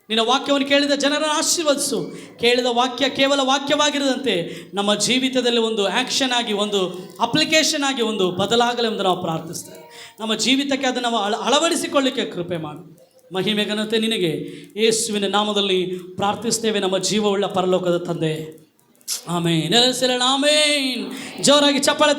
ನಿನ್ನ ವಾಕ್ಯವನ್ನು ಕೇಳಿದ ಜನರನ್ನು ಆಶೀರ್ವದಿಸು. ಕೇಳಿದ ವಾಕ್ಯ ಕೇವಲ ವಾಕ್ಯವಾಗಿರದಂತೆ ನಮ್ಮ ಜೀವಿತದಲ್ಲಿ ಒಂದು ಆ್ಯಕ್ಷನ್ ಆಗಿ, ಒಂದು ಅಪ್ಲಿಕೇಶನ್ ಆಗಿ ಒಂದು ಬದಲಾಗಲಿ ಎಂದು ನಾವು ಪ್ರಾರ್ಥಿಸ್ತೇವೆ. ನಮ್ಮ ಜೀವಿತಕ್ಕೆ ಅದನ್ನು ನಾವು ಅಳವಡಿಸಿಕೊಳ್ಳಿಕ್ಕೆ ಕೃಪೆ ಮಾಡು. ಮಹಿಮೆ ಘನತೆ ನಿನಗೆ ಯೇಸುವಿನ ನಾಮದಲ್ಲಿ ಪ್ರಾರ್ಥಿಸ್ತೇವೆ ನಮ್ಮ ಜೀವವುಳ್ಳ ಪರಲೋಕದ ತಂದೆ. ಆಮೇನ್. ನೆಲೆಸಿರೋಣ. ಆಮೇನ್. ಜೋರಾಗಿ ಚಪ್ಪಾಳೆ